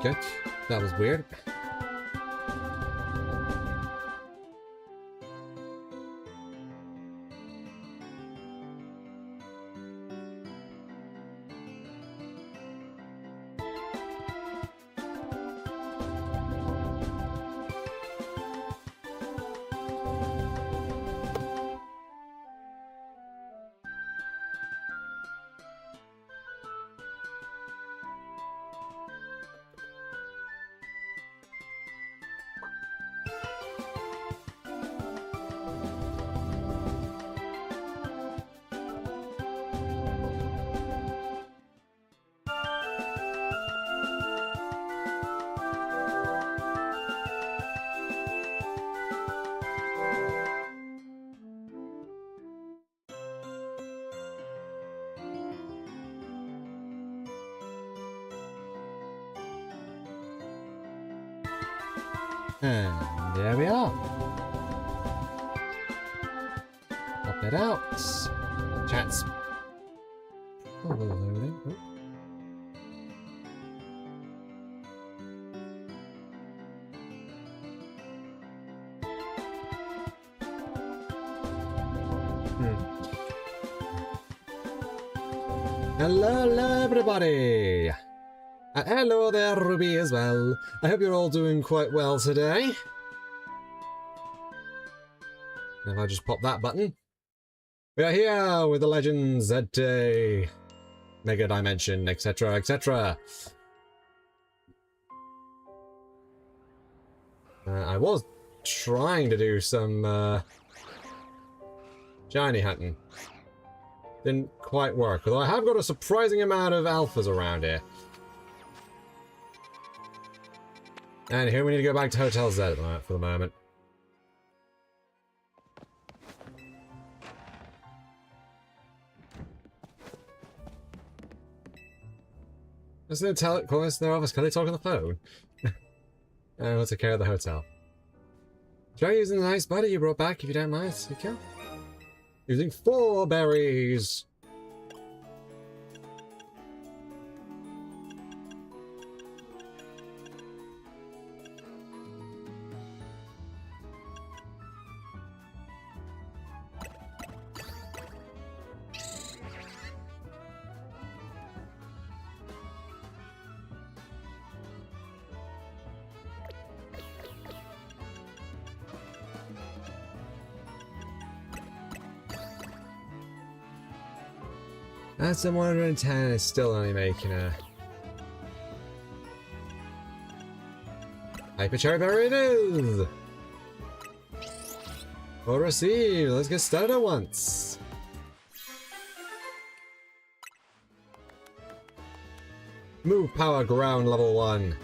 Okay, that was weird. And there we are. Pop it out. Chat's probably loading. Oh. Hello, everybody! Hello there, Ruby, as well. I hope you're all doing quite well today. If I just pop that button. We are here with the Legends at Mega Dimension, etc., etc. I was trying to do some shiny hunting. Didn't quite work, although I have got a surprising amount of alphas around here. And here we need to go back to Hotel Z for the moment. Is there of course, they're obviously, can they talk on the phone? And we'll take care of the hotel. Try using the nice butter you brought back if you don't mind, Cico. Using 4 berries. That's 110 is still only making a Hyper Cherry Berry it is! Well received, let's get started at once. Move power ground level 1.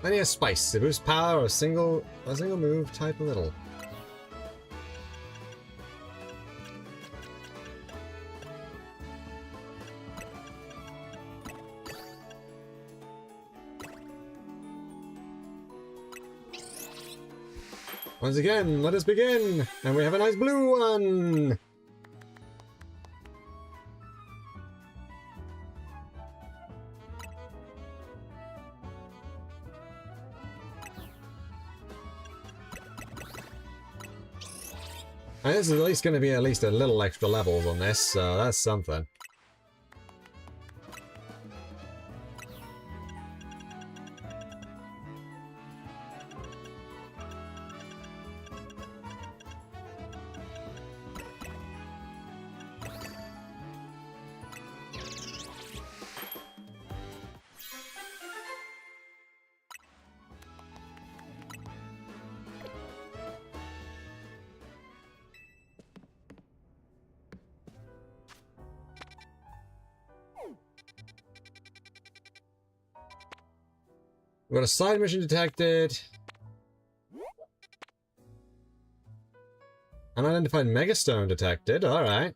Plenty of spice to boost power, a single move type little. Once again, let us begin! And we have a nice blue one! And this is at least going to be at least a little extra levels on this, so that's something. We've got a side mission detected. Unidentified megastone detected, alright.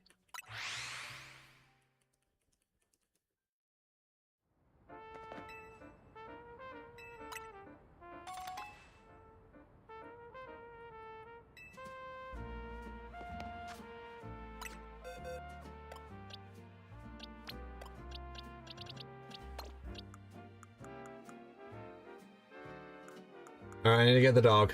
Alright, I need to get the dog.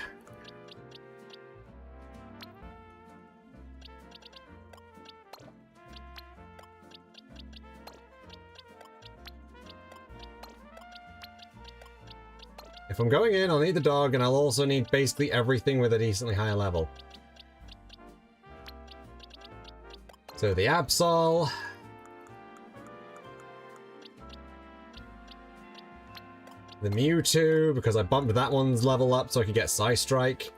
If I'm going in, I'll need the dog, and I'll also need basically everything with a decently higher level. So the Absol. The Mewtwo, because I bumped that one's level up so I could get Psystrike.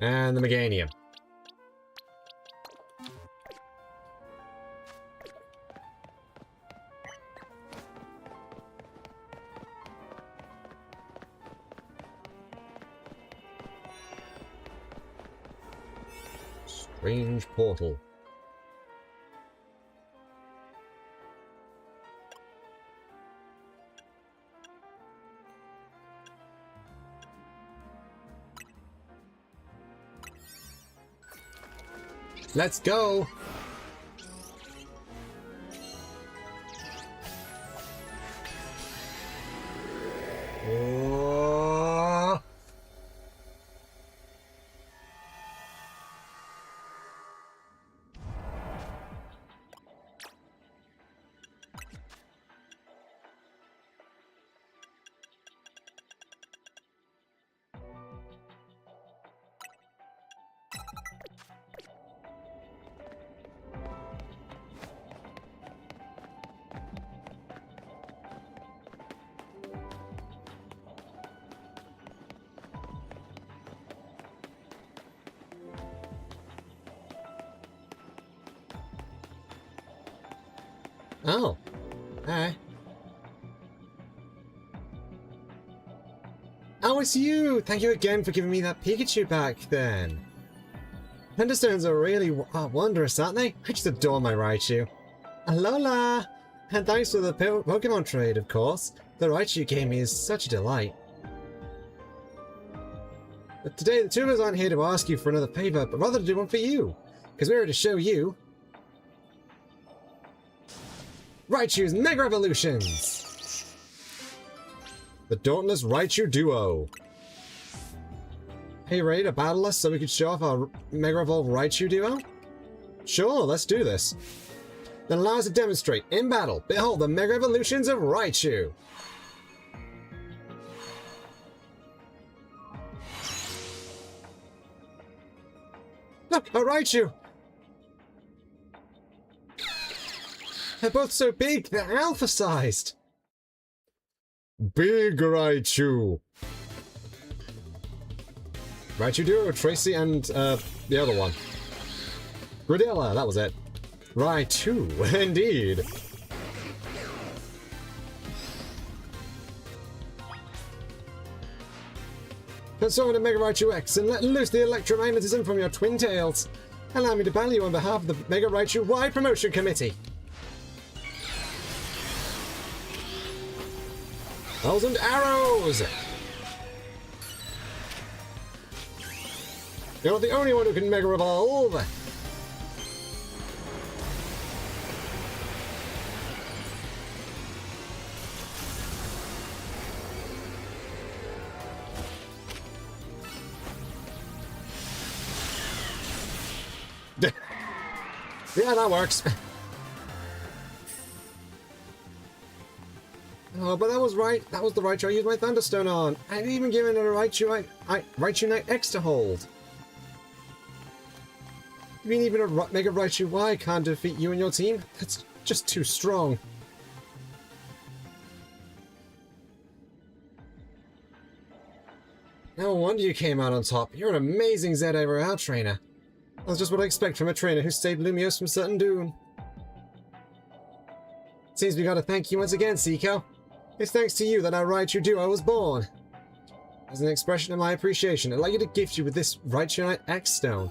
And the Meganium. Strange portal. Let's go! Oh. Oh. Hi. Oh, it's you! Thank you again for giving me that Pikachu back then. Thunderstones are really wondrous, aren't they? I just adore my Raichu. Alola! And thanks for the Pokemon trade, of course. The Raichu you gave me is such a delight. But today, the two of us aren't here to ask you for another favor, but rather to do one for you. Because we're here to show you Raichu's Mega Evolutions! The Dauntless Raichu Duo. Are you ready to battle us so we can show off our Mega Evolved Raichu Duo? Sure, let's do this. Then allow us to demonstrate in battle. Behold the Mega Evolutions of Raichu! Look, a Raichu! They're both so big, they're alpha-sized! Big Raichu! Raichu Duo, Tracy, and, the other one. Gradilla, that was it. Raichu, indeed! Transform into Mega Raichu X and let loose the electromagnetism from your twin tails. Allow me to battle you on behalf of the Mega Raichu Y Promotion Committee. 1,000 arrows! You're not the only one who can Mega Evolve! Yeah, that works. Oh, but that was right. That was the Raichu I used my Thunderstone on. I didn't even give it a Raichu Raichu Knight X to hold. You mean even a Mega Raichu Y can't defeat you and your team? That's just too strong. No wonder you came out on top. You're an amazing ZA trainer. That's just what I expect from a trainer who saved Lumiose from certain doom. Seems we gotta thank you once again, Cico. It's thanks to you that our Raichu Duo was born. As an expression of my appreciation, I'd like you to gift you with this Raichu Knight X Stone.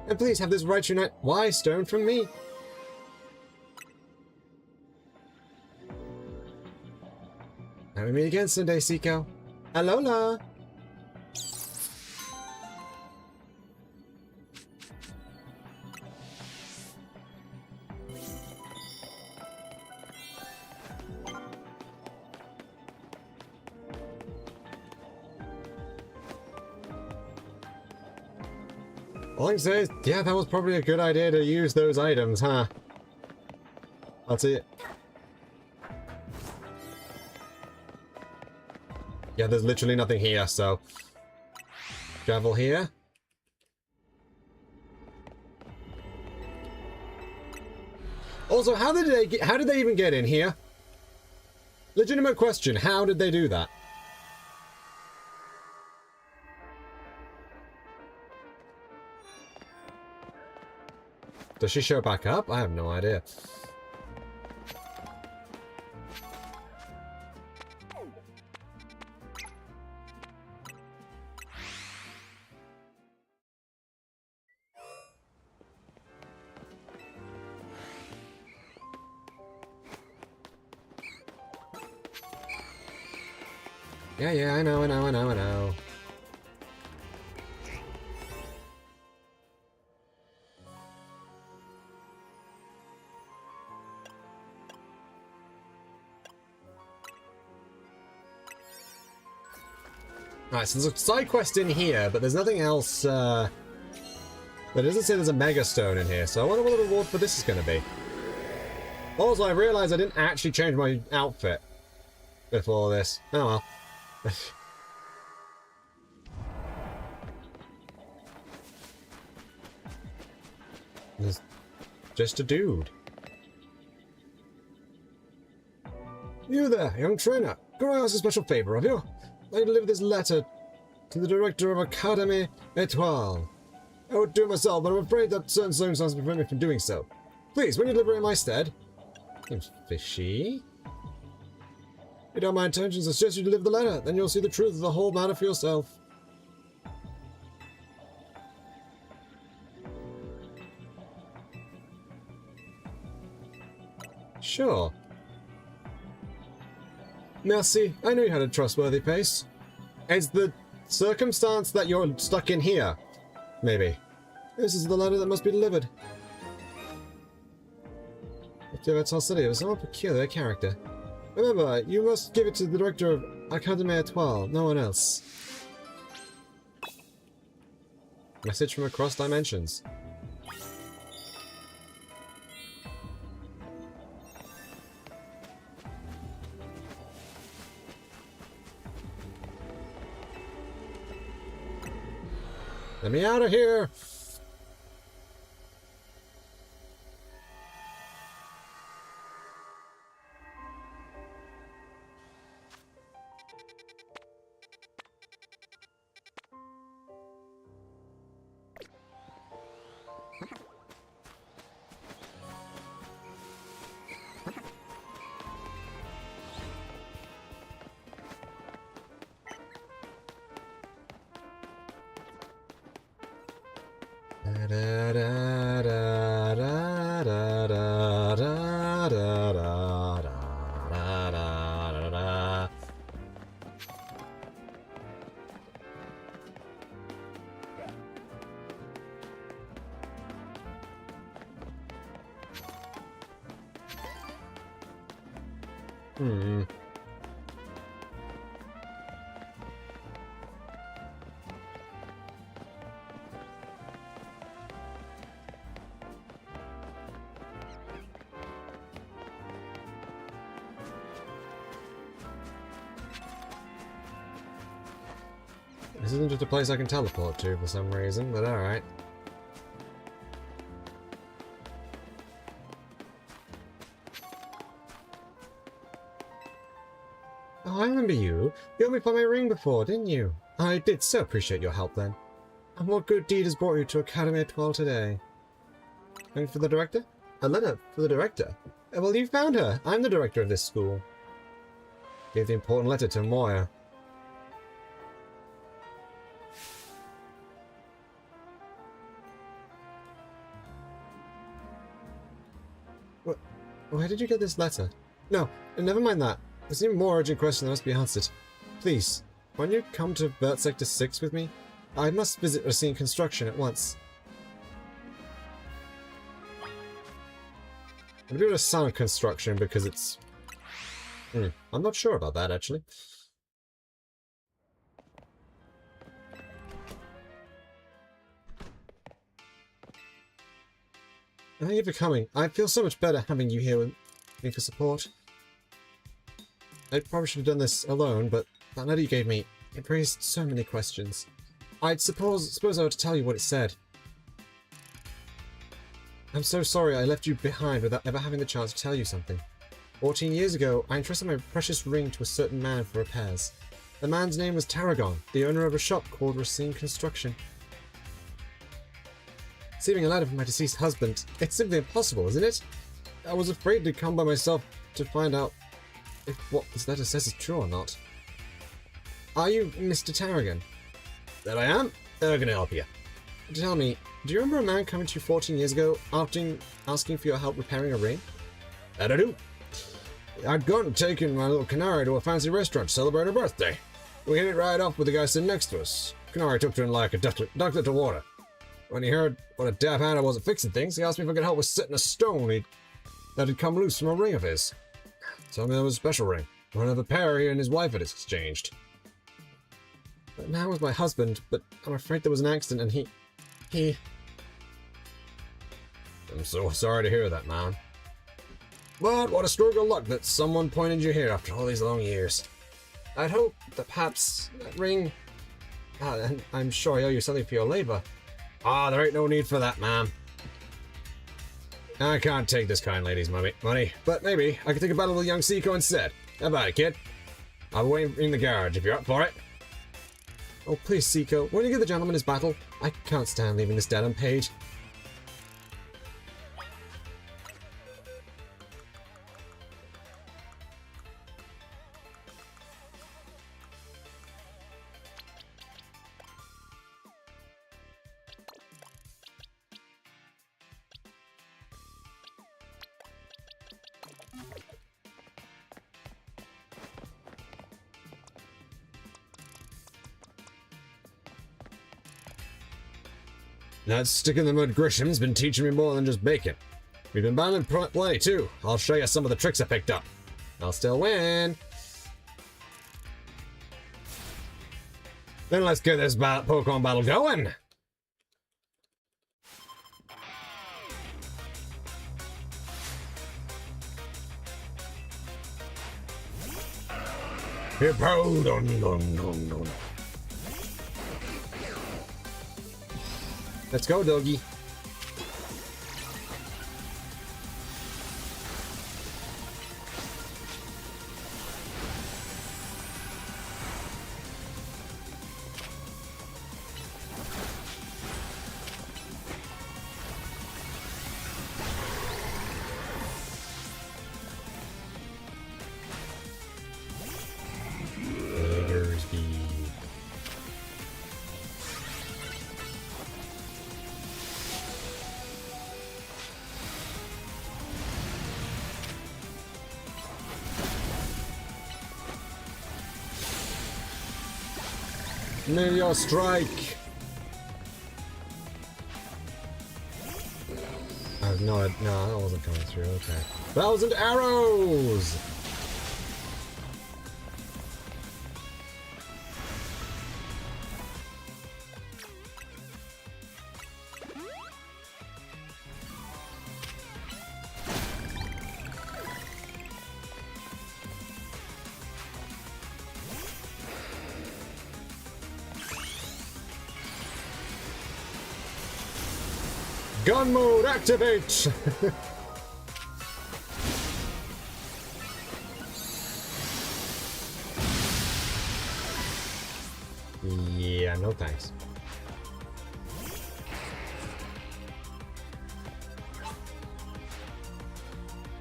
And please have this Raichu Knight Y Stone from me. Now we meet again someday, Cico. Alola! All I can say is, yeah, that was probably a good idea to use those items, huh? That's it. Yeah, there's literally nothing here, so... Travel here. Also, how did they even get in here? Legitimate question, how did they do that? Does she show back up? I have no idea. Yeah, I know. Alright, so there's a side quest in here, but there's nothing else, but it doesn't say there's a mega stone in here, so I wonder what the reward for this is going to be. Also, I realized I didn't actually change my outfit before this. Oh well. There's just a dude. You there, young trainer. Can I ask a special favor of you? I deliver this letter to the director of Academy Etoile. I would do it myself, but I'm afraid that certain circumstances prevent me from doing so. Please, when you deliver it in my stead. Seems fishy. If you don't mind intentions, I suggest you deliver the letter. Then you'll see the truth of the whole matter for yourself. Sure. Merci. I know you had a trustworthy pace. It's the circumstance that you're stuck in here. Maybe. This is the letter that must be delivered. Etoile City was a somewhat peculiar character. Remember, you must give it to the director of Academy Etoile, no one else. Message from across dimensions. Let me out of here! This isn't just a place I can teleport to for some reason, but alright. Oh, I remember you. You helped me find my ring before, didn't you? I did so appreciate your help then. And what good deed has brought you to Academy Etoile today? Going for the director? A letter for the director? Well, you found her. I'm the director of this school. Gave the important letter to Moya. Where did you get this letter? No, never mind that. There's an even more urgent question that must be answered. Please, won't you come to Vert Sector 6 with me? I must visit Racine Construction at once. I'm gonna do a sound construction because it's... I'm not sure about that, actually. Thank you for coming. I feel so much better having you here with me for support. I probably should have done this alone, but that letter you gave me, it raised so many questions. I'd suppose I ought to tell you what it said. I'm so sorry I left you behind without ever having the chance to tell you something. 14 years ago, I entrusted my precious ring to a certain man for repairs. The man's name was Tarragon, the owner of a shop called Racine Construction. Receiving a letter from my deceased husband, it's simply impossible, isn't it? I was afraid to come by myself to find out if what this letter says is true or not. Are you Mr. Tarragon? That I am. How can I help you? Tell me, do you remember a man coming to you 14 years ago asking for your help repairing a ring? That I do. I'd gone and taken my little canary to a fancy restaurant to celebrate her birthday. We hit it right off with the guy sitting next to us. Canary took to him like a ducklet to water. When he heard what a daft hand I was at fixing things, he asked me if I could help with setting a stone that had come loose from a ring of his. Told me that was a special ring, one of a pair he and his wife had exchanged. That man was my husband, but I'm afraid there was an accident and he... I'm so sorry to hear that, man. But what a stroke of luck that someone pointed you here after all these long years. I'd hope that perhaps that ring... and I'm sure I owe you something for your labor. Ah, there ain't no need for that, ma'am. I can't take this kind lady's money, but maybe I could take a battle with young Cico instead. How about it, kid? I'll be waiting in the garage if you're up for it. Oh, please, Cico, won't you give the gentleman his battle? I can't stand leaving this debt unpaid. That stick in the mud Grisham's been teaching me more than just bacon. We've been battling plenty too. I'll show you some of the tricks I picked up. I'll still win. Then let's get this Pokemon battle going. Hippo dun dun dun dun. Let's go, doggy. Meteor strike! Oh, no, that wasn't coming through, okay. 1,000 arrows! Gun mode activate! Yeah, no thanks.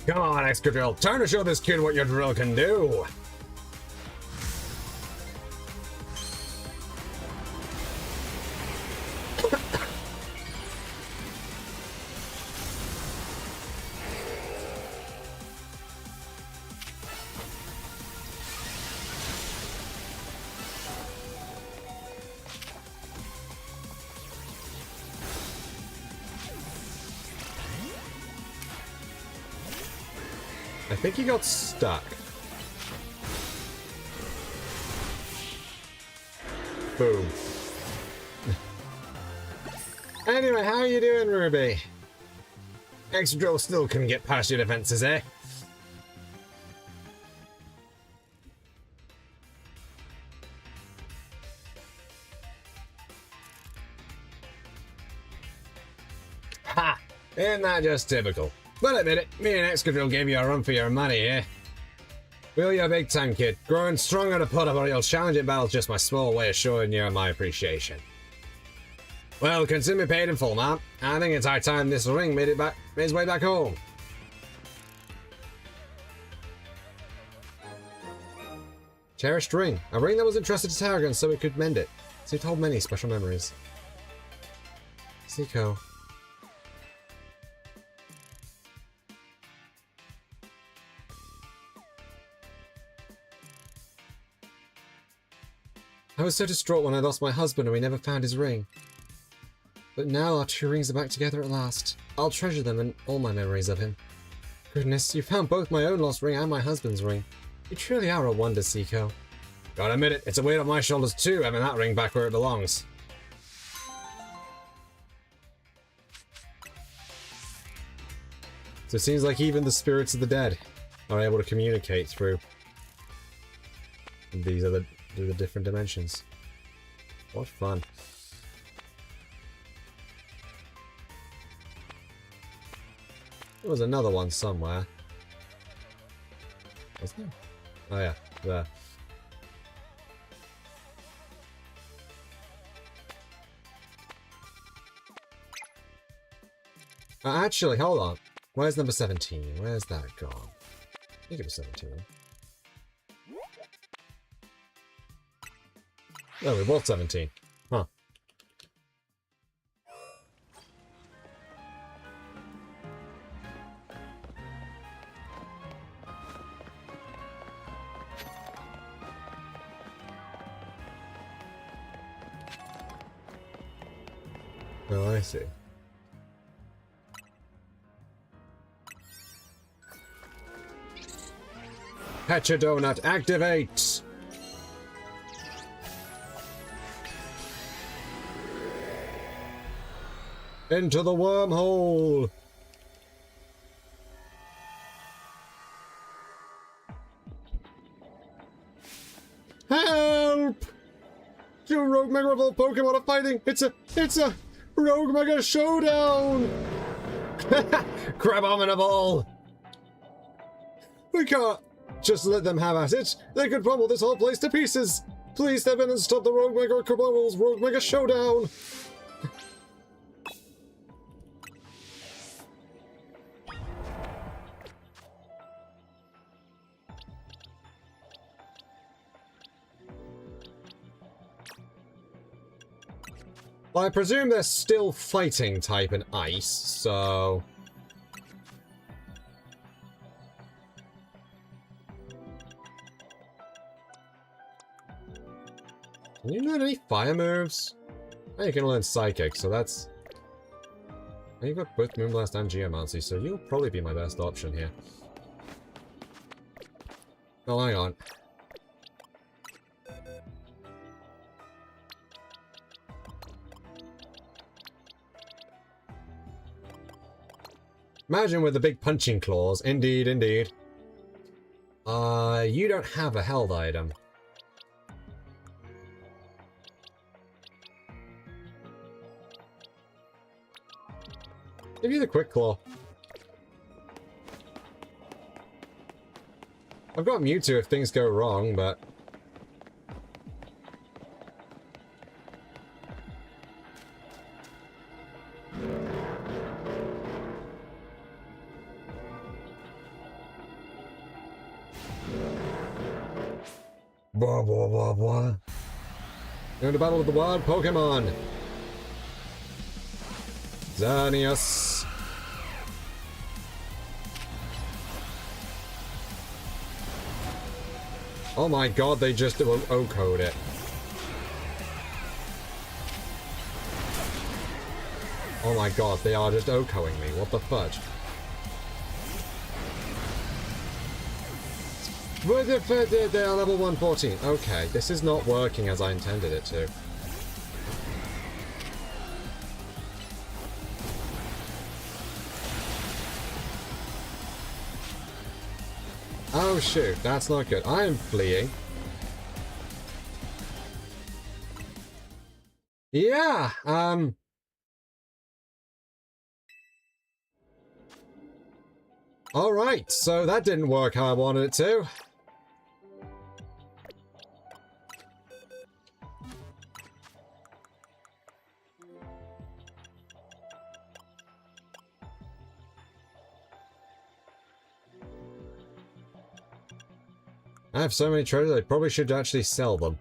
Come on, Excadrill. Time to show this kid what your drill can do. I think he got stuck. Boom. Anyway, how are you doing, Ruby? Excadrill still couldn't get past your defenses, eh? Ha! Isn't that just typical? But admit it, me and Excadrill gave you a run for your money, eh? Well, you're a big time, kid. Growing stronger to put up a real challenge in battle's just my small way of showing you my appreciation. Well, consider me paid in full, man. I think it's high time this ring made its way back home. Cherished ring. A ring that was entrusted to Tarragon so it could mend it. So it hold many special memories. Cico. I was so distraught when I lost my husband and we never found his ring. But now our two rings are back together at last. I'll treasure them and all my memories of him. Goodness, you found both my own lost ring and my husband's ring. You truly are a wonder, Cico. Gotta admit it, it's a weight on my shoulders too, having that ring back where it belongs. So it seems like even the spirits of the dead are able to communicate through through the different dimensions. What fun. There was another one somewhere. Was there? Oh yeah, there. Actually, hold on. Where's number 17? Where's that gone? I think it was 17. No, we both 17. Huh. Oh, I see. Hatcha Donut, activate! Into the wormhole! Help! Two Rogue Mega Revolt Pokemon are fighting! It's a Rogue Mega Showdown! Crabominable! We can't just let them have at it. They could pummel this whole place to pieces. Please step in and stop the Rogue Mega Crabominable's Rogue Mega Showdown! I presume they're still fighting type in ice, so... Can you learn any fire moves? Oh, you can learn Psychic, so that's... Oh, you've got both Moonblast and Geomancy, so you'll probably be my best option here. Oh, hang on. Imagine with the big punching claws. Indeed, indeed. You don't have a held item. Give you the quick claw. I've got Mewtwo if things go wrong, but... Blah, blah, blah, blah. Going to battle with the wild Pokemon. Xerneas. Oh my god, they just O-code it. Oh my god, they are just O-coding me. What the fudge? They're level 114. Okay, this is not working as I intended it to. Oh shoot, that's not good. I am fleeing. Yeah, alright, so that didn't work how I wanted it to. I have so many treasures, I probably should actually sell them.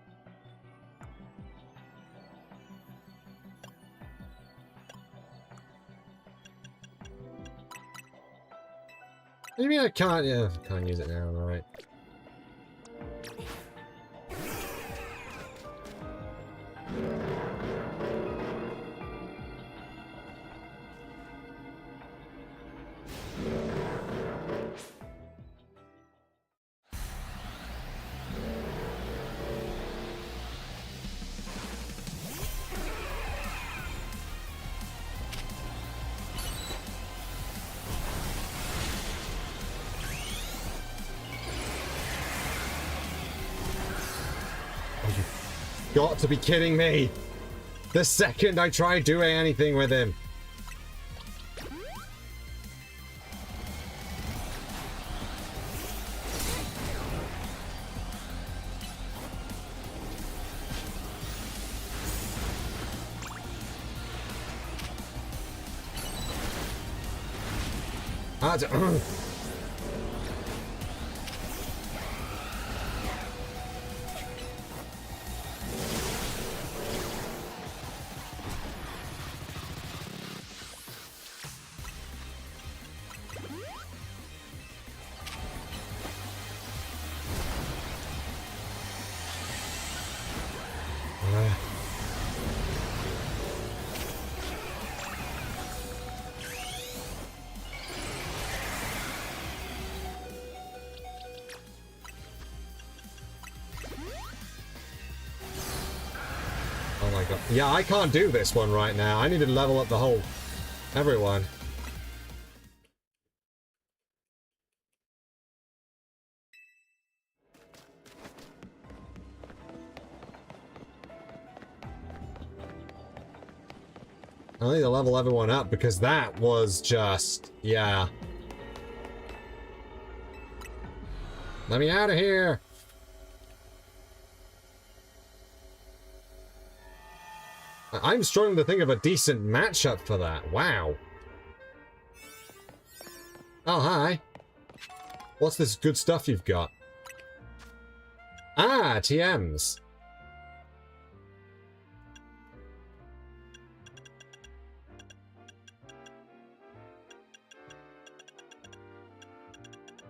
What do you mean I can't? Yeah, I can't use it now, right. Got to be kidding me! The second I try doing anything with him. Oh my god. Yeah, I can't do this one right now. I need to level up the whole... everyone. I need to level everyone up because that was just... yeah. Let me out of here! I'm struggling to think of a decent matchup for that. Wow. Oh, hi. What's this good stuff you've got? Ah, TMs.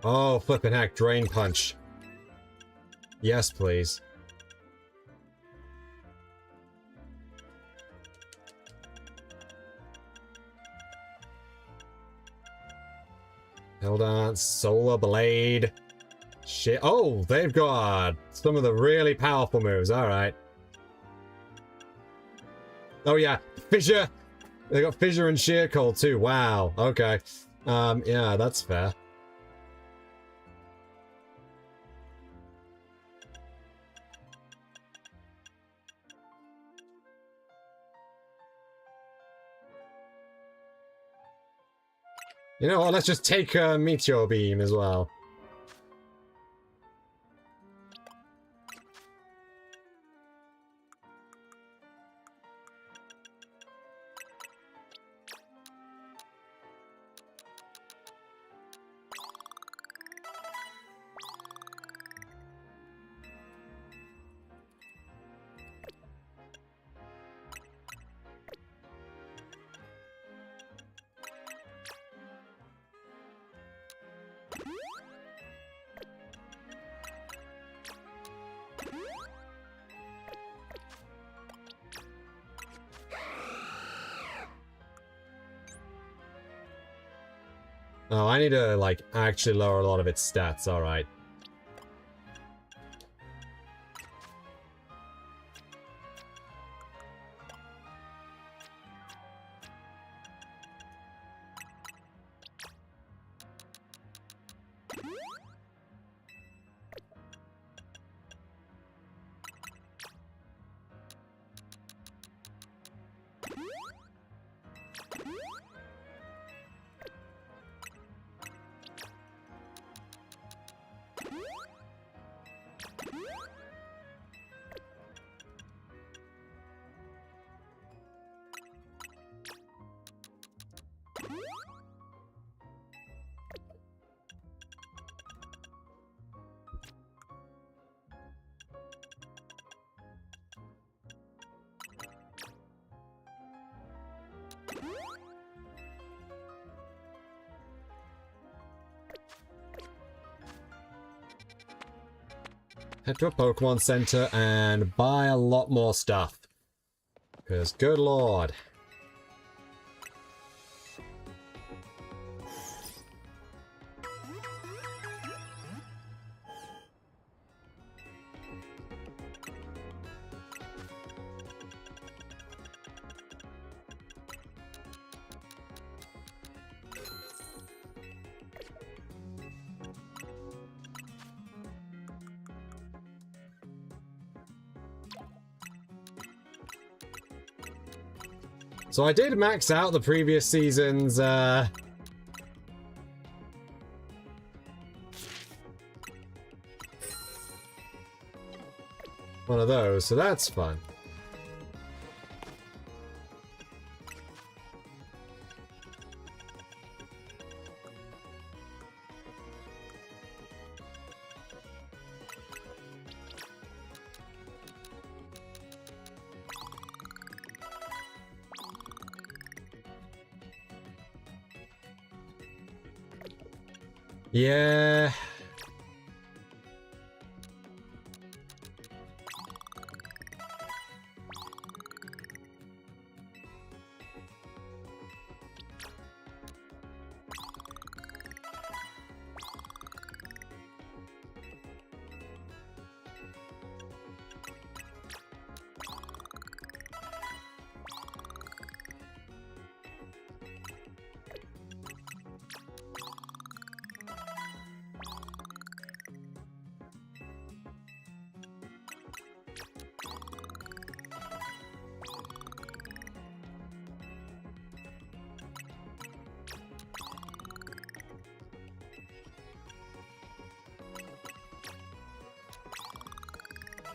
Oh, flippin' heck, Drain Punch. Yes, please. Hold on, Solar Blade. Shit. Oh, they've got some of the really powerful moves. Alright. Oh yeah, Fissure. They got Fissure and Sheer Cold too. Wow. Okay. Yeah, that's fair. You know what, let's just take a Meteor Beam as well. Oh, I need to, like, actually lower a lot of its stats, alright. head to a Pokemon Center and buy a lot more stuff. Because, good lord. So I did max out the previous season's, one of those, so that's fun. Yeah.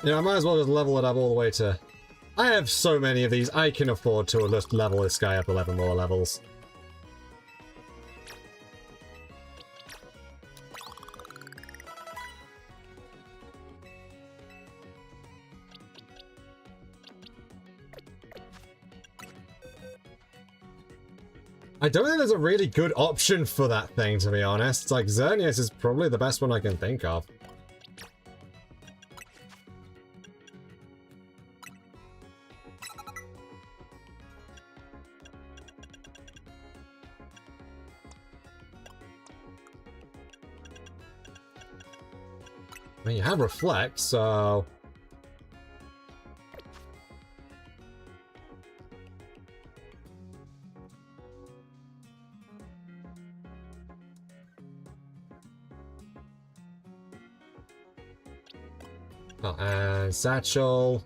Yeah, I might as well just level it up all the way to... I have so many of these, I can afford to just level this guy up 11 more levels. I don't think there's a really good option for that thing, to be honest. It's like, Xerneas is probably the best one I can think of. I mean, you have Reflect, so... Oh, and Satchel.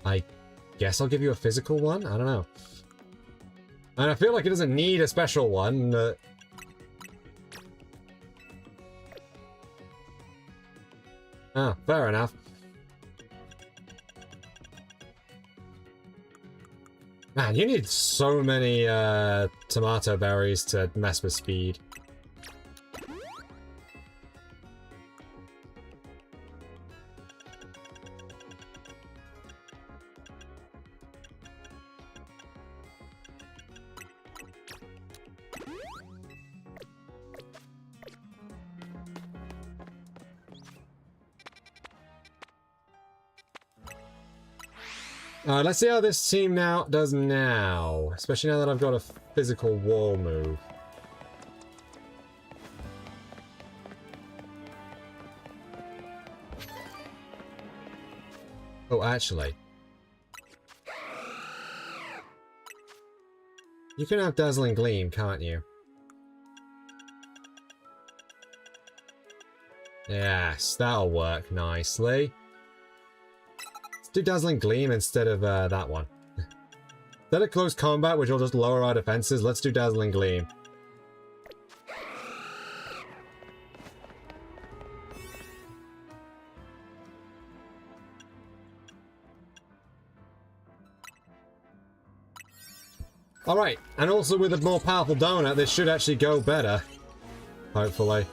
I guess I'll give you a physical one? I don't know. And I feel like it doesn't need a special one. Ah, fair enough. Man, you need so many tomato berries to mess with speed. Let's see how this team does now. Especially now that I've got a physical wall move. Oh, actually. You can have Dazzling Gleam, can't you? Yes, that'll work nicely. Do Dazzling Gleam instead of that one. Instead of Close Combat, which will just lower our defenses, let's do Dazzling Gleam. Alright, and also with a more powerful donut, this should actually go better. Hopefully.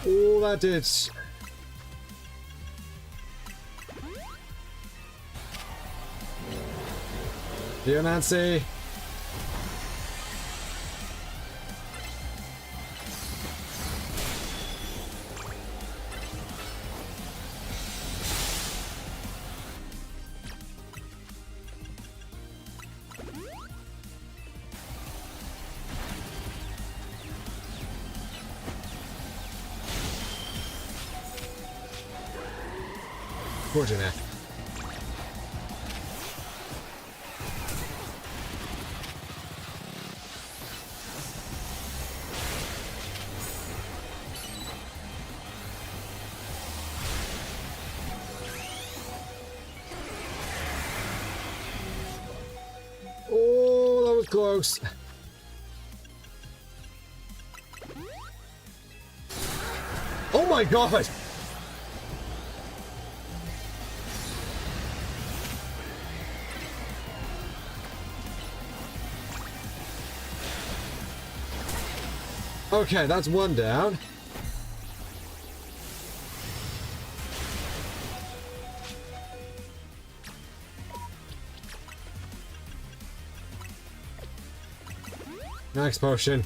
Oh, that did. Dear Nancy. Fortunate. Oh, that was close. Oh my god! Okay, that's one down. Next potion.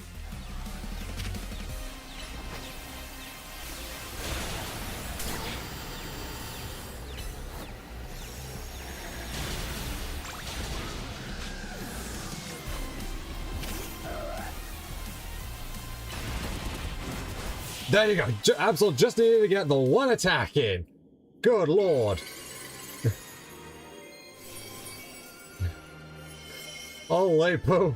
There you go. Absol just needed to get the one attack in. Good lord. Holy poop.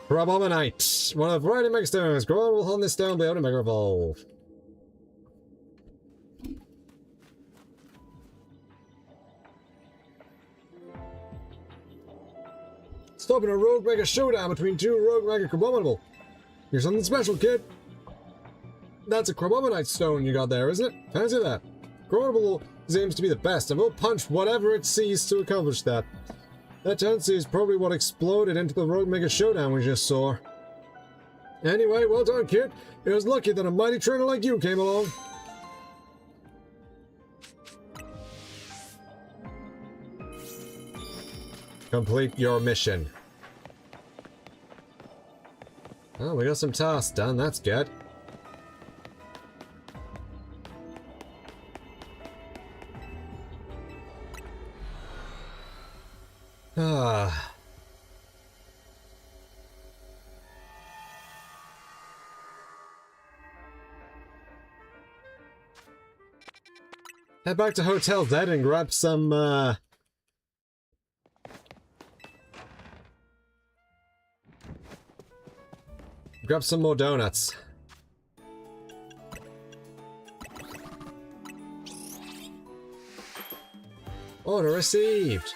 Crabominite. One of the variety of mega stones. Grown will hold this stone, be able to mega evolve. Stopping a rogue mega showdown between two rogue mega Crabominable. Here's something special, kid. That's a Crabominite stone you got there, isn't it? Fancy that. Crabominable seems to be the best, and will punch whatever it sees to accomplish that. That tendency is probably what exploded into the rogue mega showdown we just saw. Anyway, well done, kid. It was lucky that a mighty trainer like you came along. Complete your mission. Oh, we got some tasks done, that's good. Ah. Head back to Hotel Dead and grab some, grab some more donuts. Order received.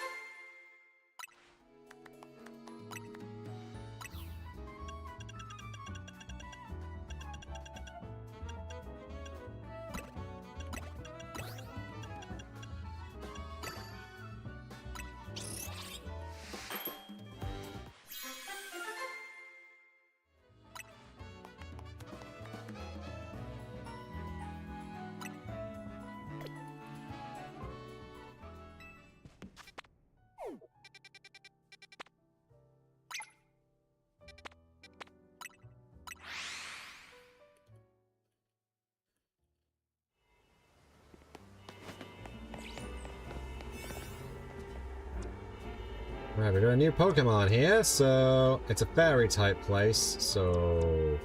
Alright, we got a new Pokemon here, so it's a fairy type place, so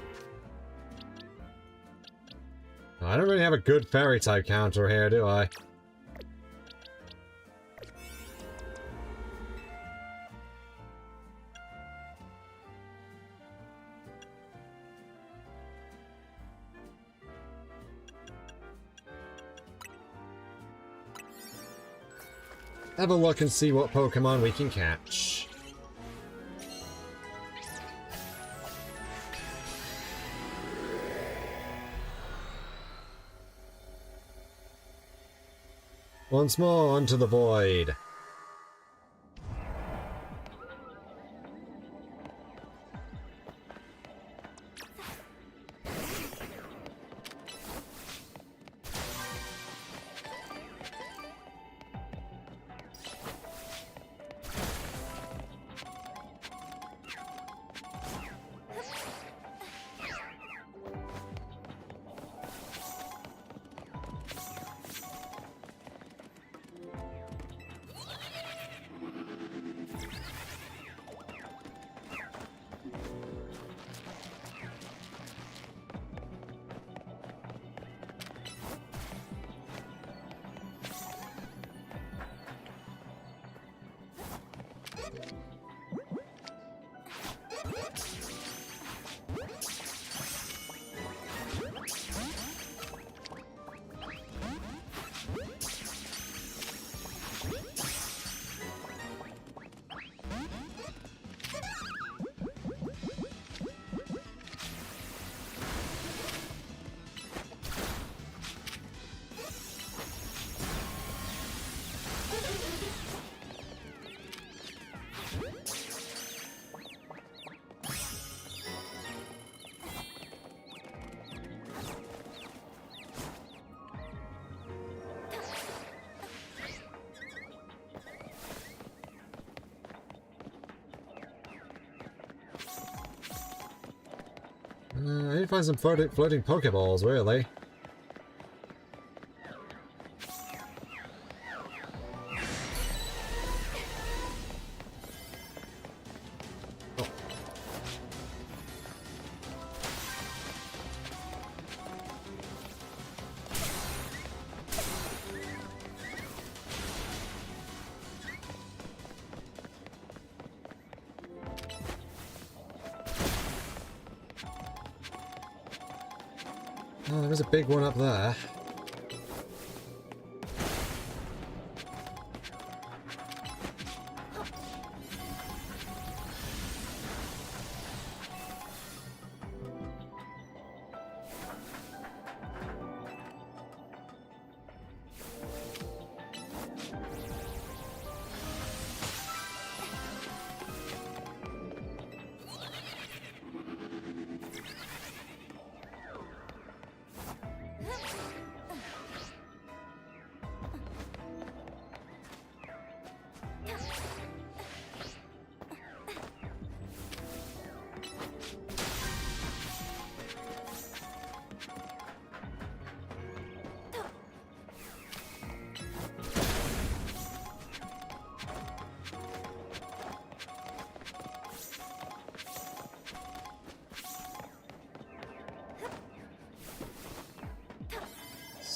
I don't really have a good fairy type counter here, do I? Have a look and see what Pokemon we can catch. Once more onto the void. I need to find some floating Pokeballs, really. Oh, there is a big one up there.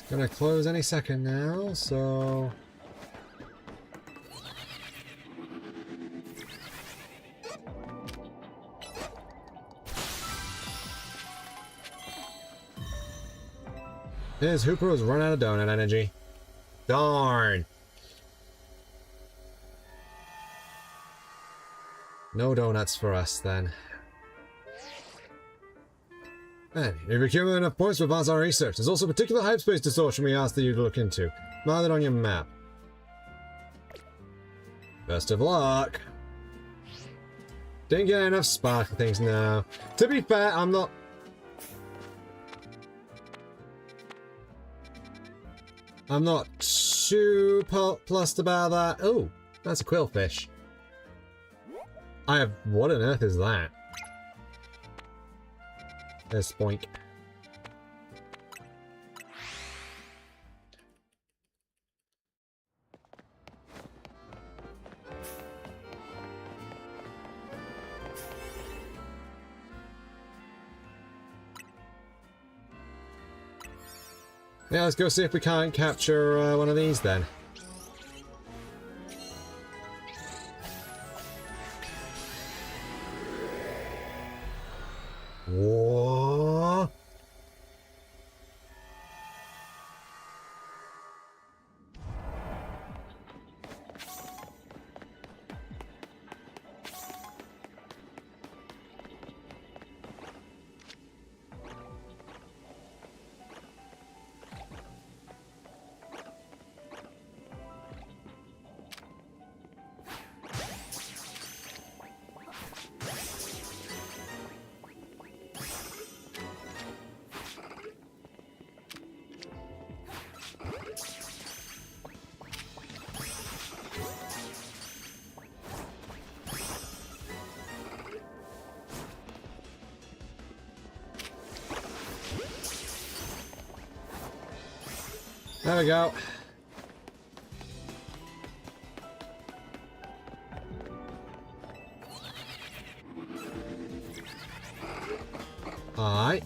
Gonna close any second now, so... His Hooper has run out of donut energy. Darn! No donuts for us, then. And you've accumulated enough points to advance our research. There's also a particular hyperspace distortion we asked you to look into. Mark it on your map. Best of luck. Didn't get enough sparkly things now. To be fair, I'm not too plussed about that. Oh, that's a quillfish. What on earth is that? There's Spoink. Yeah, let's go see if we can't capture one of these then. Whoa. There we go. Alright.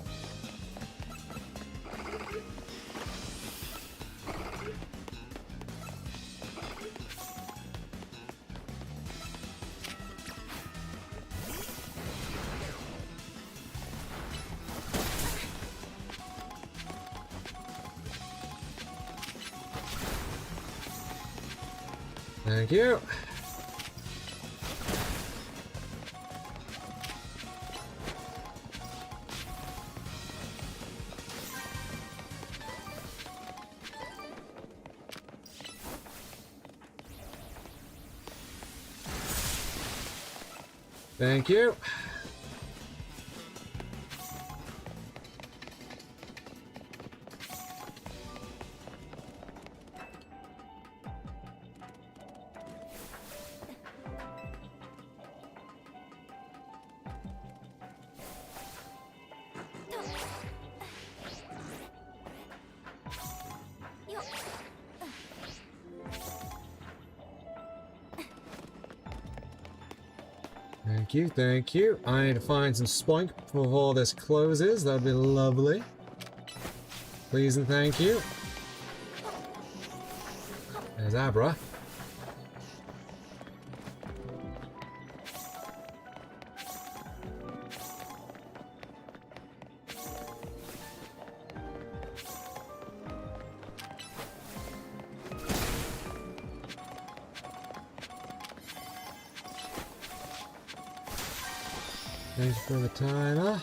Thank you. Thank you. Thank you, thank you. I need to find some spunk before this closes. That'd be lovely. Please and thank you. There's Abra. Thanks for the timer.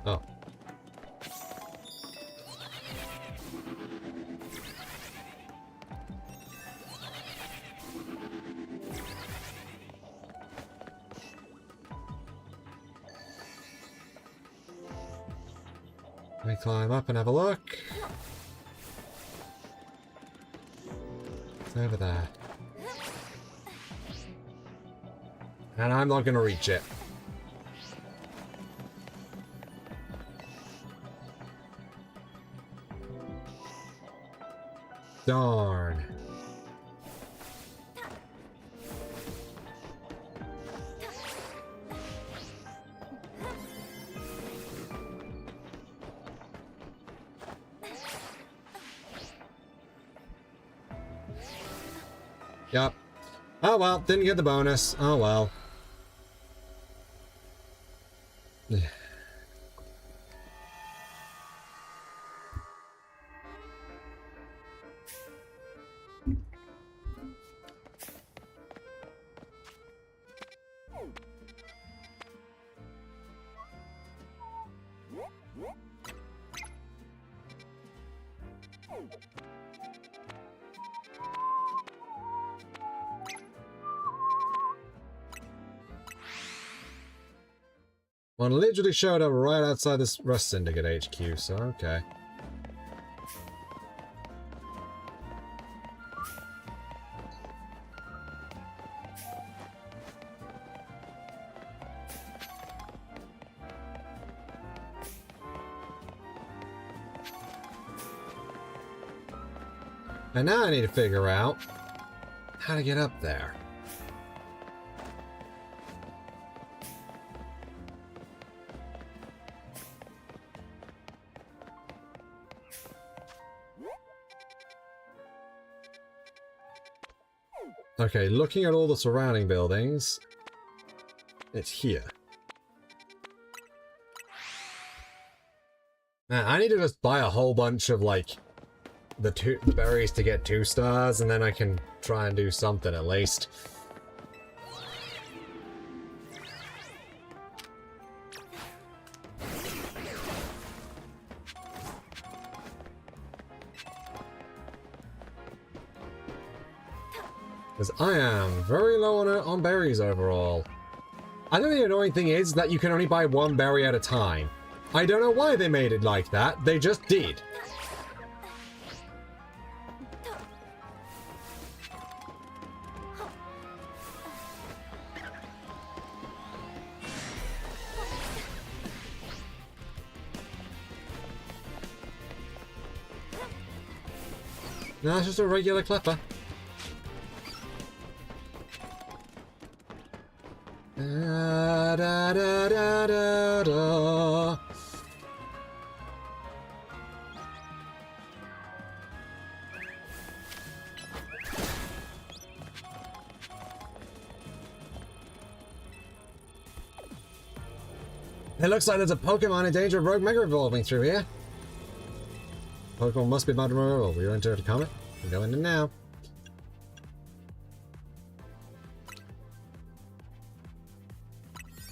Oh. Let me climb up and have a look. It's over there. And I'm not gonna reach it. Darn. Yep. Oh well, didn't get the bonus. Oh well. One literally showed up right outside this Rust Syndicate HQ, so okay. And now I need to figure out how to get up there. Okay, looking at all the surrounding buildings, it's here. Man, I need to just buy a whole bunch of, like, the berries to get 2 stars, and then I can try and do something at least. Because I am very low on berries overall. I think the annoying thing is that you can only buy 1 berry at a time. I don't know why they made it like that, they just did. No, it's just a regular Klepper. Da, da, da, da, da, da. It looks like there's a Pokemon in danger of rogue mega evolving through here. Pokemon must be about to removal. We enter the comet. We're going in now.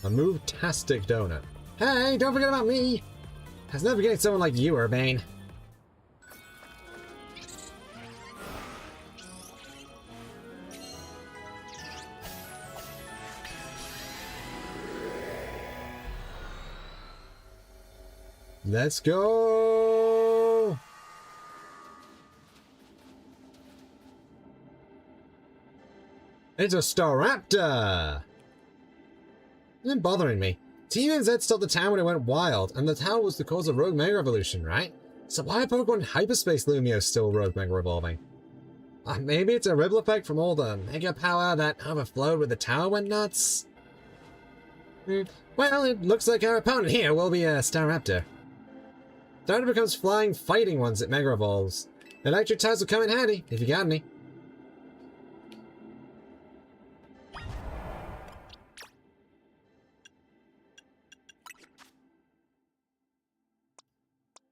A move-tastic donut. Hey, don't forget about me! I was never getting someone like you, Urbane. Let's go! It's a Staraptor! Isn't bothering me. Team NZ stopped the town when it went wild, and the town was the cause of Rogue Mega Evolution, right? So why are Pokemon Hyperspace Lumio still Rogue Mega Evolving? Maybe it's a ripple effect from all the mega power that overflowed when the tower went nuts? Well, it looks like our opponent here will be a Staraptor. Staraptor becomes flying fighting once it Mega Evolves. Electric types will come in handy, if you got any.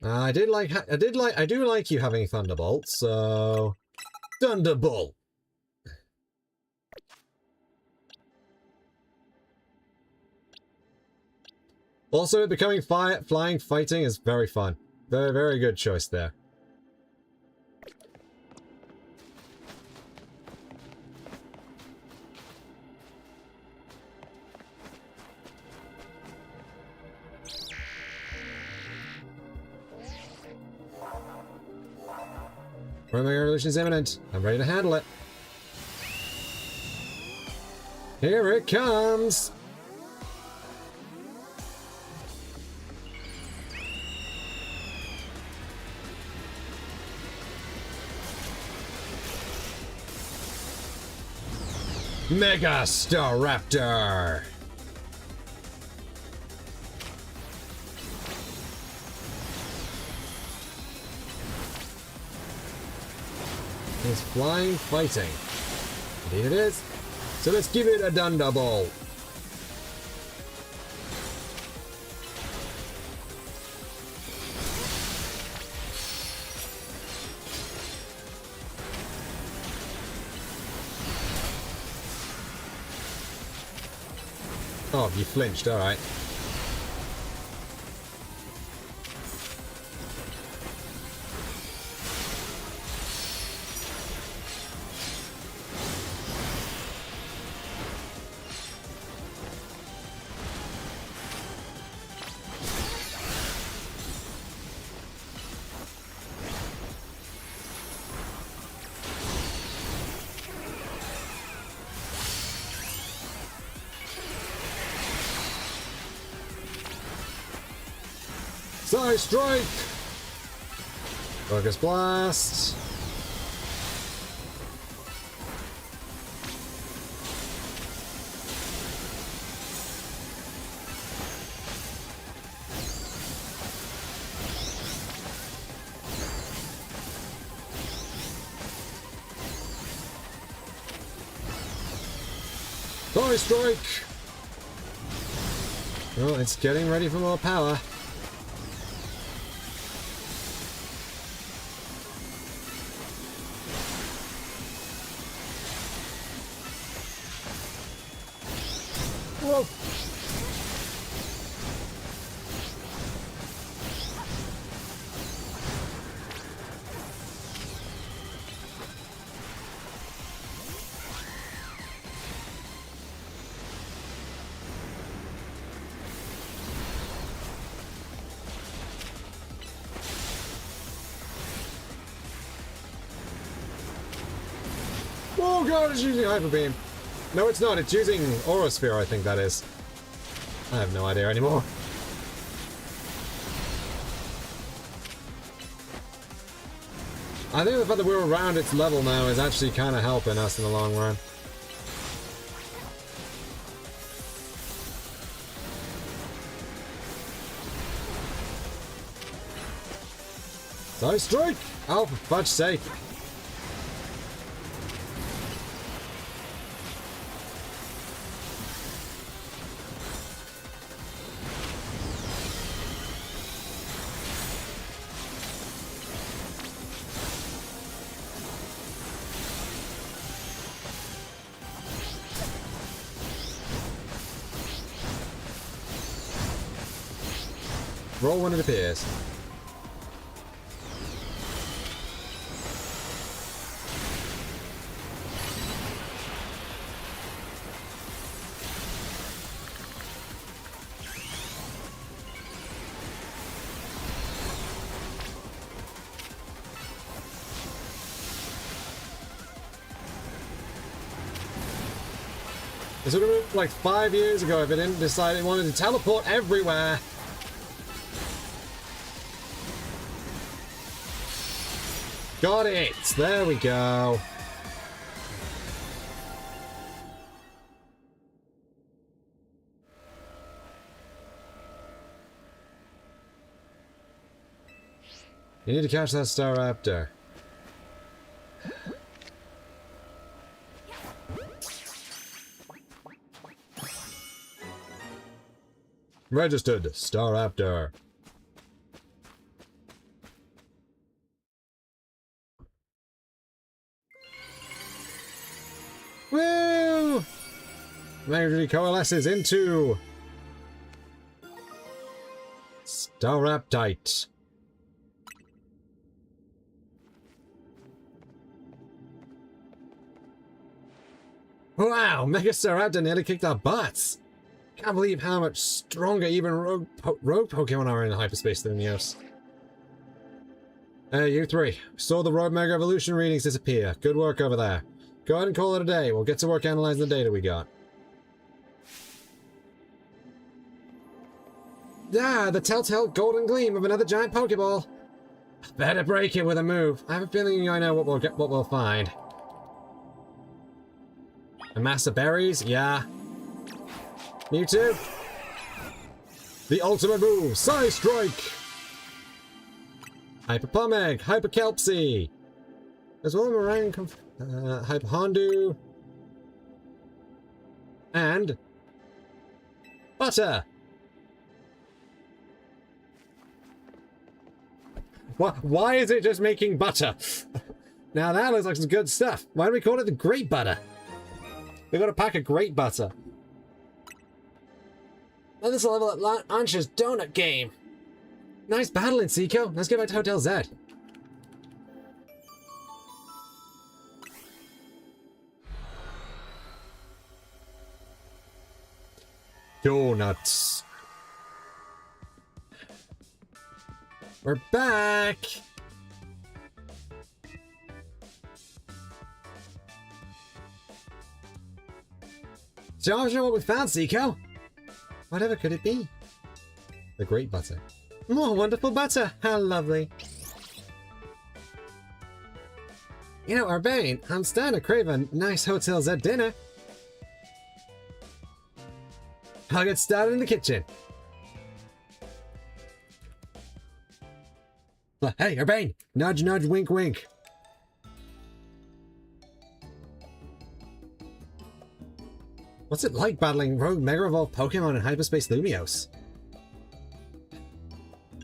I do like you having Thunderbolt, so Thunderbolt. Also, becoming flying fighting is very fun. Very, very good choice there. Rogue Mega Evolution is imminent. I'm ready to handle it. Here it comes! Mega Staraptor! It's flying fighting. Indeed it is. So let's give it a Thunderbolt. Oh, you flinched, alright. Side strike! Focus blast! Side strike! Oh, it's getting ready for more power. Whoa! Oh god, it's using Hyper Beam. No, it's not. It's using Aurasphere, I think that is. I have no idea anymore. I think the fact that we're around its level now is actually kind of helping us in the long run. Side strike! Oh, for fudge's sake. Roll when it appears. This would have been like 5 years ago if it didn't decide it wanted to teleport everywhere. Got it! There we go. You need to catch that Staraptor. Registered Staraptor. Woo! Magically coalesces into Staraptite. Wow, Mega Staraptor nearly kicked our butts. Can't believe how much stronger even rogue Pokemon are in hyperspace than Neos. You three. Saw the Rogue Mega Evolution readings disappear. Good work over there. Go ahead and call it a day. We'll get to work analyzing the data we got. Ah, the telltale golden gleam of another giant Pokeball. Better break it with a move. I have a feeling I know what we'll find. A mass of berries? Yeah. Mewtwo? The ultimate move, Side Strike! Hyper Pomeg, Hyper Kelpsy! As well as Meringue, Hyper Hondu. And Butter! Why is it just making butter? Now that looks like some good stuff. Why do we call it the Great Butter? We got a pack of Great Butter. And this will level up Ancha's donut game. Nice battling, Cico. Let's get back to Hotel Z. Donuts. We're back. So I'm sure what we found, Cico. Whatever could it be? The Great Butter. More wonderful butter! How lovely! You know, Urbane, I'm starting to crave a nice Hotel Z dinner. I'll get started in the kitchen. Hey, Urbane! Nudge, nudge, wink, wink. What's it like battling rogue Mega Evolved Pokemon in Hyperspace Lumiose?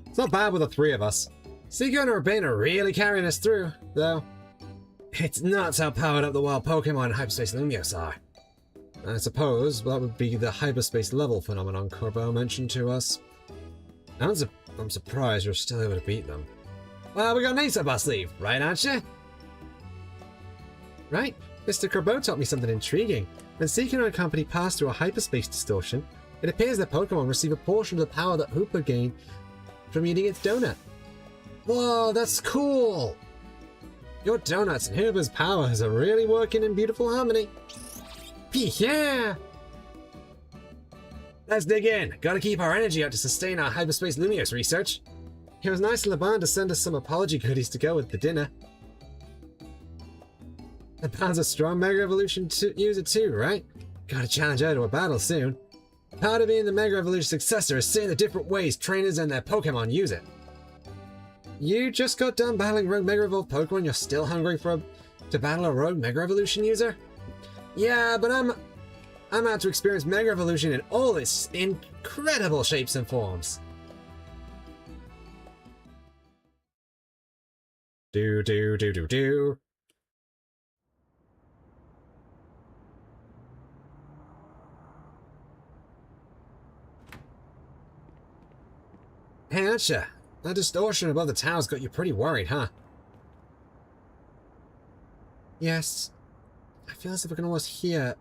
It's not bad with the three of us. Cico and Urbane are really carrying us through, though. It's nuts how powered up the wild Pokemon in Hyperspace Lumiose are. I suppose that would be the hyperspace level phenomenon Corbo mentioned to us. I'm surprised you're still able to beat them. Well, we got an ace up our sleeve, right, aren't you? Right. Mr. Corbo taught me something intriguing. When Cico and company pass through a hyperspace distortion, it appears that Pokemon receive a portion of the power that Hoopa gained from eating its donut. Whoa, that's cool! Your donuts and Hoopa's powers are really working in beautiful harmony. Yeah! Let's dig in. Gotta keep our energy up to sustain our Hyperspace Lumiose research. It was nice of Laban to send us some apology goodies to go with the dinner. Laban's a strong Mega Evolution user too, right? Gotta challenge her to a battle soon. Part of being the Mega Evolution successor is seeing the different ways trainers and their Pokemon use it. You just got done battling Rogue Mega Evolved Pokemon, you're still hungry to battle a Rogue Mega Evolution user? Yeah, but I'm out to experience Mega Evolution in all its incredible shapes and forms. Do do do do do. Hey, Archer, that distortion above the tower's got you pretty worried, huh? Yes. I feel as if I can almost hear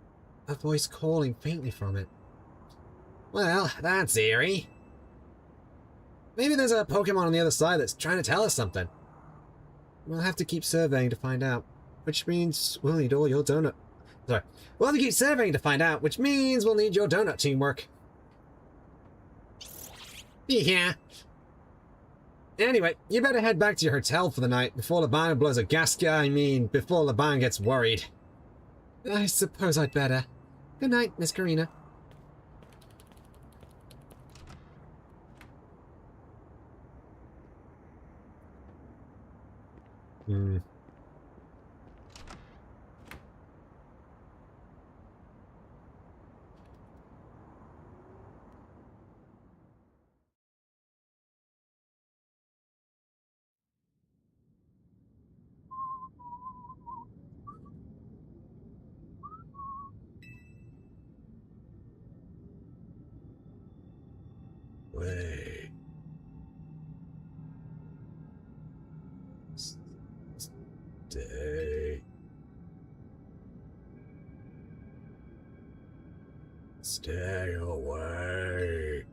a voice calling faintly from it. Well, that's eerie. Maybe there's a Pokemon on the other side that's trying to tell us something. We'll have to keep surveying to find out, which means we'll need all your donut... Sorry. We'll have to keep surveying to find out, which means we'll need your donut teamwork. Yeah. Anyway, you better head back to your hotel for the night before Laban blows a before Laban gets worried. I suppose I'd better. Good night, Miss Karina. Wait. Stay. Stay away.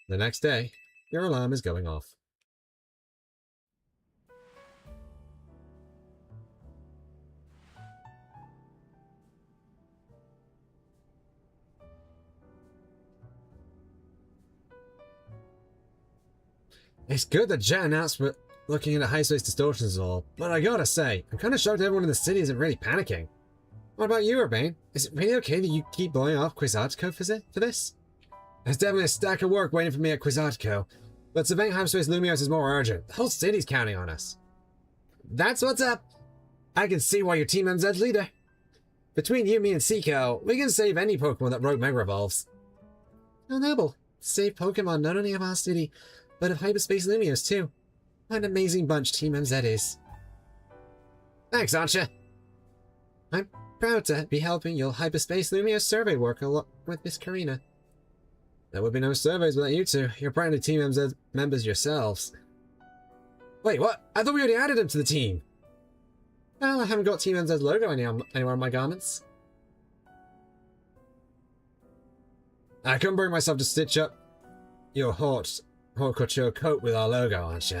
The next day, your alarm is going off. It's good that Jet announced we're looking into high-space distortions and all, but I gotta say, I'm kinda shocked everyone in the city isn't really panicking. What about you, Urbane? Is it really okay that you keep blowing off Quizartico for this? There's definitely a stack of work waiting for me at Quizartico, but surveying Hyperspace Lumiose is more urgent. The whole city's counting on us. That's what's up! I can see why you're Team MZ's leader. Between you, me, and Cico, we can save any Pokemon that Rogue Mega evolves. How noble. Save Pokemon not only of our city, but of Hyperspace Lumiose too. What an amazing bunch Team MZ is. Thanks, Archer. I'm proud to be helping your Hyperspace Lumiose survey work along with Miss Karina. There would be no surveys without you two. You're apparently Team MZ members yourselves. Wait, what? I thought we already added him to the team. Well, I haven't got Team MZ's logo anywhere on my garments. I couldn't bring myself to stitch up your haute couture coat with our logo, aren't you?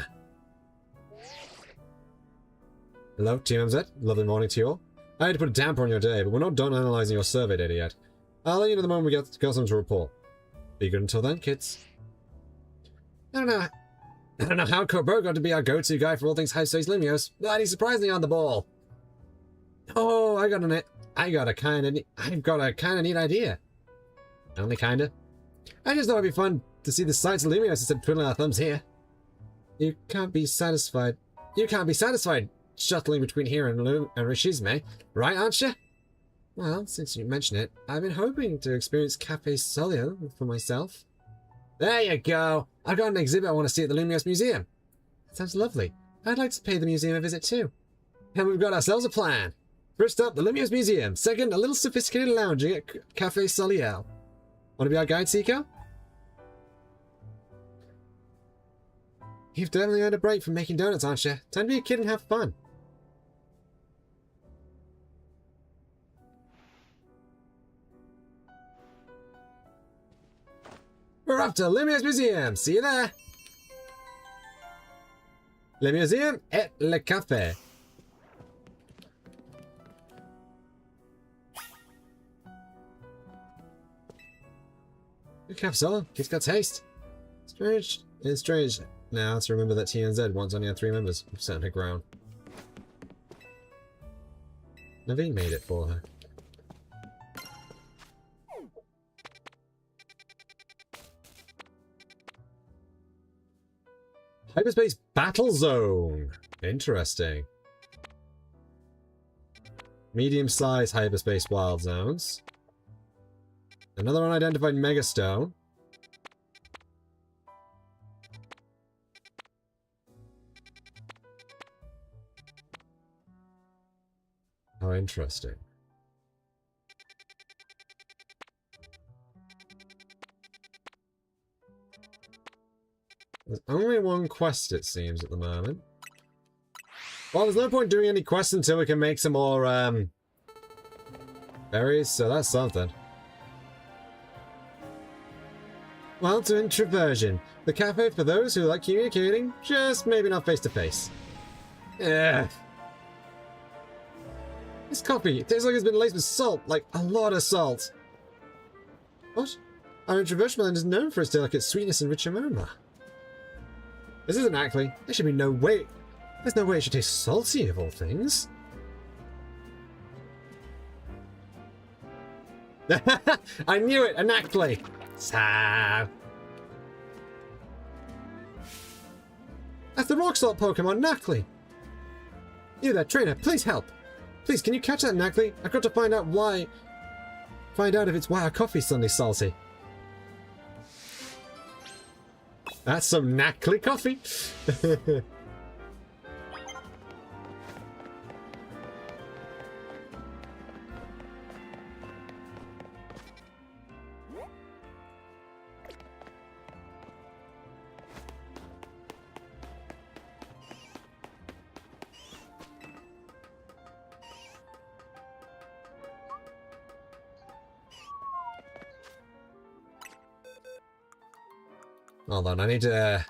Hello, TMZ. Lovely morning to you all. I had to put a damper on your day, but we're not done analysing your survey data yet. I'll let you know the moment we got something to report. Be good until then, kids. I don't know how Kurt got to be our go-to guy for all things high-stakes Lumios, but he's surprisingly on the ball. Oh, I've got a kind of neat idea. Only kinda. I just thought it'd be fun to see the sights of Lumios instead of twiddling our thumbs here. You can't be satisfied shuttling between here and Rishizme, right, aren't you? Well, since you mention it, I've been hoping to experience Cafe Solio for myself. There you go! I've got an exhibit I want to see at the Lumios Museum. That sounds lovely. I'd like to pay the museum a visit too. And we've got ourselves a plan. First up, the Lumios Museum. Second, a little sophisticated lounging at Cafe Solio. Want to be our guide, Cico? You've definitely earned a break from making donuts, aren't you? Time to be a kid and have fun. We're off to Lumios Museum. See you there. Le Museum et le Café. Good capsule. Kids got taste. Strange. It's strange now to remember that TNZ once only had 3 members who sat on her ground. Naveen made it for her. Hyperspace Battle Zone. Interesting. Medium-sized hyperspace wild zones. Another unidentified megastone. How interesting. There's only one quest, it seems, at the moment. Well, there's no point doing any quests until we can make some more, berries, so that's something. Well, to introversion. The cafe for those who like communicating, just maybe not face-to-face. Yeah. This coffee tastes like it's been laced with salt, like a lot of salt. What? Our introversion blend is known for its delicate sweetness and rich aroma. This isn't Ackley. There should be no way. There's no way it should taste salty of all things. I knew it! An Ackley! That's the rock salt Pokemon, Knackley! You there, trainer, please help! Please, can you catch that, Knackley? I've got to find out why... Find out if it's why our coffee's suddenly salty. That's some Knackley coffee! Hold on, I need to...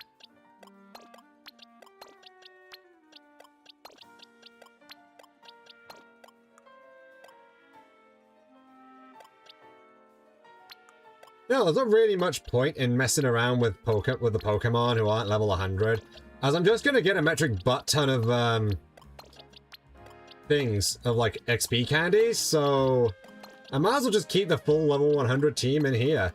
No, there's not really much point in messing around with the Pokemon who aren't level 100, as I'm just gonna get a metric butt ton of, things, of, like, XP candies, so... I might as well just keep the full level 100 team in here.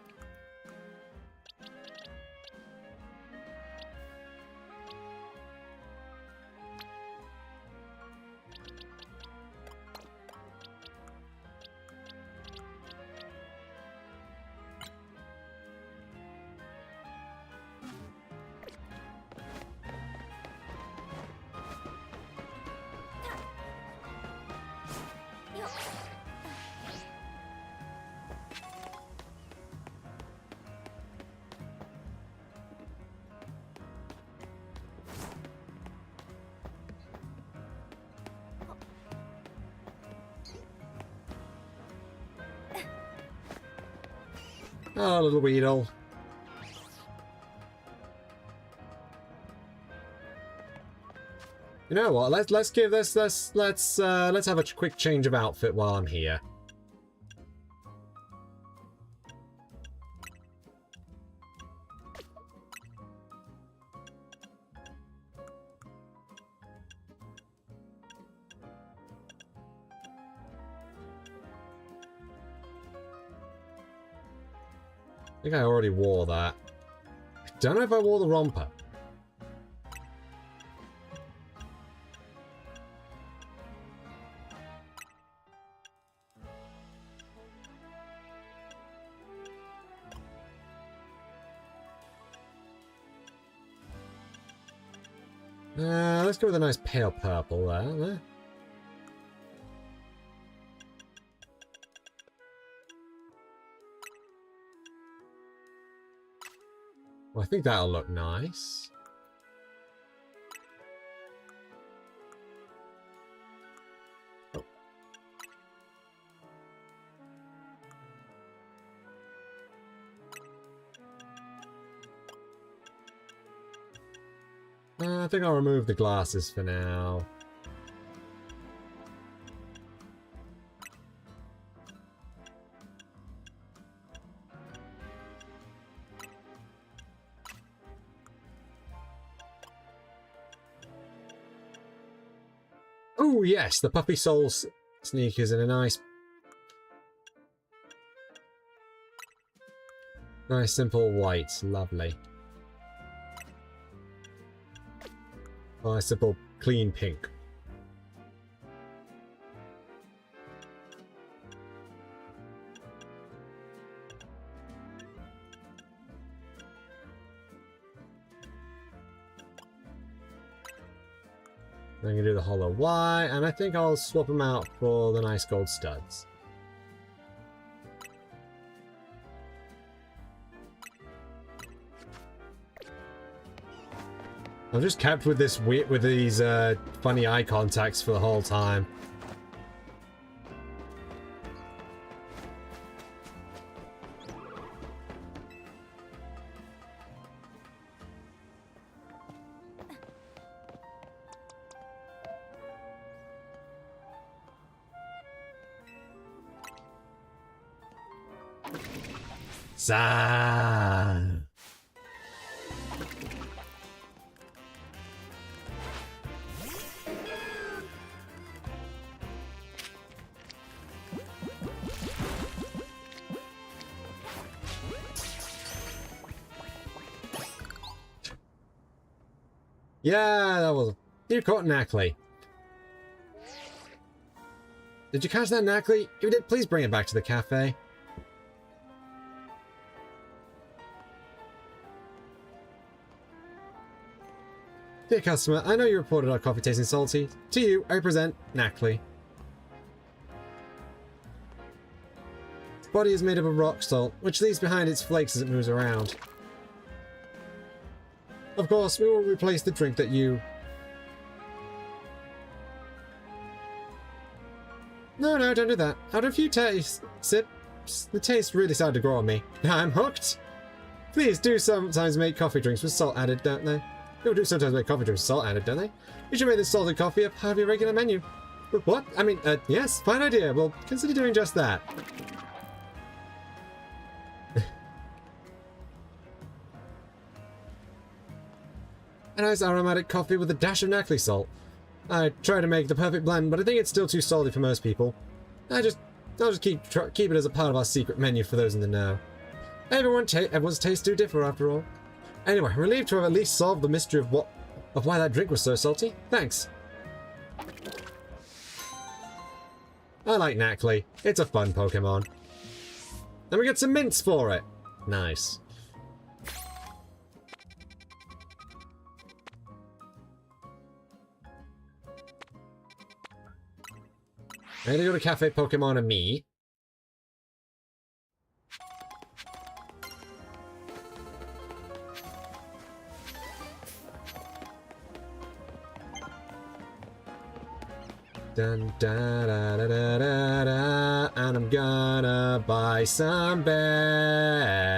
Oh, little Weedle. You know what? Let's give this let's have a quick change of outfit while I'm here. I think I already wore that. I don't know if I wore the romper. Let's go with a nice pale purple there. Well, I think that'll look nice. Oh. I think I'll remove the glasses for now. Oh yes, the Puppy Soul sneakers in a nice simple white, lovely. Nice simple clean pink. I'm going to do the hollow white, and I think I'll swap them out for the nice gold studs. I've just kept with this with these funny eye contacts for the whole time. Zah. Yeah, that was... You caught Knackley. Did you catch that, Knackley? If you did, please bring it back to the cafe. Dear customer, I know you reported our coffee tasting salty. To you, I present Knackley. Its body is made up of rock salt, which leaves behind its flakes as it moves around. Of course, we will replace the drink that you... No, don't do that. After a few sips, the taste really started to grow on me. I'm hooked! Please do sometimes make coffee drinks with salt added, don't they? People do sometimes make coffee drinks with salt added, don't they? You should make this salted coffee a part of your regular menu. What? I mean, yes, fine idea. We'll consider doing just that. A nice aromatic coffee with a dash of Knackley salt. I try to make the perfect blend, but I think it's still too salty for most people. I'll just keep it as a part of our secret menu for those in the know. Everyone's tastes do differ, after all. Anyway, I'm relieved to have at least solved the mystery of why that drink was so salty. Thanks. I like Knackley. It's a fun Pokemon. And we get some mints for it. Nice. Ready to go to Cafe Pokemon and me. Dun, da, da, da, da, da, da, and I'm gonna buy some berries.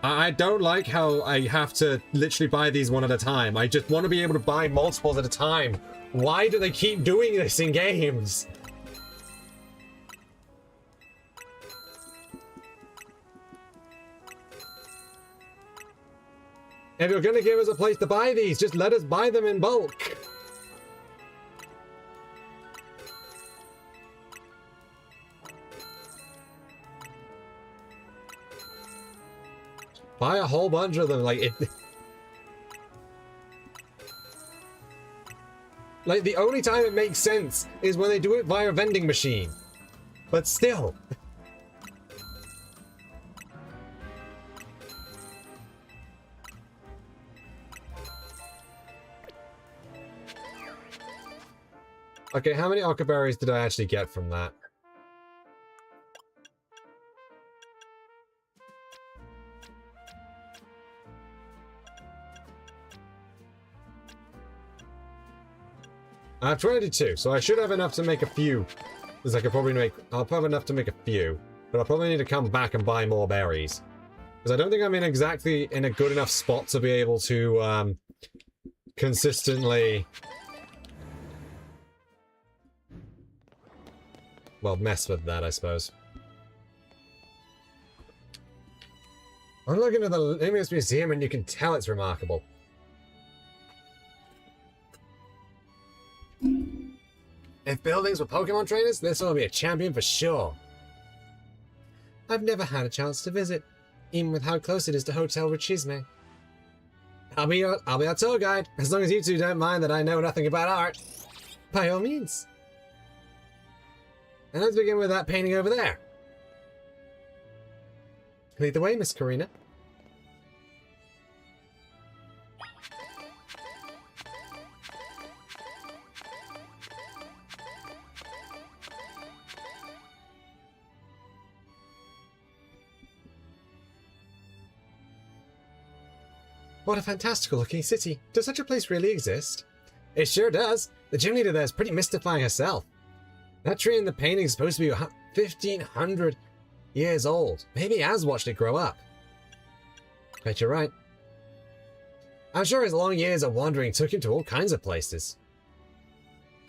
I don't like how I have to literally buy these one at a time. I just want to be able to buy multiples at a time. Why do they keep doing this in games? If you're gonna give us a place to buy these, just let us buy them in bulk. Buy a whole bunch of them, like it. Like the only time it makes sense is when they do it via a vending machine. But still. Okay, how many Occa berries did I actually get from that? I have 22, so I should have enough to make a few. Because I could probably make... I'll have enough to make a few. But I'll probably need to come back and buy more berries. Because I don't think I'm exactly in a good enough spot to be able to consistently... well, mess with that, I suppose. I'm looking at the Lumious Museum and you can tell it's remarkable. If buildings were Pokemon trainers, this will be a champion for sure. I've never had a chance to visit, even with how close it is to Hotel Richisme. I'll be our tour guide, as long as you two don't mind that I know nothing about art. By all means. And let's begin with that painting over there. Lead the way, Miss Karina. What a fantastical looking city. Does such a place really exist? It sure does. The gym leader there is pretty mystifying herself. That tree in the painting is supposed to be 1,500 years old. Maybe he has watched it grow up. Bet you're right. I'm sure his long years of wandering took him to all kinds of places.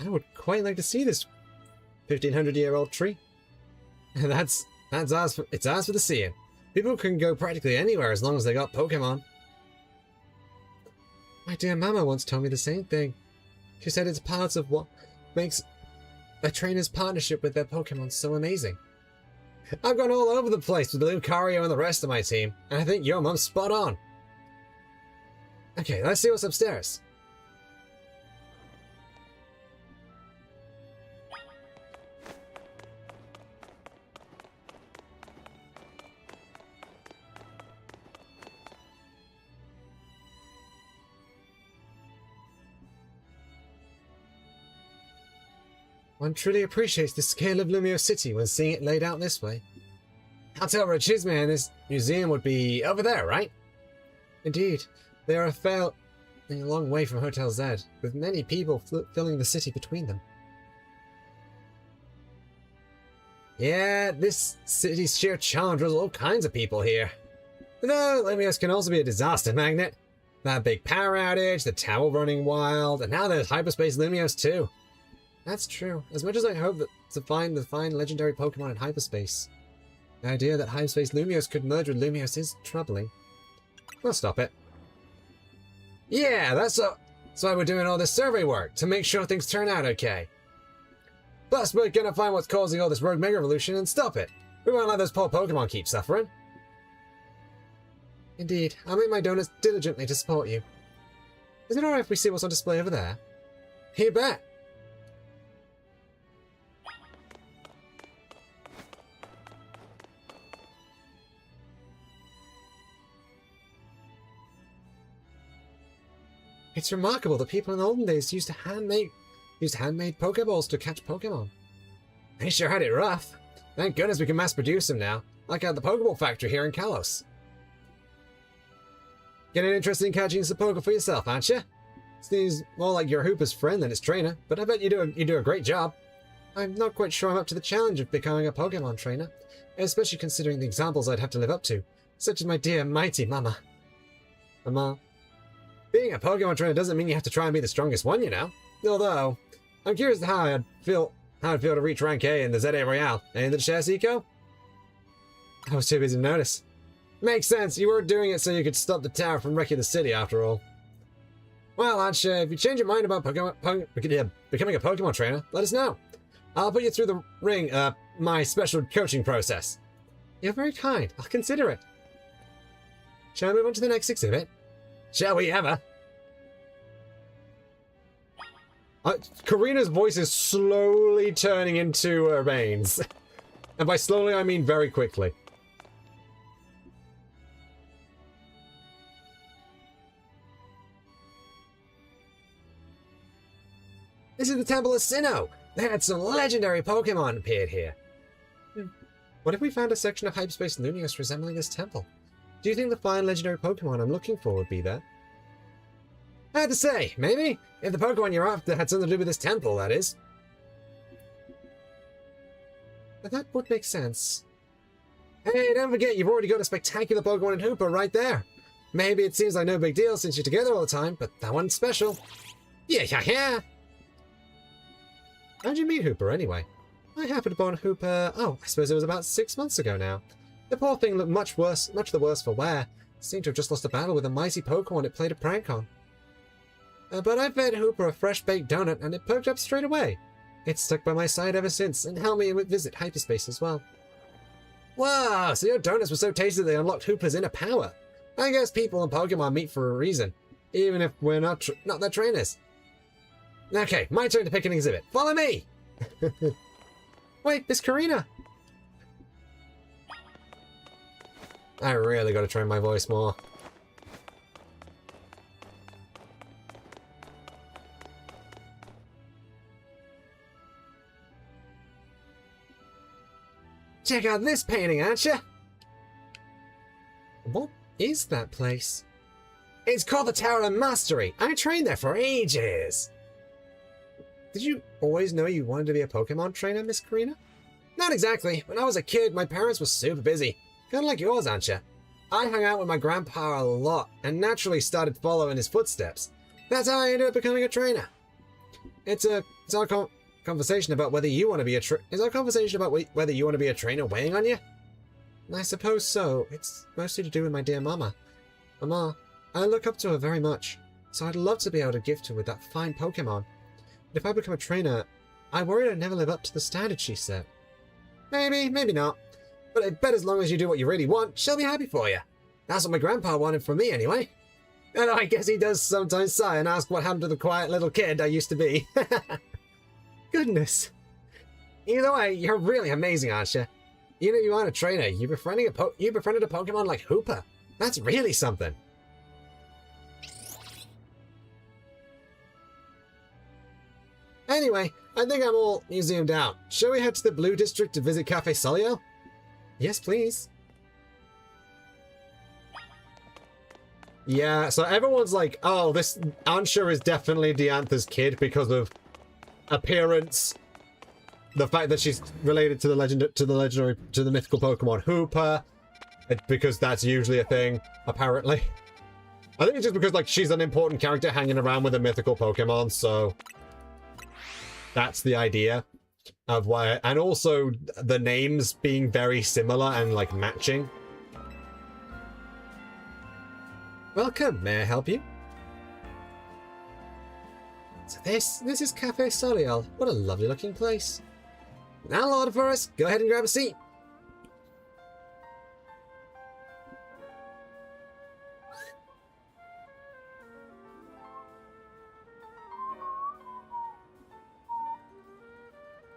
I would quite like to see this 1,500-year-old tree. That's ours for, it's ours for the seeing. People can go practically anywhere as long as they got Pokemon. My dear Mama once told me the same thing. She said it's part of what makes a trainer's partnership with their Pokemon so amazing. I've gone all over the place with Lucario and the rest of my team, and I think your mom's spot on. Okay, let's see what's upstairs. One truly appreciates the scale of Lumio City when seeing it laid out this way. Hotel Richisme and this museum would be over there, right? Indeed. They are a long way from Hotel Z, with many people filling the city between them. Yeah, this city's sheer charm draws all kinds of people here. Though Lumios can also be a disaster magnet. That big power outage, the tower running wild, and now there's hyperspace Lumios too. That's true. As much as I hope to find legendary Pokemon in hyperspace, the idea that hyperspace Lumios could merge with Lumios is troubling. We'll stop it. Yeah, that's why we're doing all this survey work, to make sure things turn out okay. Plus, we're gonna find what's causing all this rogue Mega Evolution and stop it. We won't let those poor Pokemon keep suffering. Indeed, I'll make my donuts diligently to support you. Is it alright if we see what's on display over there? You bet! It's remarkable that people in the olden days used handmade Pokeballs to catch Pokemon. They sure had it rough. Thank goodness we can mass produce them now, like at the Pokeball factory here in Kalos. Getting interested in catching some Poke for yourself, aren't you? Seems more like you're Hooper's friend than his trainer, but I bet you do a great job. I'm not quite sure I'm up to the challenge of becoming a Pokemon trainer, especially considering the examples I'd have to live up to. Such as my dear, mighty mama. Mama. Being a Pokemon trainer doesn't mean you have to try and be the strongest one, you know. Although, I'm curious how it'd feel to reach rank A in the ZA Royale. Anything to share, Cico? I was too busy to notice. Makes sense, you were doing it so you could stop the tower from wrecking the city, after all. Well, Ansha, if you change your mind about becoming a Pokemon trainer, let us know. I'll put you through the ring, my special coaching process. You're very kind. I'll consider it. Shall we move on to the next exhibit? Shall we ever? Karina's voice is slowly turning into Urbane's. And by slowly, I mean very quickly. This is the Temple of Sinnoh. They had some legendary Pokemon appeared here. What if we found a section of Hyperspace Lunios resembling this temple? Do you think the fine legendary Pokemon I'm looking for would be there? Hard to say, maybe? If the Pokemon you're after had something to do with this temple, that is. But that would make sense. Hey, don't forget, you've already got a spectacular Pokemon in Hooper right there. Maybe it seems like no big deal since you're together all the time, but that one's special. Yeah. How'd you meet Hooper, anyway? I happened upon Hooper, I suppose it was about 6 months ago now. The poor thing looked much the worse for wear. Seemed to have just lost a battle with a mighty Pokemon it played a prank on. But I fed Hooper a fresh-baked donut and it perked up straight away. It's stuck by my side ever since and helped me visit hyperspace as well. Wow, so your donuts were so tasty they unlocked Hooper's inner power. I guess people and Pokemon meet for a reason, even if we're not their trainers. Okay, my turn to pick an exhibit. Follow me! Wait, Miss Karina! I really gotta train my voice more. Check out this painting, aren't you? What is that place? It's called the Tower of Mastery. I trained there for ages. Did you always know you wanted to be a Pokemon trainer, Miss Karina? Not exactly. When I was a kid, my parents were super busy. Kind of like yours, aren't you? I hung out with my grandpa a lot and naturally started following his footsteps. That's how I ended up becoming a trainer. It's our conversation about whether you want to be whether you want to be a trainer weighing on you? I suppose so. It's mostly to do with my dear Mama. Mama, I look up to her very much, so I'd love to be able to gift her with that fine Pokemon. But if I become a trainer, I worry I'd never live up to the standard she set. Maybe, maybe not. But I bet as long as you do what you really want, she'll be happy for you. That's what my grandpa wanted from me, anyway. And I guess he does sometimes sigh and ask what happened to the quiet little kid I used to be. Goodness. Either way, you're really amazing, aren't you? You know you aren't a trainer. You befriended a Pokemon like Hooper. That's really something. Anyway, I think I'm all museumed out. Shall we head to the Blue District to visit Cafe Soliel? Yes, please. Yeah, so everyone's like, oh, this Ansha is definitely Diantha's kid because of appearance. The fact that she's related to the mythical Pokemon Hooper, because that's usually a thing, apparently. I think it's just because, like, she's an important character hanging around with a mythical Pokemon, so that's the idea of why, and also the names being very similar and, like, matching. Welcome, may I help you? So this is Cafe Soliel. What a lovely looking place. Now, Lord Forest, go ahead and grab a seat.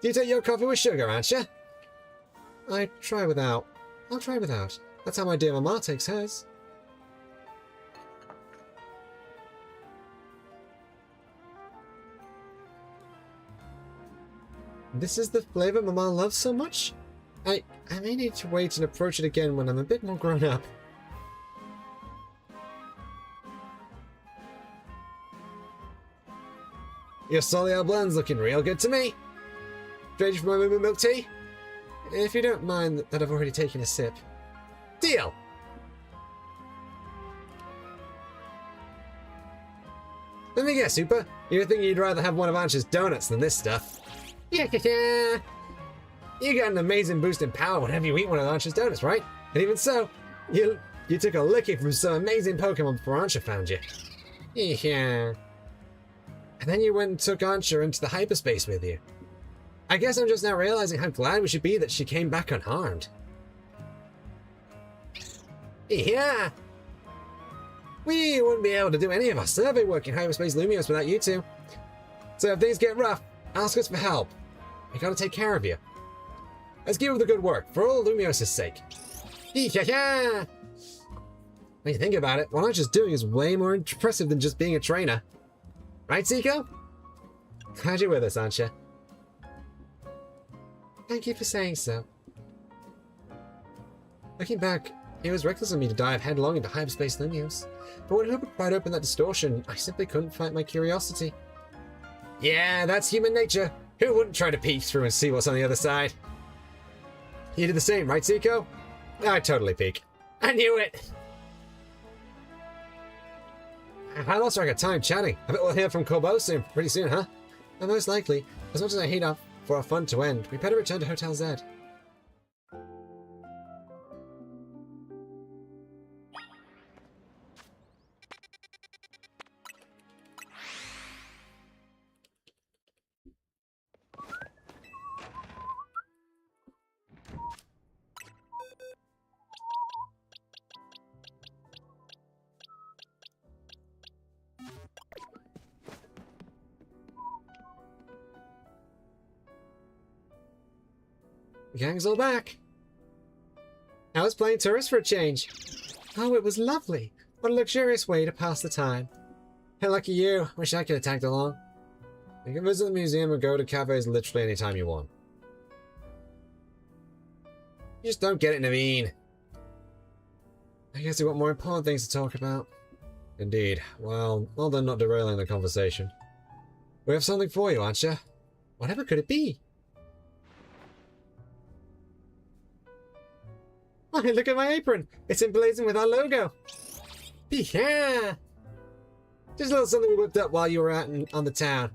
Do you take your coffee with sugar, aren't you? I try without. I'll try without. That's how my dear Mama takes hers. This is the flavor Mama loves so much? I may need to wait and approach it again when I'm a bit more grown up. Your Soliel blend's looking real good to me. Ready for my moo milk tea? If you don't mind that I've already taken a sip. Deal! Let me guess, Super. You think you'd rather have one of Ancha's donuts than this stuff? Yeah. You got an amazing boost in power whenever you eat one of Ancha's donuts, right? And even so, you took a licking from some amazing Pokemon before Ancha found you. Yeah. And then you went and took Ancha into the hyperspace with you. I guess I'm just now realizing how glad we should be that she came back unharmed. Yeah. We wouldn't be able to do any of our survey work in hyperspace Lumios without you two. So if things get rough, ask us for help. We gotta take care of you. Let's give her the good work, for all Lumios' sake. Yeah. When you think about it, what Ancha's doing is way more impressive than just being a trainer. Right, Cico? Glad you're with us, Ancha. Thank you for saying so. Looking back, it was reckless of me to dive headlong into hyperspace Lumios. But when Hooper pried open that distortion, I simply couldn't fight my curiosity. Yeah, that's human nature. Who wouldn't try to peek through and see what's on the other side? You did the same, right, Cico? I'd totally peek. I knew it! I lost track of time chatting. I bet we'll hear from Corbo pretty soon, huh? And most likely, as much as I hate for our fun to end, we better return to Hotel Z. The gang's all back. I was playing tourist for a change. Oh, it was lovely. What a luxurious way to pass the time. Hey, lucky you. Wish I could have tagged along. You can visit the museum and go to cafes literally anytime you want. You just don't get it, Naveen. I guess you got more important things to talk about. Indeed. Well done not derailing the conversation. We have something for you, Ancha. Whatever could it be? Oh, look at my apron! It's emblazoned with our logo! Yeah! Just a little something we whipped up while you were out on the town.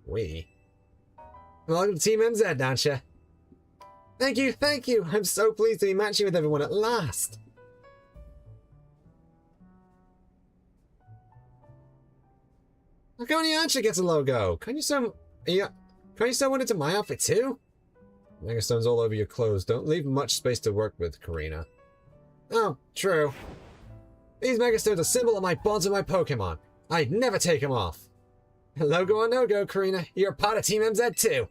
We? Welcome to Team MZ, Ancha. Thank you! I'm so pleased to be matching with everyone at last! Look, only Ancha gets a logo! Can you sew one into my outfit too? Megastones all over your clothes don't leave much space to work with, Karina. Oh, true. These Megastones are a symbol of my bonds with my Pokemon. I'd never take them off. Logo or no-go, Karina. You're part of Team MZ too.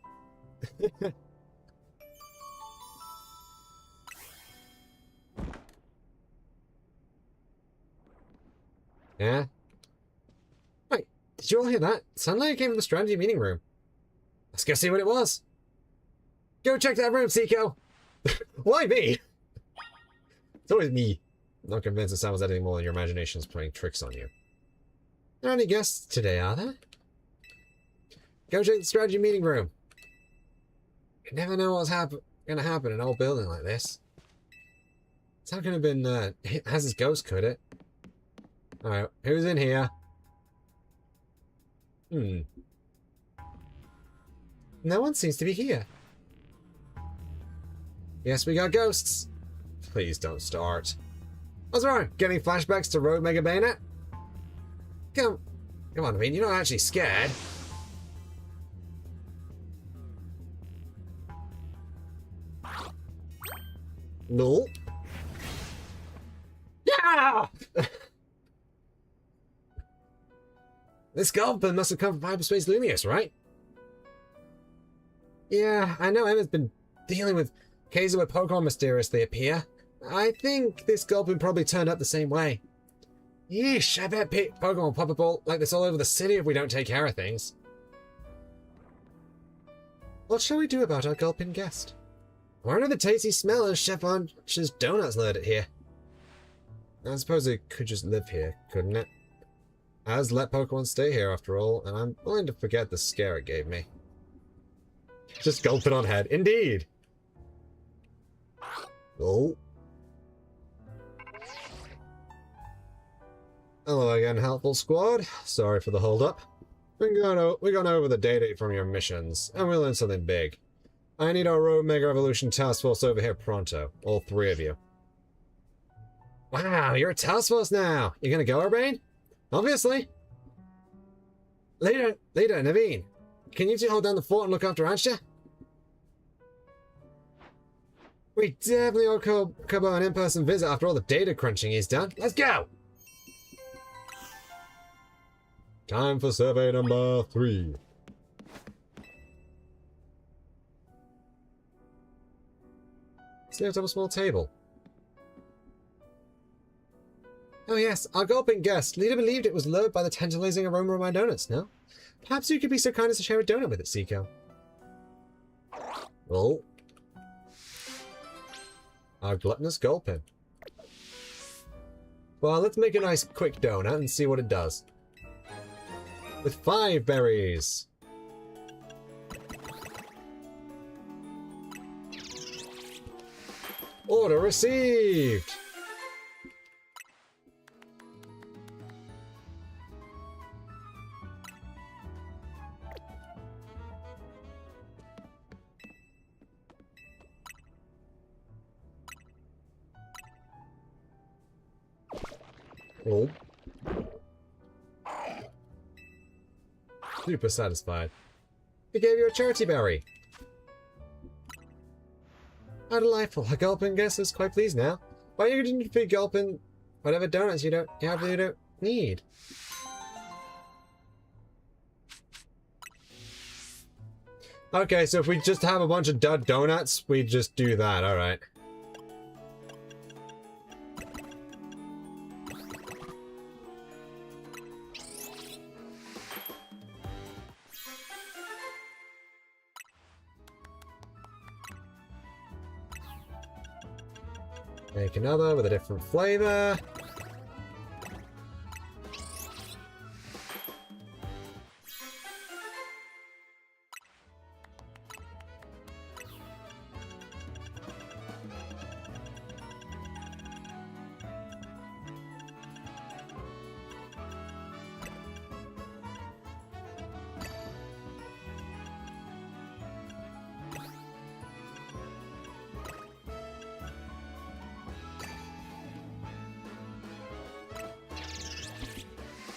Yeah? Wait, did you all hear that? It sounded like it came from the strategy meeting room. Let's go see what it was. Go check that room, Cico! Why me? It's always me. I'm not convinced it sounds anything more than your imagination's playing tricks on you. There aren't any guests today, are there? Go check the strategy meeting room. You never know what's gonna happen in an old building like this. It's not gonna been, it has his ghost, could it? Alright, who's in here? No one seems to be here. Yes, we got ghosts. Please don't start. What's wrong? Getting flashbacks to Road Mega Bayonet? Come on, I mean, you're not actually scared. No. Yeah! This Goblin must have come from Hyperspace Lumios, right? Yeah, I know Emma's been dealing with cases where Pokemon mysteriously appear. I think this Goblin probably turned up the same way. Yeesh, I bet Pokemon will pop up like this all over the city if we don't take care of things. What shall we do about our Gulpin guest? Where are the tasty smell of Chef Ancha's donuts lured it here? I suppose it could just live here, couldn't it? As let Pokemon stay here after all, and I'm willing to forget the scare it gave me. Just gulp it on head. Indeed! Oh. Hello again, helpful squad. Sorry for the hold-up. We're going over the data from your missions, and we learned something big. I need our Road Mega Evolution task force over here pronto. All 3 of you. Wow, you're a task force now! You gonna go, Urbane? Obviously! Leader, Naveen, can you two hold down the fort and look after Ansha? We definitely owe Kobo an in-person visit after all the data crunching he's done. Let's go! Time for survey number 3. Seems to have a small table. Oh yes, our gulping guest. Leader believed it was lured by the tantalizing aroma of my donuts, no? Perhaps you could be so kind as to share a donut with it, Cico. Oh. Our gluttonous gulping. Well, let's make a nice quick donut and see what it does. With 5 berries. Order received! Oh. Super satisfied. We gave you a charity berry. How delightful. A gulping guest is quite pleased now. Why didn't you be gulping whatever donuts you don't need? Okay, so if we just have a bunch of dud donuts, we just do that, alright. Make another with a different flavor.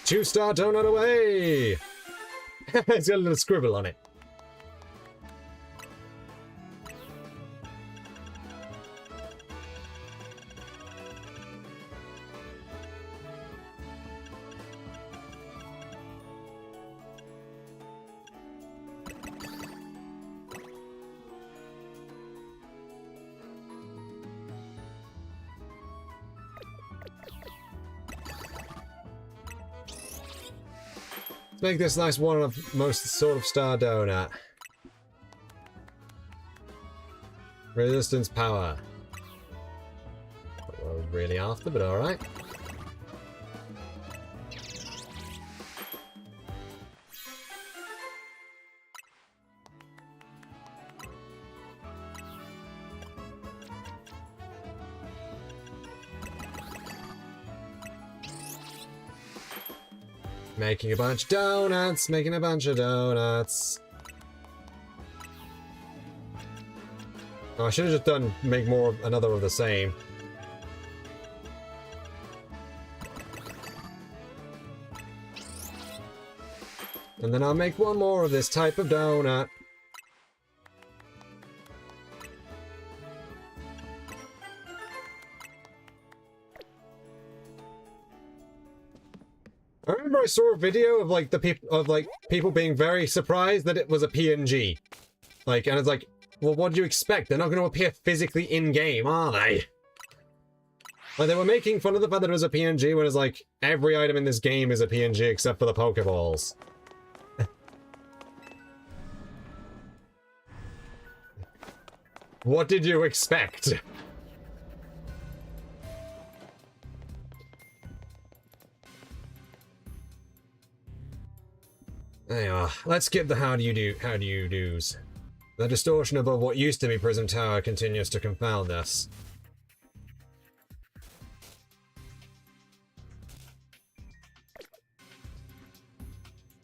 Two-star donut away! It's got a little scribble on it. Make this nice one of most sort of star donut. Resistance power. Not what I was really after, but alright. Making a bunch of donuts, making a bunch of donuts. Oh, I should have just done make more another of the same. And then I'll make one more of this type of donut. I remember I saw a video of like people being very surprised that it was a PNG. Like, and it's like, well, what do you expect? They're not going to appear physically in game, are they? Like, they were making fun of the fact that it was a PNG when it's like every item in this game is a PNG except for the Pokeballs. What did you expect? There you are. Let's skip the how do you do's. The distortion above what used to be Prism Tower continues to confound us.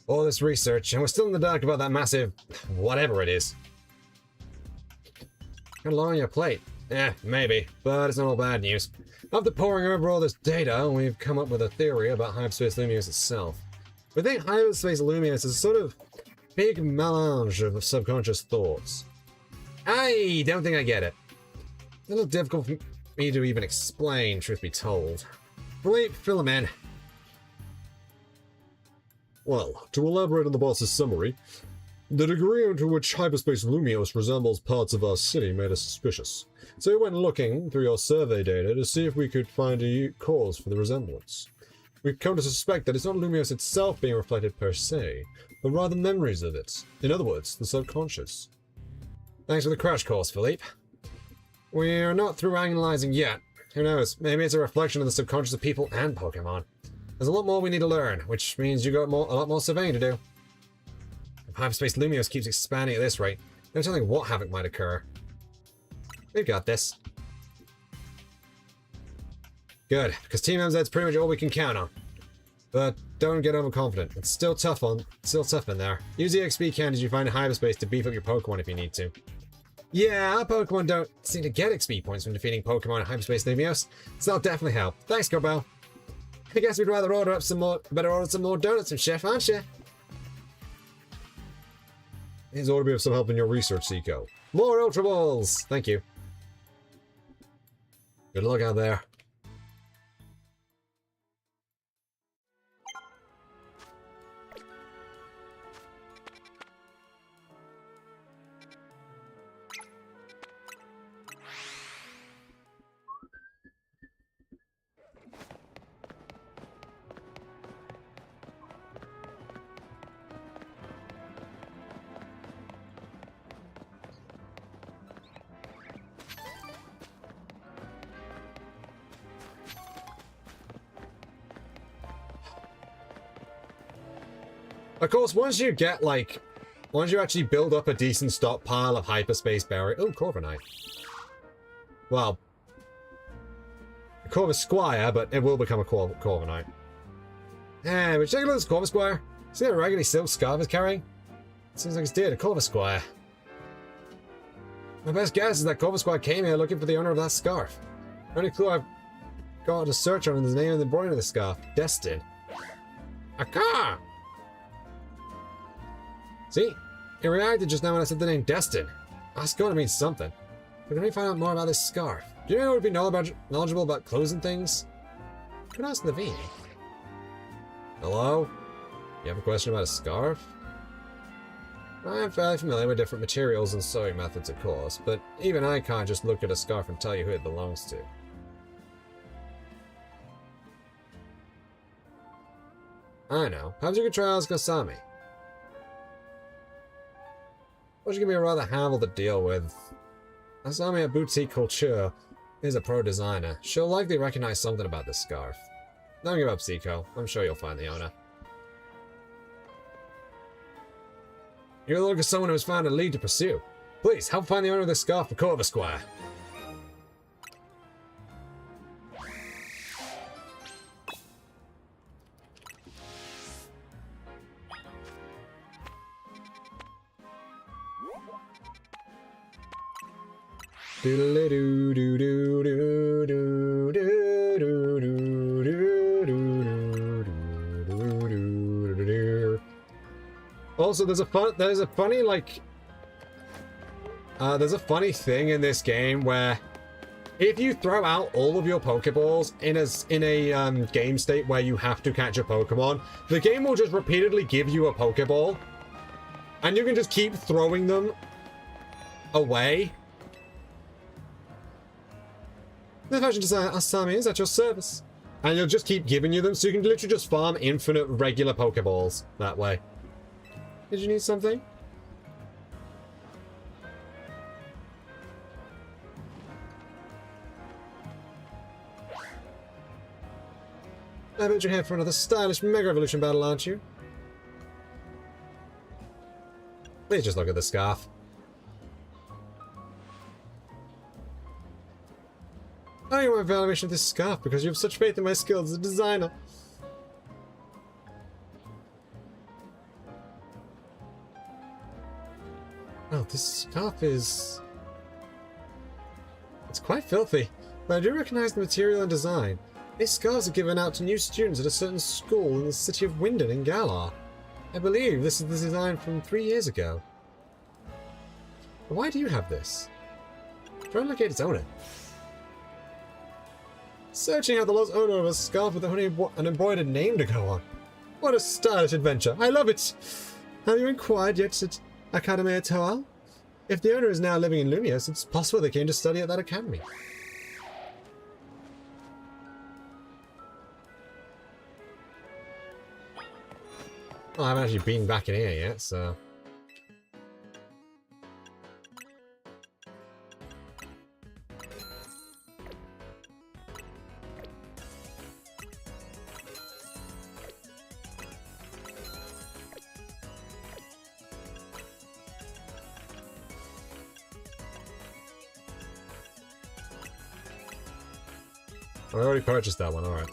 All this research, and we're still in the dark about that massive... whatever it is. Got a lot on your plate. Eh, maybe, but it's not all bad news. After poring over all this data, we've come up with a theory about Hyperspace Lumios itself. We think Hyperspace Lumios is a sort of big melange of subconscious thoughts. I don't think I get it. It's a little difficult for me to even explain, truth be told. Philippe, fill him in. Well, to elaborate on the boss's summary, the degree to which Hyperspace Lumios resembles parts of our city made us suspicious. So we went looking through your survey data to see if we could find a cause for the resemblance. We've come to suspect that it's not Lumios itself being reflected per se, but rather memories of it. In other words, the subconscious. Thanks for the crash course, Philippe. We're not through analyzing yet. Who knows, maybe it's a reflection of the subconscious of people and Pokemon. There's a lot more we need to learn, which means you got a lot more surveying to do. If Hyperspace Lumios keeps expanding at this rate, no telling what havoc might occur. We've got this. Good, because Team MZ's pretty much all we can count on. But don't get overconfident. It's still tough in there. Use the XP candies you find in hyperspace to beef up your Pokemon if you need to. Yeah, our Pokemon don't seem to get XP points from defeating Pokemon in Hyperspace Lumios, so that'll definitely help. Thanks, Gorbel. I guess we'd rather order some more donuts and chef, aren't you? These ought to be of some help in your research, Cico. More Ultra Balls! Thank you. Good luck out there. Of course, once you actually build up a decent stockpile of hyperspace berry. Oh, Corviknight. Well, Corvisquire, but it will become a Corviknight. Hey, but check out this Corvisquire. See that raggedy silk scarf it's carrying? Seems like it's dear to Corvisquire. My best guess is that Corvisquire came here looking for the owner of that scarf. The only clue I've got to search on is the name of the embroidery of the scarf. Destin. Aka! See? It reacted just now when I said the name Destin. That's going to mean something. But let me find out more about this scarf. Do you know who would be knowledgeable about clothes and things? Could ask Naveen. Hello? You have a question about a scarf? I am fairly familiar with different materials and sewing methods, of course, but even I can't just look at a scarf and tell you who it belongs to. I know. Perhaps you could try ask Asami. Well, she can be a rather handful to deal with. Asami at Boutique Culture is a pro designer. She'll likely recognize something about this scarf. Don't give up, Cico. I'm sure you'll find the owner. You're looking for someone who has found a lead to pursue. Please, help find the owner of this scarf for Corvisquire. Also, there's a funny thing in this game where if you throw out all of your Pokeballs in a game state where you have to catch a Pokemon, the game will just repeatedly give you a Pokeball, and you can just keep throwing them away. The fashion designer Asami is at your service. And you'll just keep giving you them, so you can literally just farm infinite regular Pokeballs that way. Did you need something? I bet you're here for another stylish Mega Evolution battle, aren't you? Please just look at the scarf. I owe my evaluation of this scarf because you have such faith in my skills as a designer. scarf is... It's quite filthy, but I do recognize the material and design. These scarves are given out to new students at a certain school in the city of Winden in Galar. I believe this is the design from 3 years ago. But why do you have this? Try and locate its owner. Searching out the lost owner of a scarf with only an embroidered name to go on. What a stylish adventure. I love it. Have you inquired yet at Academia Toal? If the owner is now living in Lumios, it's possible they came to study at that academy. Well, I haven't actually been back in here yet, so... I already purchased that one, alright.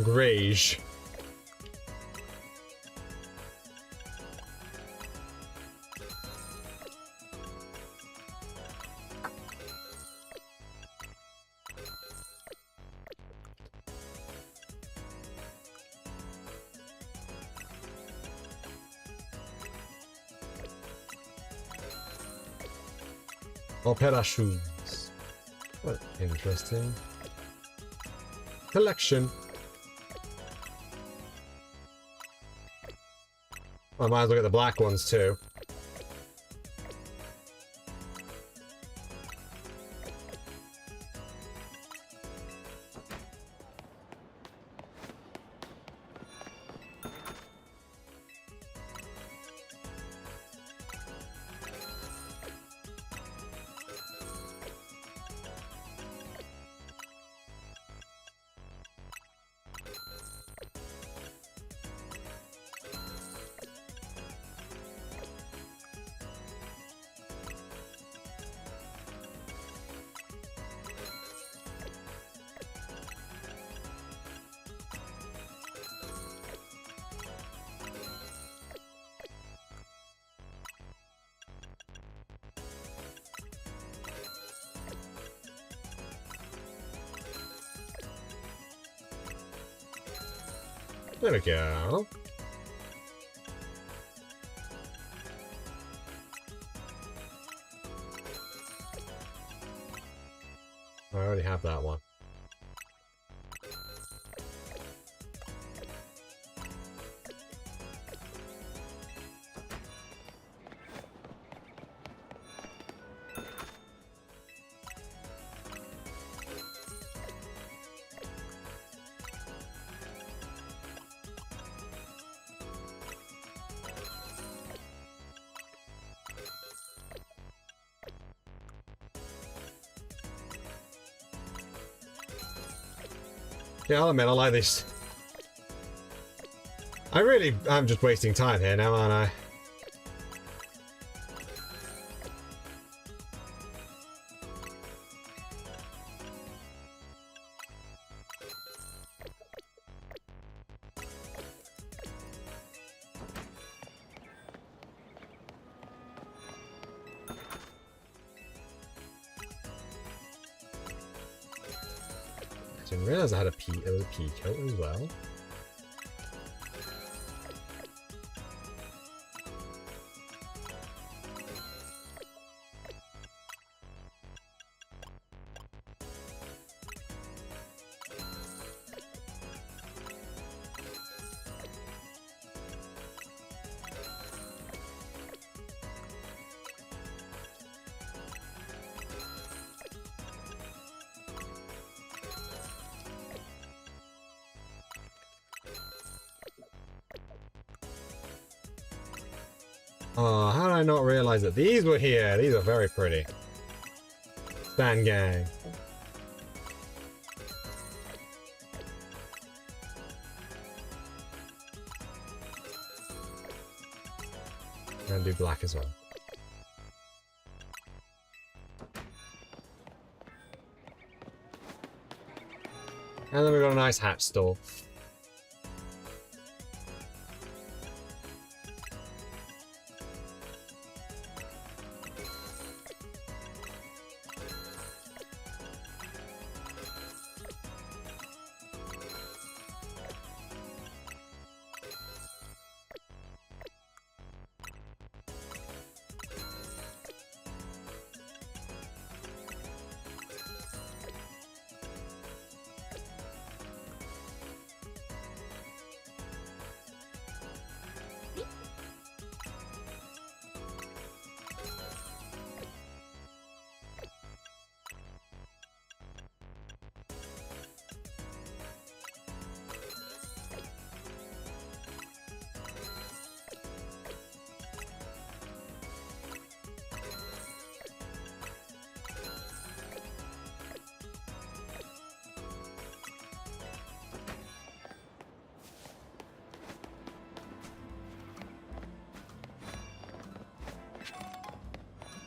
Greige. Opera shoes. What interesting collection. I might as well get the black ones too. There we go. I already have that one. Yeah, I'll admit, I like this. I'm just wasting time here now, aren't I? I didn't realize I had a pea coat as well. Oh, how did I not realize that these were here? These are very pretty. Stan gang. And do black as well. And then we've got a nice hat store.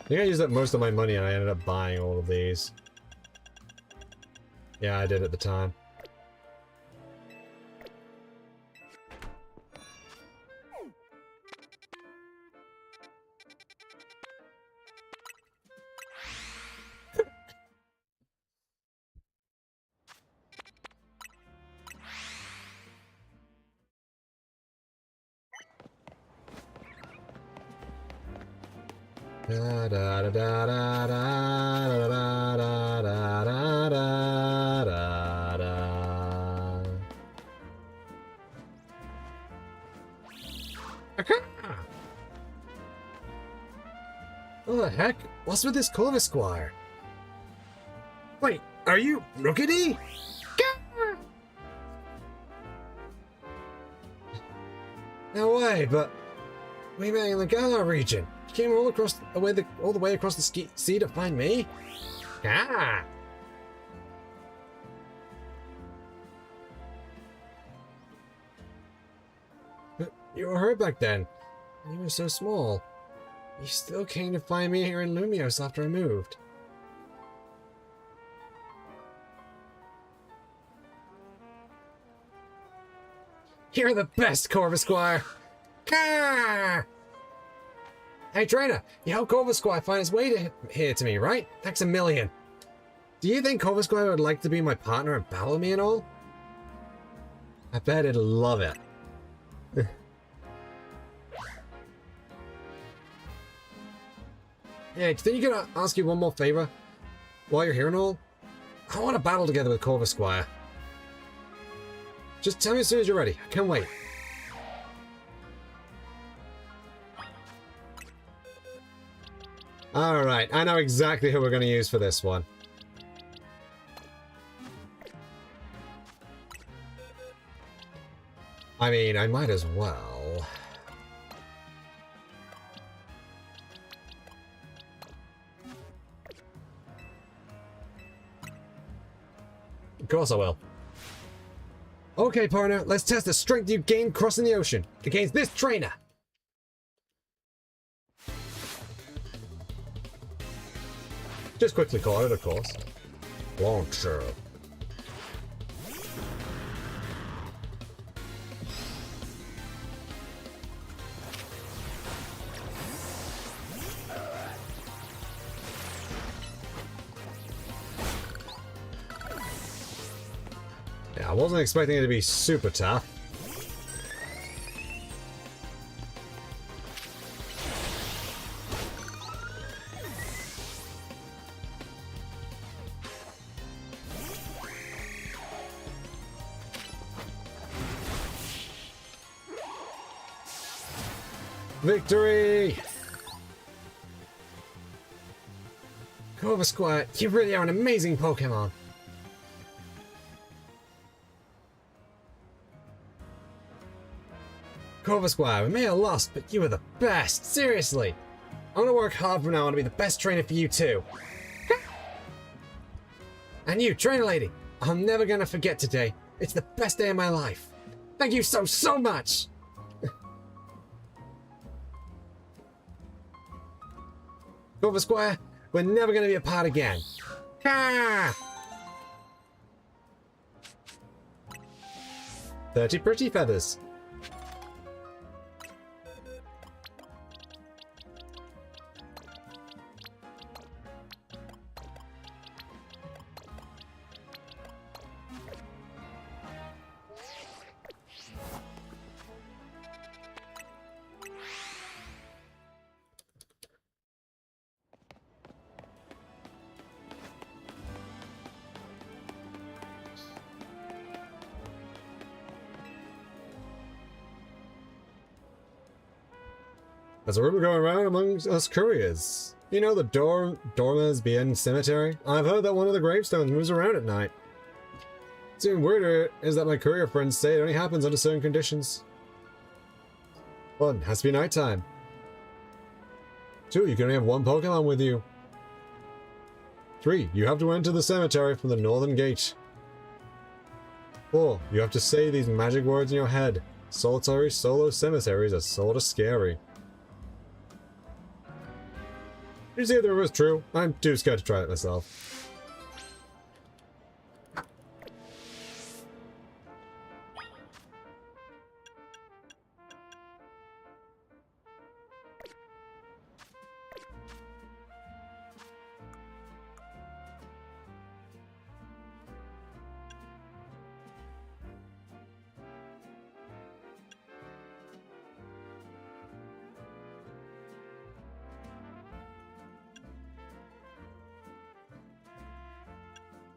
I think I used up most of my money and I ended up buying all of these. Yeah, I did at the time. Da da da da da da da da da da da da. What the heck? What's with this Corvus Squire? Wait, are you Rookity? No way, but we met in the Galar region. You came all the way across the sea to find me? Ah! But you were hurt back then. You were so small. You still came to find me here in Lumios after I moved. You're the best, Corvus Squire! Ah! Hey, trainer, you helped Corvus Squire find his way here to me, right? Thanks a million. Do you think Corvus Squire would like to be my partner and battle me and all? I bet he'd love it. Hey, do you think you could ask you one more favor? While you're here and all? I want to battle together with Corvus Squire. Just tell me as soon as you're ready. I can't wait. Alright, I know exactly who we're going to use for this one. I mean, I might as well. Of course I will. Okay, partner, let's test the strength you gained crossing the ocean against this trainer. Just quickly call it, of course. Launcher. Yeah, I wasn't expecting it to be super tough. Victory! Corvus Squire, you really are an amazing Pokemon. Corvus Squire, we may have lost, but you were the best. Seriously. I'm gonna work hard from now on to be the best trainer for you too. And you, trainer lady, I'm never gonna forget today. It's the best day of my life. Thank you so much. Corvus Squire, we're never gonna be apart again. Ha! 30 pretty feathers. There's a rumor going around among us couriers. You know the Dormer's Bien Cemetery? I've heard that one of the gravestones moves around at night. What's even weirder is that my courier friends say it only happens under certain conditions. 1. Has to be nighttime. 2. You can only have one Pokemon with you. 3. You have to enter the cemetery from the northern gate. 4. You have to say these magic words in your head. Solitary solo cemeteries are sorta scary. Did you see if the rumor was true? I'm too scared to try it myself.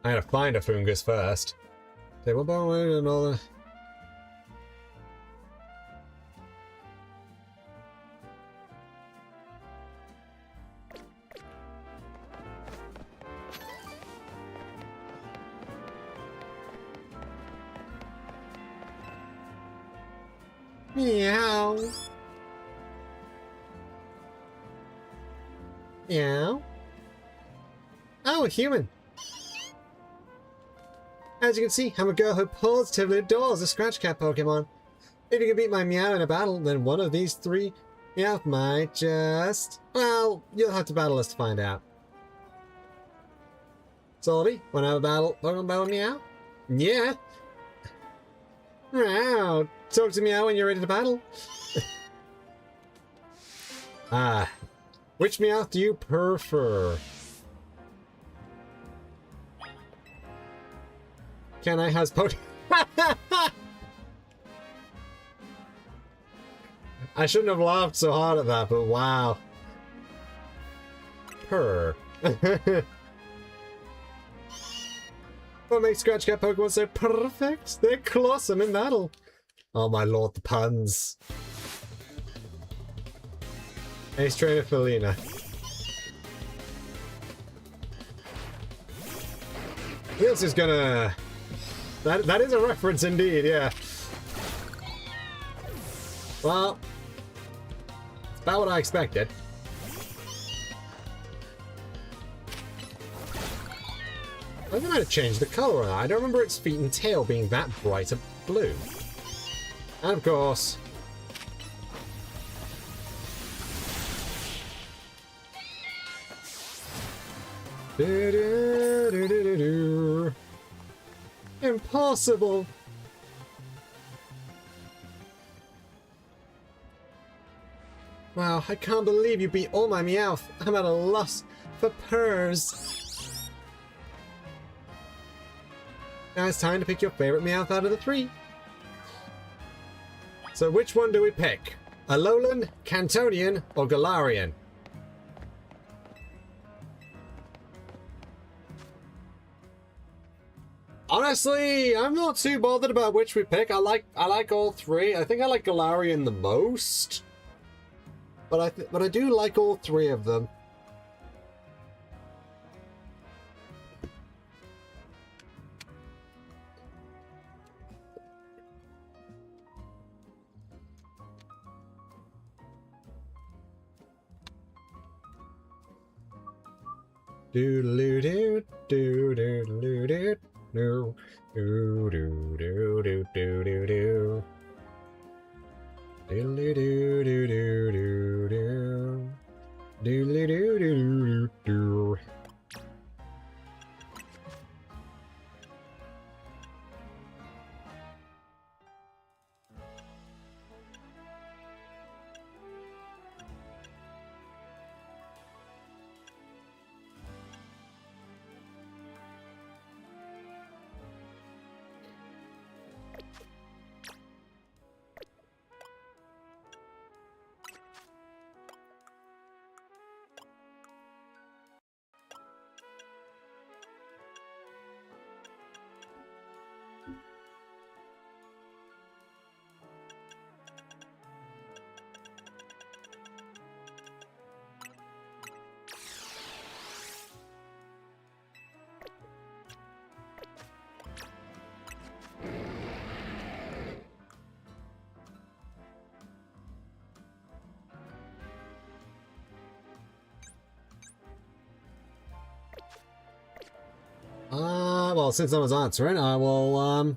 I had to find a fungus first. Table bone and all the... Meow. Meow. Oh, a human. As you can see, I'm a girl who positively adores the Scratch Cat Pokemon. If you can beat my Meow in a battle, then one of these 3 Meow might just... Well, you'll have to battle us to find out. Soldy, wanna have a Pokemon battle with Meow? Yeah! Wow, talk to Meow when you're ready to battle. Which Meow do you prefer? Can I has Pokemon? I shouldn't have laughed so hard at that, but wow. Purr. What makes Scratch Cat Pokemon so perfect? They're colossal in battle. Oh my lord, the puns. Ace Trainer Felina. Who else is gonna... That is a reference indeed, yeah. Well, it's about what I expected. I think I might have changed the colour on that. I don't remember its feet and tail being that bright a blue. And of course... Impossible! Wow, I can't believe you beat all my Meowth. I'm at a loss for purrs. Now it's time to pick your favorite Meowth out of the 3. So which one do we pick? Alolan, Cantonian, or Galarian? Honestly, I'm not too bothered about which we pick. I like all 3. I think I like Galarian the most. But I do like all 3 of them. Doodaloo doo doo doodaloo doo doo doo doo doo doo doo doo doo. Doodaloo doo doo doo doo doo. Doodaloo doo doo doo doo. Well, since someone's answering, I will,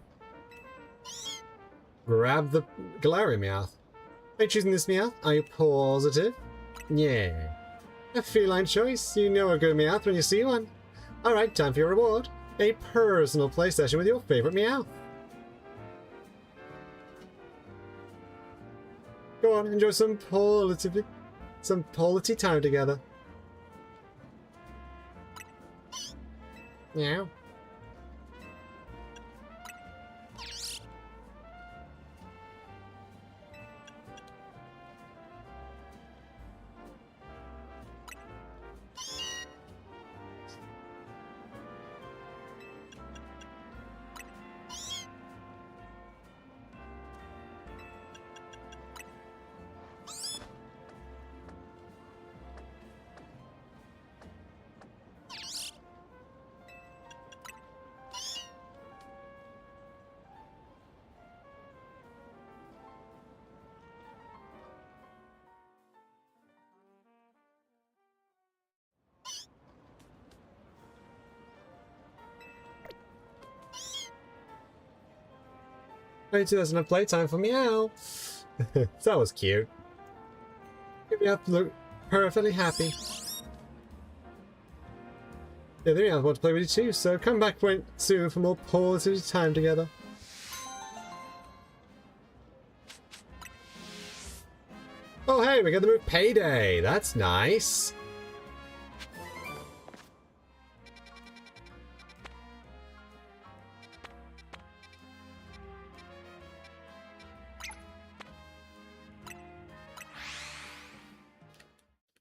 grab the Galarian Meowth. Are you choosing this Meowth? Are you positive? Yeah. A feline choice. You know a good Meowth when you see one. Alright, time for your reward. A personal play session with your favorite Meowth. Go on, enjoy some quality time together. Meow. Maybe there's enough playtime for Meow. That was cute. Meow look perfectly happy. Yeah, the Meow want to play with you too, so come back soon for more positive time together. Oh hey, we got the move Payday. That's nice.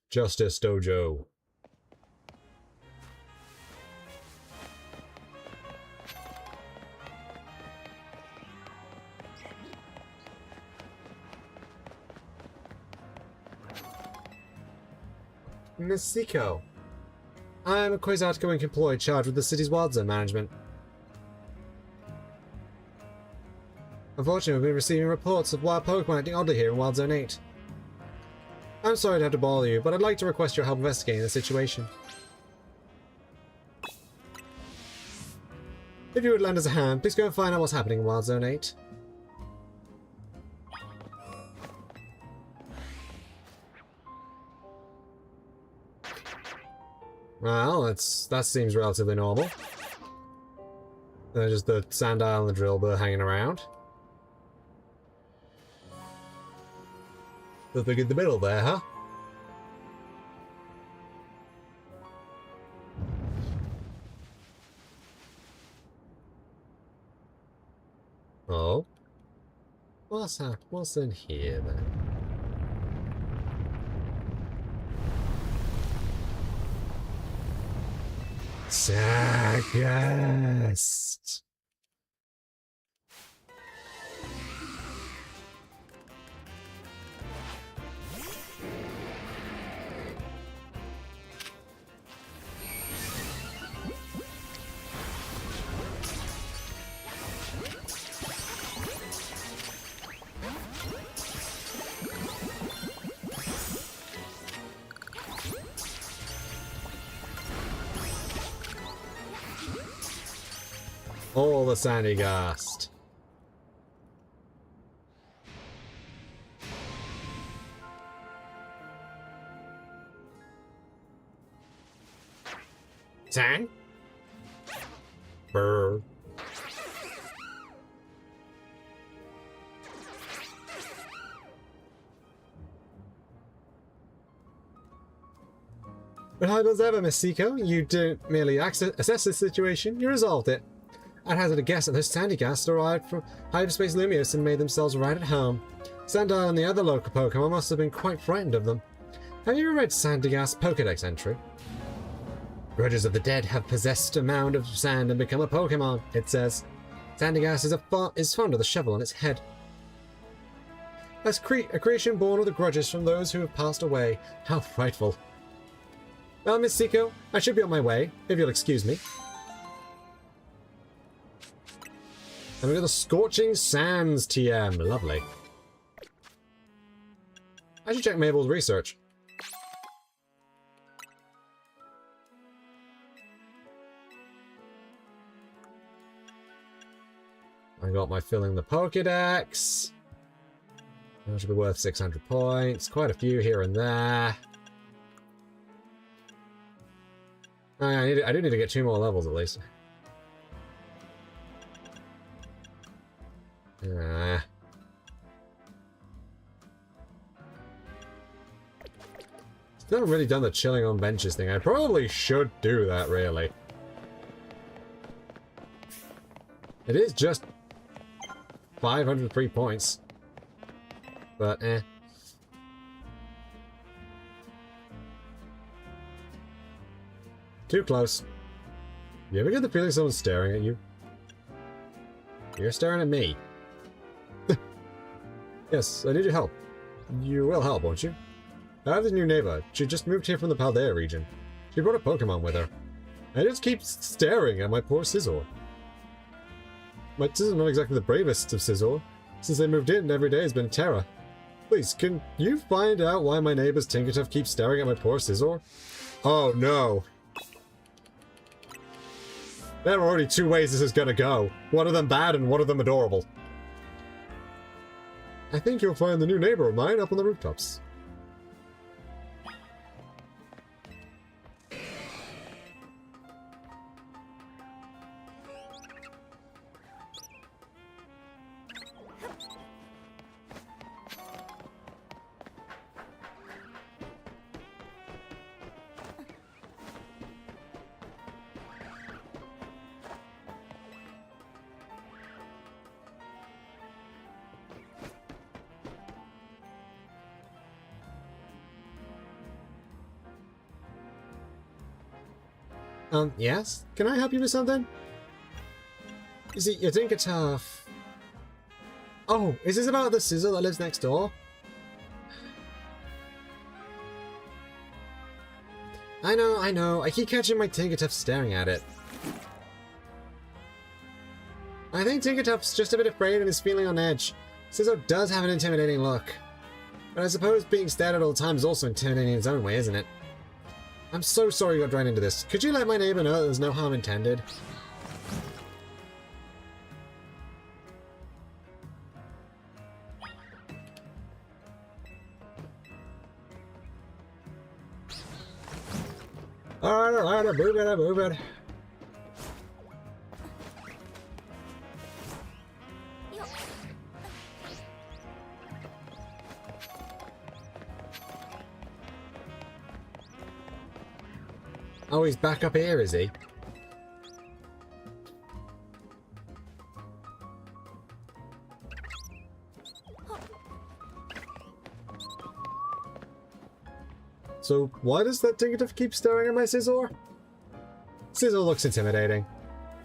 Justice Dojo. Miss Cico. I'm a quasi-outgoing employee charged with the city's wild zone management. Unfortunately, we've been receiving reports of wild Pokemon acting oddly here in Wild Zone 8. I'm sorry to have to bother you, but I'd like to request your help investigating the situation. If you would lend us a hand, please go and find out what's happening in Wild Zone 8. Well, that seems relatively normal. There's just the Sandile and the Drillbur hanging around. Nothing in the middle there, huh? Oh? What's in here then? Saggast! All the sandy gast. Tang? Brr. Reliable as ever, Miss Cico. You didn't merely assess the situation, you resolved it. I'd hazard a guess that those sandy ghasts arrived from hyperspace Lumios and made themselves right at home. Sandile and the other local Pokemon must have been quite frightened of them. Have you ever read Sandygast's Pokedex entry? Grudges of the dead have possessed a mound of sand and become a Pokemon, it says. Sandygast is fond of the shovel on its head. As a creation born of the grudges from those who have passed away. How frightful. Well, Miss Cico, I should be on my way, if you'll excuse me. And we got the Scorching Sands TM. Lovely. I should check Mabel's research. I got my fill in the Pokedex. That should be worth 600 points. Quite a few here and there. Oh, yeah, I do need to get 2 more levels at least. Still haven't really done the chilling on benches thing. I probably should do that, really. It is just 503 points. But, eh. Too close. You ever get the feeling someone's staring at you? You're staring at me. Yes, I need your help. You will help, won't you? I have this new neighbor. She just moved here from the Paldea region. She brought a Pokemon with her. I just keep staring at my poor Scizor. My Scizor's not exactly the bravest of Scizor. Since they moved in, every day has been terror. Please, can you find out why my neighbor's Tinkertuff keeps staring at my poor Scizor? Oh no. There are already 2 ways this is gonna go. One of them bad and one of them adorable. I think you'll find the new neighbor of mine up on the rooftops. Yes? Can I help you with something? You see, your Tinkertuff... Oh, is this about the Scizor that lives next door? I know. I keep catching my Tinkertuff staring at it. I think Tinkertuff's just a bit afraid and is feeling on edge. Scizor does have an intimidating look. But I suppose being stared at all the time is also intimidating in its own way, isn't it? I'm so sorry you got drawn into this. Could you let my neighbor know that there's no harm intended? Alright, move it. Oh, he's back up here, is he? So, why does that Tinkertuff keep staring at my Scizor? Scizor looks intimidating.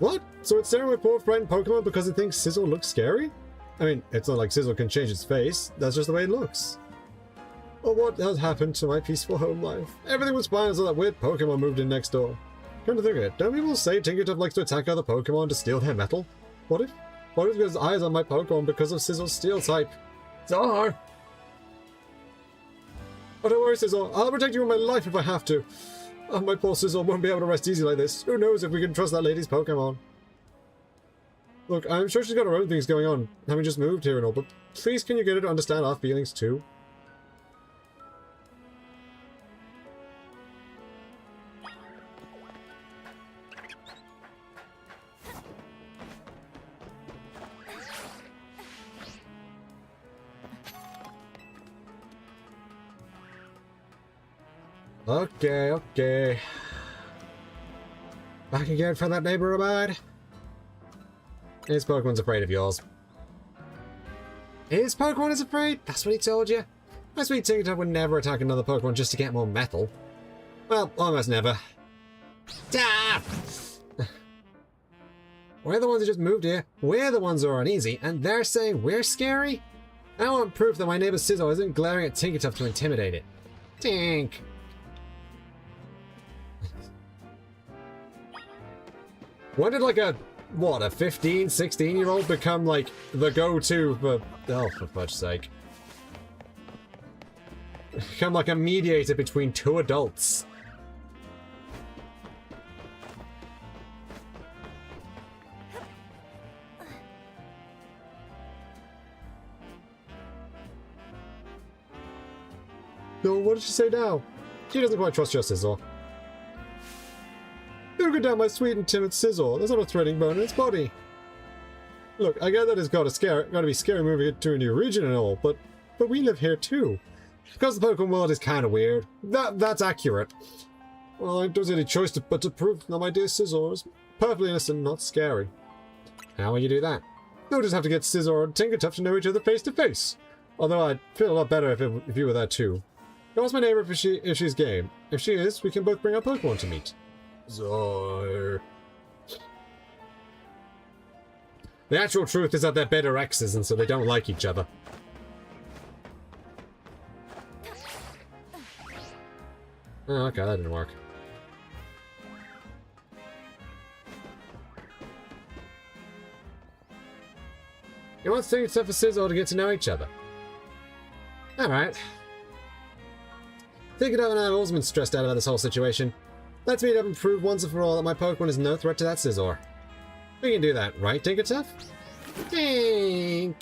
What? So it's staring at my poor friend Pokemon because it thinks Scizor looks scary? I mean, it's not like Scizor can change its face, that's just the way it looks. Well, what has happened to my peaceful home life? Everything was fine until that weird Pokemon moved in next door. Come to think of it, don't people say Tinkertuff likes to attack other Pokemon to steal their metal? What if there's eyes on my Pokemon because of Scizor's steel type? Zor! Oh, don't worry, Scizor. I'll protect you with my life if I have to. Oh, my poor Scizor won't be able to rest easy like this. Who knows if we can trust that lady's Pokemon? Look, I'm sure she's got her own things going on, having just moved here and all, but please can you get her to understand our feelings too? Okay, okay. Back again from that neighbor of mine? His Pokemon's afraid of yours. His Pokemon is afraid? That's what he told you? My sweet Tinkertuff would never attack another Pokemon just to get more metal. Well, almost never. Ah! We're the ones who just moved here. We're the ones who are uneasy, and they're saying we're scary? I want proof that my neighbor Cico isn't glaring at Tinkertuff to intimidate it. Tink! When did like a 15, 16-year-old become like the go-to for, oh, for fudge's sake. Become like a mediator between two adults. No, what did she say now? She doesn't quite trust your Scizor. Don't go down my sweet and timid Scizor. There's not a threading bone in its body. Look, I get that it's gotta be scary moving it to a new region and all, but we live here too. Because the Pokemon world is kind of weird. That's accurate. Well, I don't see any choice but to prove that my dear Scizor is perfectly innocent and not scary. How will you do that? You'll just have to get Scizor and Tinkertuff to know each other face to face. Although I'd feel a lot better if you were there too. Go ask my neighbor if she's game. If she is, we can both bring our Pokemon to meet. Zor. The actual truth is that they're better exes, and so they don't like each other. Oh, okay, that didn't work. You want to take stuff for Scizor to get to know each other. Alright. Tinkertuff and I have also been stressed out about this whole situation. Let's meet up and prove once and for all that my Pokemon is no threat to that Scizor. We can do that, right, Tinkertuff? Tink!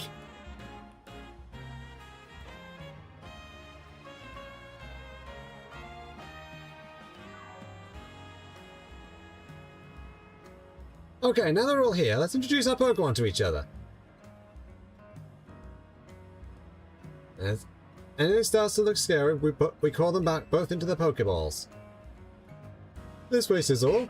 Okay, now that we're all here, let's introduce our Pokemon to each other. As anything starts to look scary, we call them back both into the Pokeballs. This way, Scizor.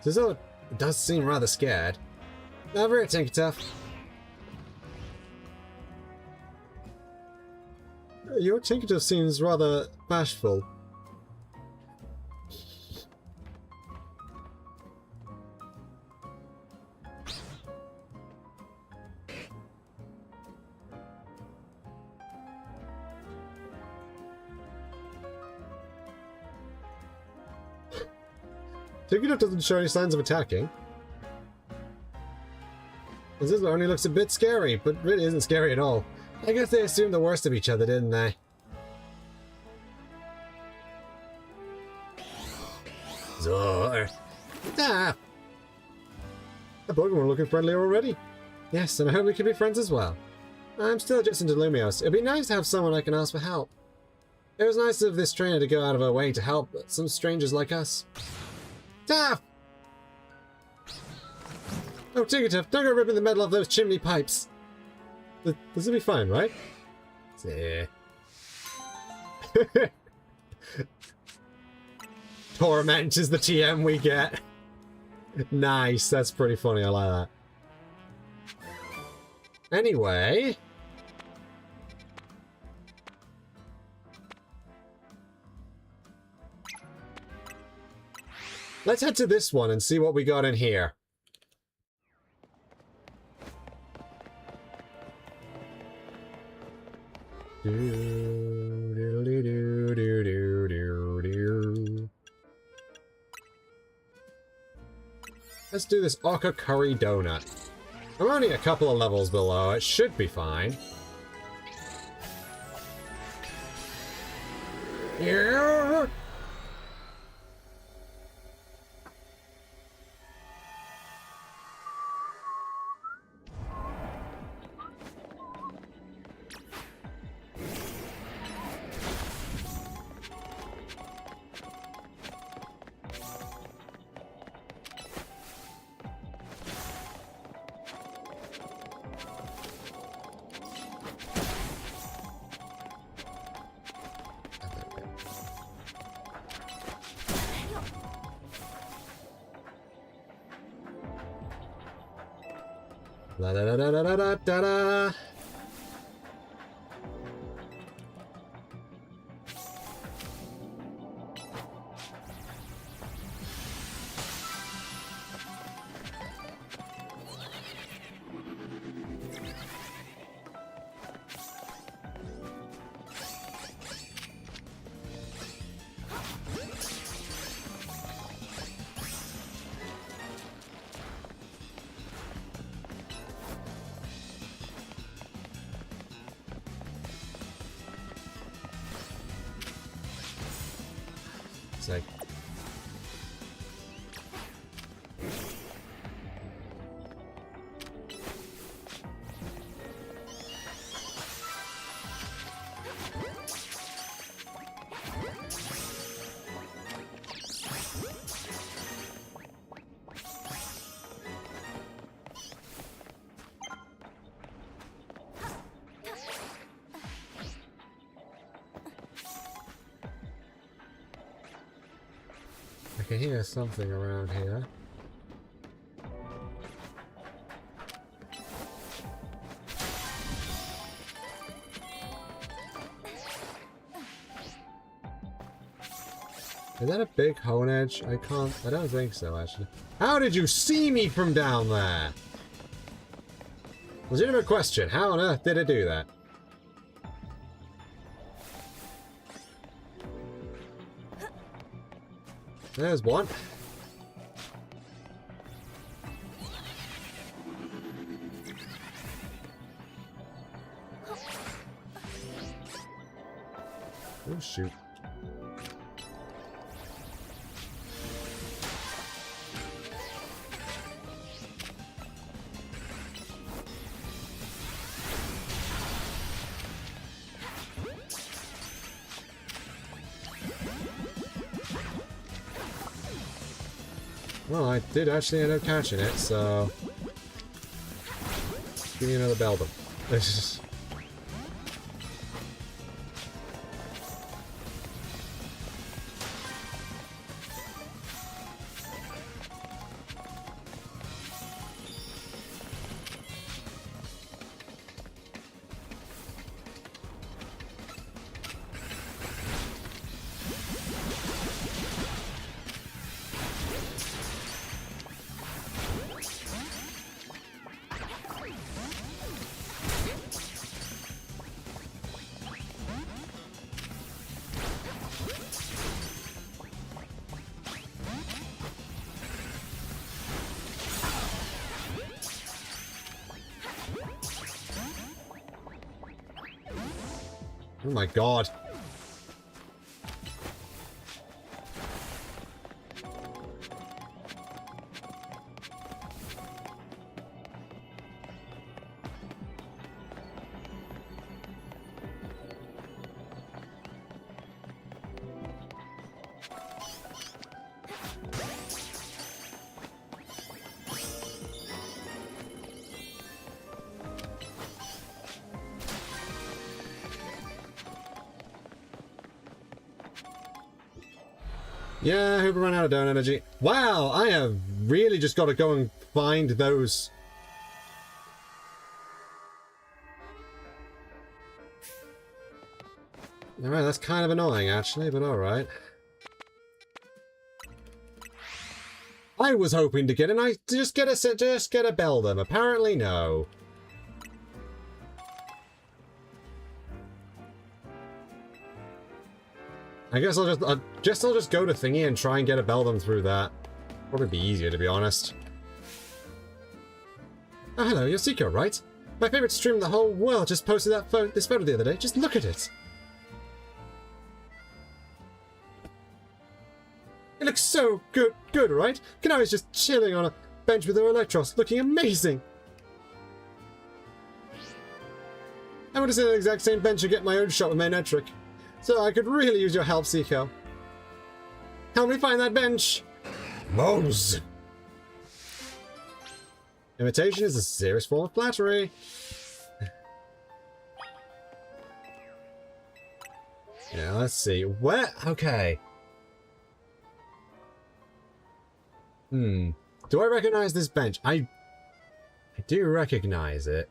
Scizor does seem rather scared. Over here, Tinkertuff. Your Tinkertuff seems rather bashful. Tinkertuff doesn't show any signs of attacking. This only looks a bit scary, but really isn't scary at all. I guess they assumed the worst of each other, didn't they? Zor. Ah! The Pokemon are looking friendly already. Yes, and I hope we can be friends as well. I'm still adjusting to Lumios. It'd be nice to have someone I can ask for help. It was nice of this trainer to go out of her way to help some strangers like us. Ah! Oh, Tinkertuff, don't go ripping the metal off those chimney pipes. This will be fine, right? Yeah. Torment is the TM we get. Nice, that's pretty funny, I like that. Anyway... let's head to this one and see what we got in here. Let's do this Oka Curry Donut. I'm only a couple of levels below. It should be fine. Yeah. La da da da da da da da. It's like... I can hear something around here. Is that a big hone edge? I don't think so, actually. How did you see me from down there? Legitimate question. How on earth did it do that? There's one. Oh, shoot. Well, I did actually end up catching it, so... Give me another Beldum. Oh my god. Yeah, I hope we run out of down energy. Wow, I have really just got to go and find those... Alright, that's kind of annoying actually, but alright. I was hoping to get just get a Beldum. Apparently no. I guess I'll just go to Thingy and try and get a Beldum through that. Probably be easier, to be honest. Oh, hello, you're Cico, right? My favorite stream in the whole world just posted this photo the other day. Just look at it. It looks so good, right? Kanari's just chilling on a bench with her Electros, looking amazing. I want to sit on the exact same bench and get my own shot with my Netric. So I could really use your help, Cico. Help me find that bench! Mose! Imitation is a serious form of flattery. Yeah, let's see. Where? Okay. Do I recognize this bench? I I do recognize it.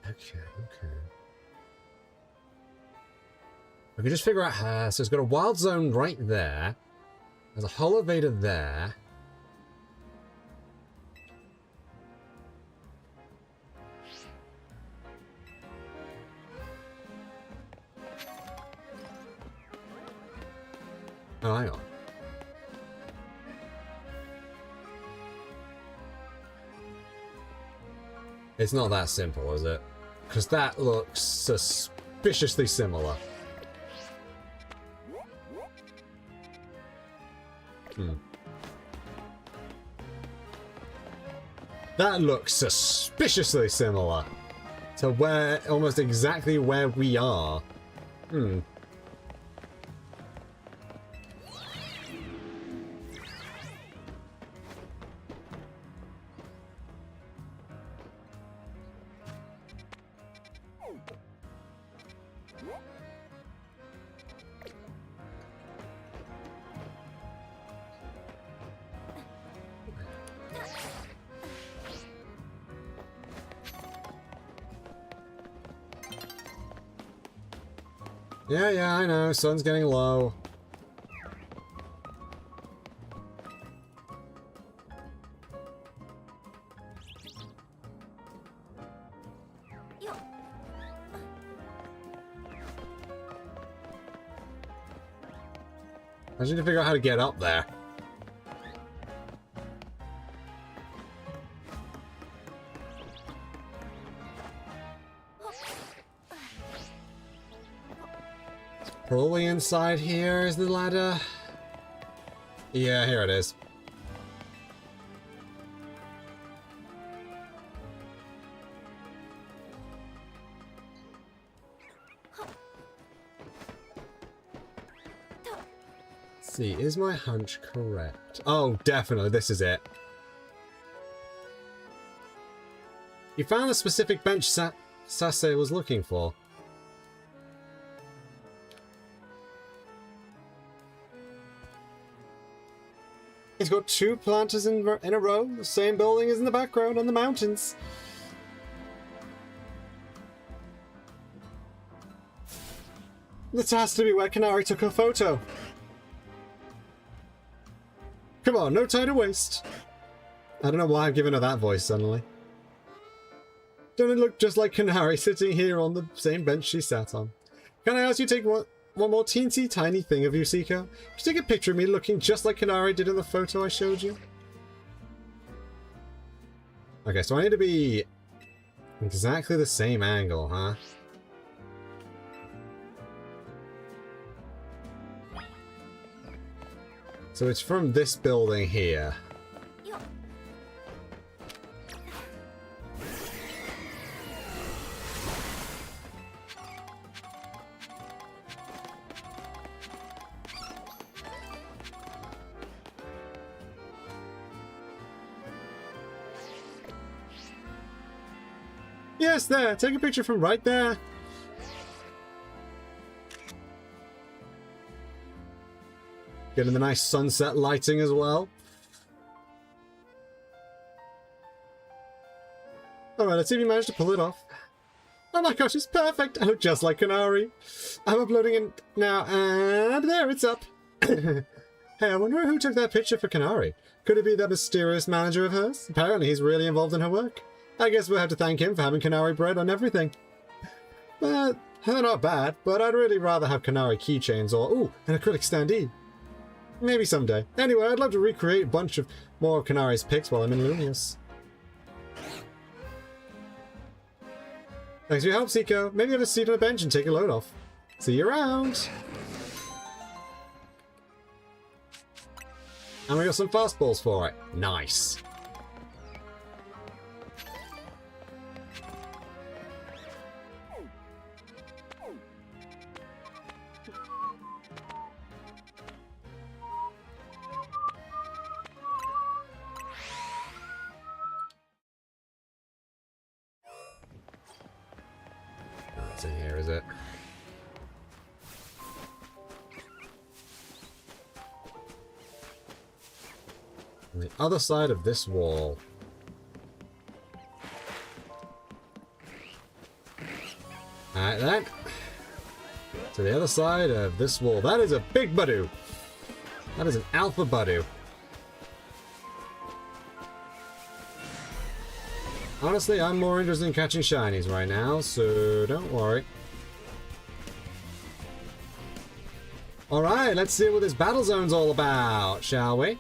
Okay, okay. We can just figure out how. So it's got a wild zone right there. There's a hull elevator there. Oh, hang on. It's not that simple, is it? Because that looks suspiciously similar. That looks suspiciously similar to where, almost exactly where we are. Yeah, I know. Sun's getting low. I just need to figure out how to get up there. Probably inside here is the ladder. Yeah, here it is. Let's see, is my hunch correct? Oh, definitely, this is it. You found the specific bench Sase was looking for. He's got two planters in a row. The same building is in the background on the mountains. This has to be where Canary took her photo. Come on, no time to waste. I don't know why I've given her that voice suddenly. Don't it look just like Canary sitting here on the same bench she sat on? Can I ask you to take one more teensy tiny thing of you, Cico? Just take a picture of me looking just like Canary did in the photo I showed you. Okay, so I need to be exactly the same angle, huh? So it's from this building here. Yes, there! Take a picture from right there! Getting the nice sunset lighting as well. Alright, let's see if you managed to pull it off. Oh my gosh, it's perfect! I look just like Canary. I'm uploading it now, and there, it's up! Hey, I wonder who took that picture for Canary. Could it be that mysterious manager of hers? Apparently he's really involved in her work. I guess we'll have to thank him for having Canary bread on everything. But they're not bad, but I'd really rather have Canary keychains or, ooh, an acrylic standee. Maybe someday. Anyway, I'd love to recreate a bunch of more of Canary's pics while I'm in Lumious. Thanks for your help, Cico. Maybe have a seat on a bench and take a load off. See you around! And we got some fastballs for it. Nice. What's in here, is it? On the other side of this wall. Alright then. To the other side of this wall. That is a big Badoo. That is an alpha Badoo. Honestly, I'm more interested in catching shinies right now, so don't worry. Alright, let's see what this battle zone's all about, shall we?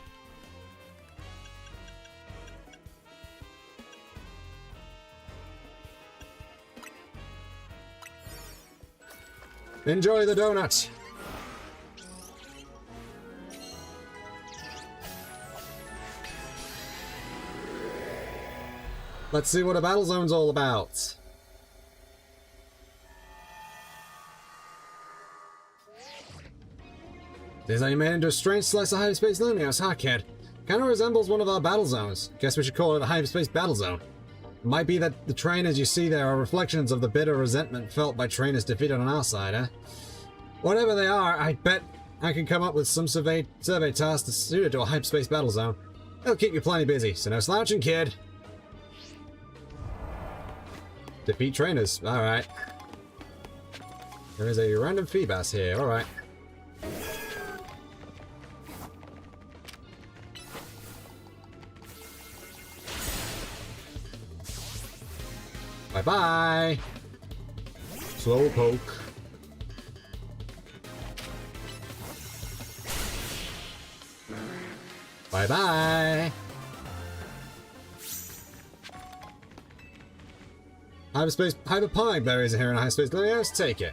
Enjoy the donut! Let's see what a battle zone's all about. Seems like you made into a strange slice of hyperspace Lumios, huh, kid? Kinda resembles one of our battle zones. Guess we should call it a hyperspace battle zone. It might be that the trainers you see there are reflections of the bitter resentment felt by trainers defeated on our side, eh? Whatever they are, I bet I can come up with some survey tasks suited to a hyperspace battle zone. It'll keep you plenty busy, so no slouching, kid. Defeat trainers, alright. There is a random Feebas here, alright. Bye-bye! Slowpoke. Bye-bye! Hyperspace Hyperponic berries are here in hyperspace. Let's take it.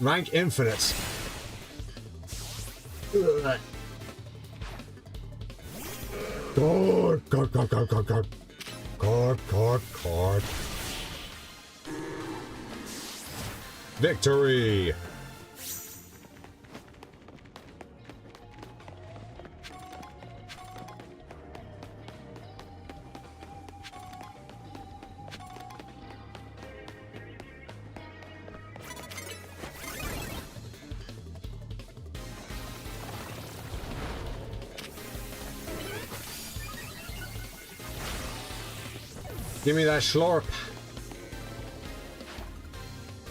Rank infinite. Ugh. Guard. Guard. Victory! Give me that slurp.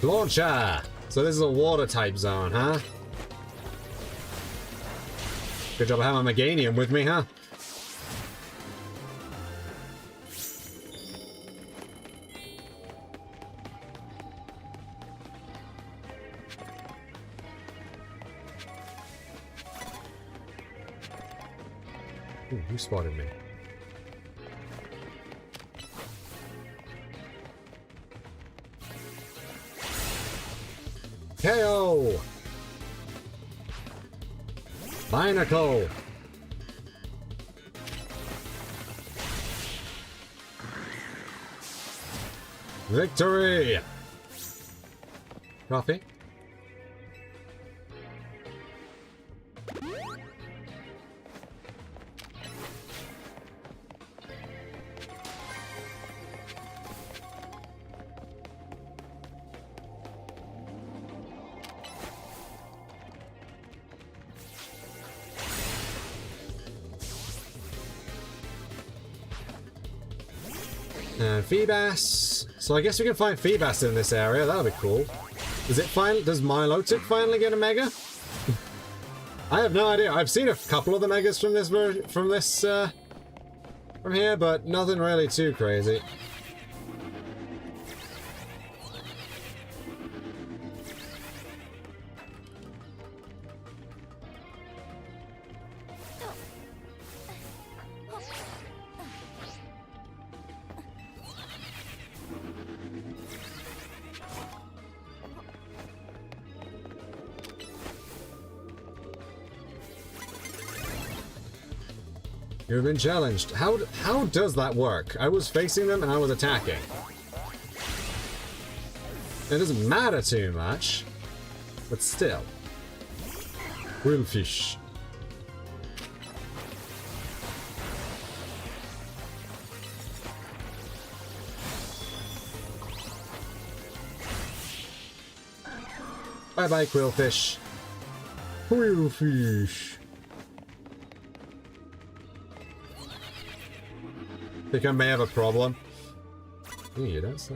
Launcher! So this is a water type zone, huh? Good job I have my Meganium with me, huh? Ooh, who spotted me? KO! Binacle! Victory! Coffee? And Feebas. So I guess we can find Feebas in this area. That'll be cool. Does Milotic finally get a Mega? I have no idea. I've seen a couple of the Megas from here, but nothing really too crazy. You've been challenged. How does that work? I was facing them and I was attacking. It doesn't matter too much, but still. Quillfish. Bye-bye, Quillfish. Quillfish. Think I may have a problem? Ooh, you don't say.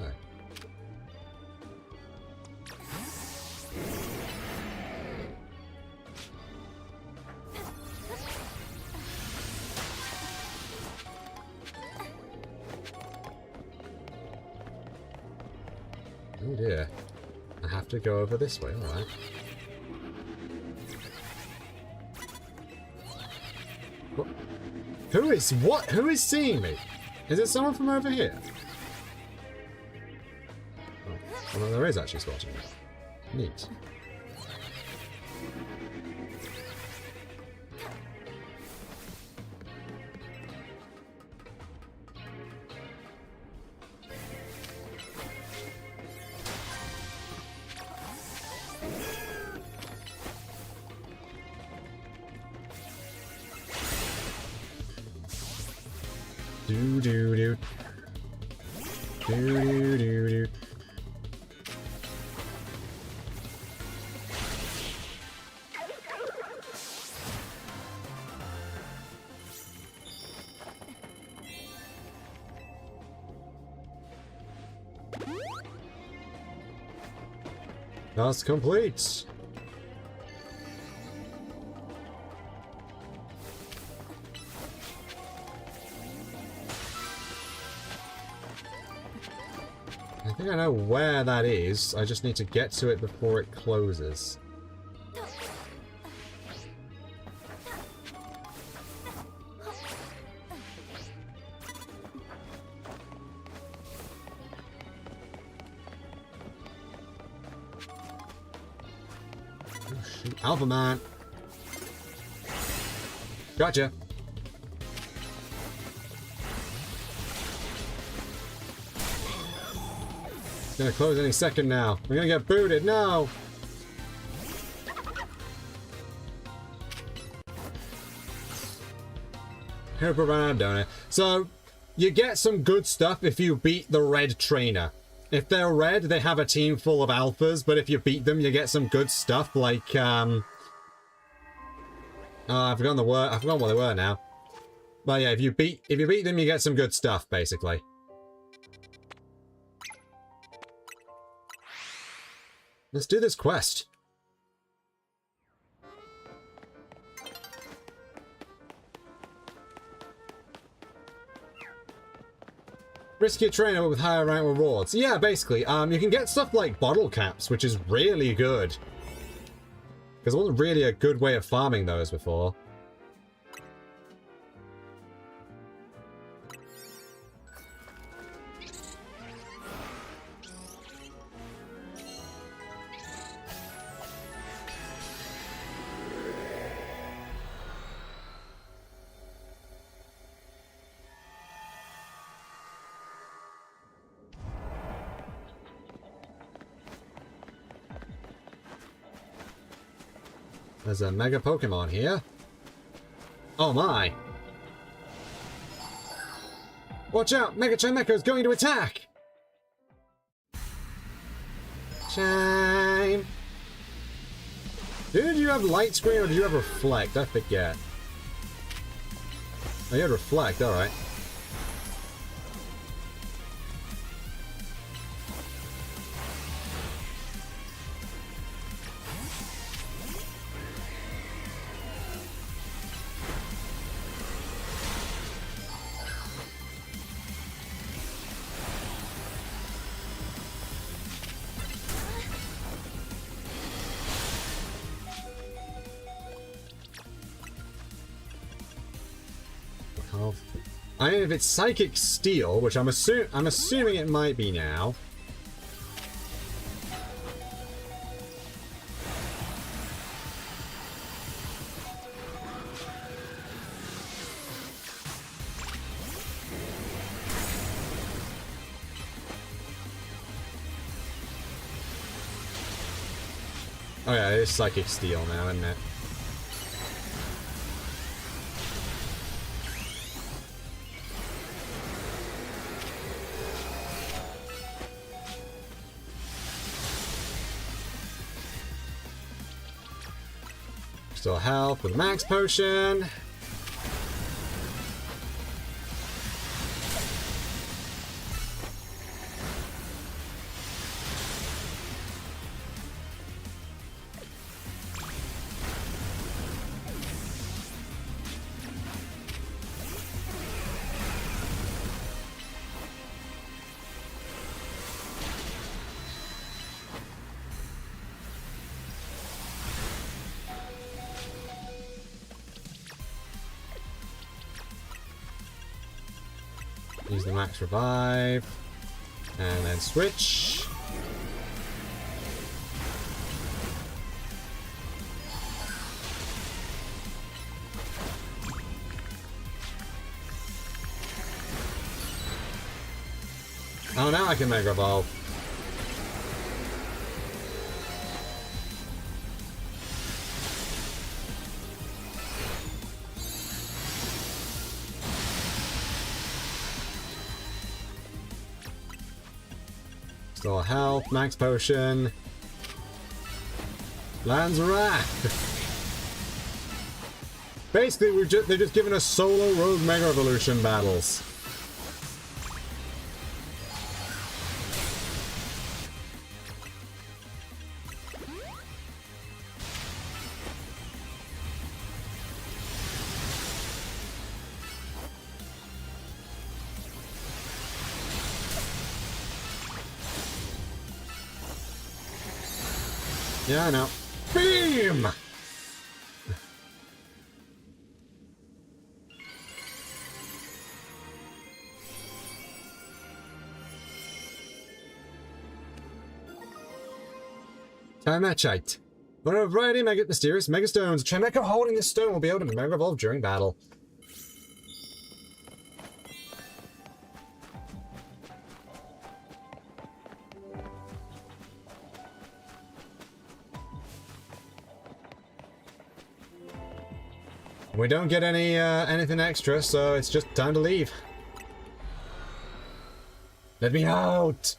Oh dear. I have to go over this way, alright. What? Who is what? Who is seeing me? Is it someone from over here? Oh, well, there is actually spotting me. Neat. Do do do. Do do do do. That's complete. I think I know where that is. I just need to get to it before it closes. Oh, shoot. Alpha Man! Gotcha! It's gonna close any second now. We're gonna get booted. No! Herper ran don't it? So, you get some good stuff if you beat the red trainer. If they're red, they have a team full of alphas, but if you beat them, you get some good stuff like, I've forgotten the word. I've forgotten what they were now. But yeah, if you beat them, you get some good stuff, basically. Let's do this quest. Riskier trainer but with higher rank rewards. Yeah, basically. You can get stuff like bottle caps, which is really good. Because there wasn't really a good way of farming those before. There's a Mega Pokemon here. Oh my! Watch out! Mega Chimecho is going to attack! Chime! Did you have Light Screen or did you have Reflect? I forget. Oh, you had Reflect, alright. I mean, if it's Psychic Steel, which I'm assuming it might be now. Oh yeah, it is Psychic Steel now, isn't it? Restore health with a max potion. Use the max revive. And then switch. Oh, now I can Mega Evolve. Restore health, max potion. Lands Wrath. Basically, they've just given us solo rogue Mega Evolution battles. Yeah, I know. Beam! Timachite. One of a variety of mysterious Mega Stones. A Chimecha holding this stone will be able to Mega Evolve during battle. We don't get any anything extra, so it's just time to leave. Let me out!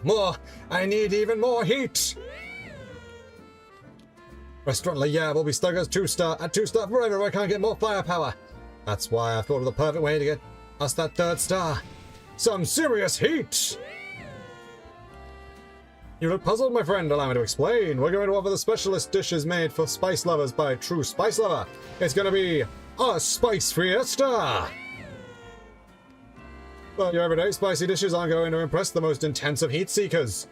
More! I need even more heat! Restaurant La Yab will be stuck as 2-star at 2-star forever if I can't get more firepower. That's why I thought of the perfect way to get us that 3rd star. Some serious heat! You look puzzled, my friend. Allow me to explain. We're going to offer the specialist dishes made for spice lovers by a true spice lover. It's going to be a Spice Fiesta! But your everyday spicy dishes aren't going to impress the most intensive heat seekers.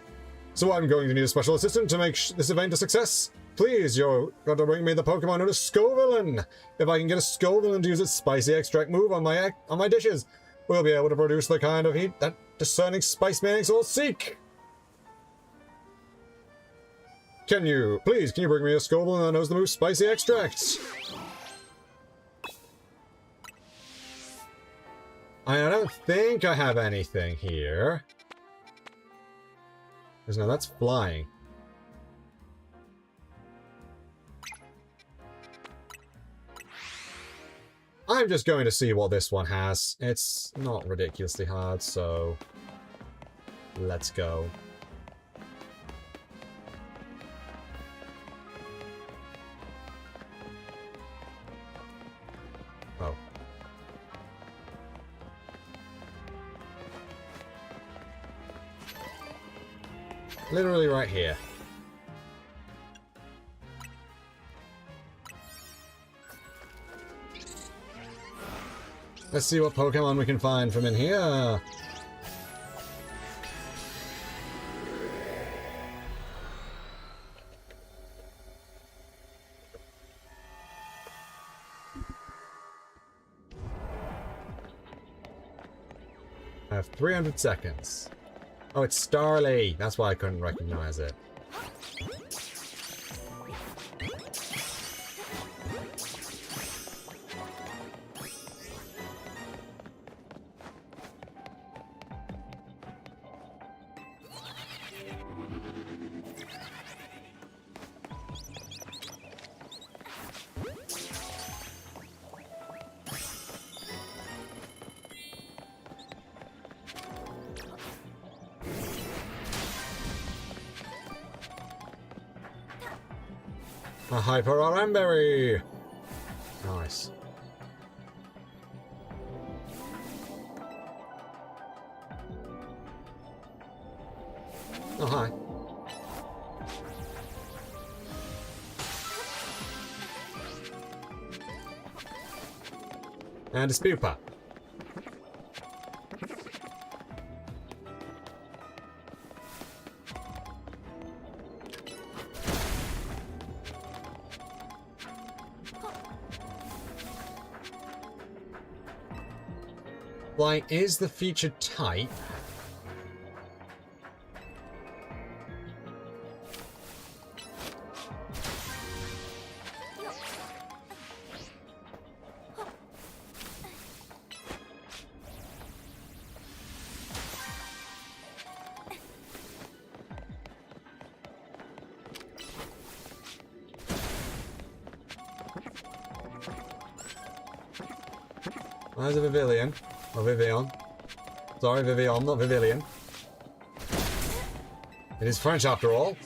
So I'm going to need a special assistant to make this event a success. Please, you're going to bring me the Pokemon known as Scovillain. If I can get a Scovillain to use its spicy extract move on my dishes, we'll be able to produce the kind of heat that discerning spice maniacs all seek. Can you bring me a Scovillain that knows the move spicy extracts? I don't think I have anything here. Because now that's flying. I'm just going to see what this one has. It's not ridiculously hard, so let's go. Oh. Literally right here. Let's see what Pokemon we can find from in here. I have 300 seconds. Oh, it's Starly. That's why I couldn't recognize it. A Hyper Oranberry! Nice. Oh, hi. And a Spooper. Like, is the featured type? Where's a Vivillon? Or Vivian. Sorry, Vivian, not Vivillon. It is French after all.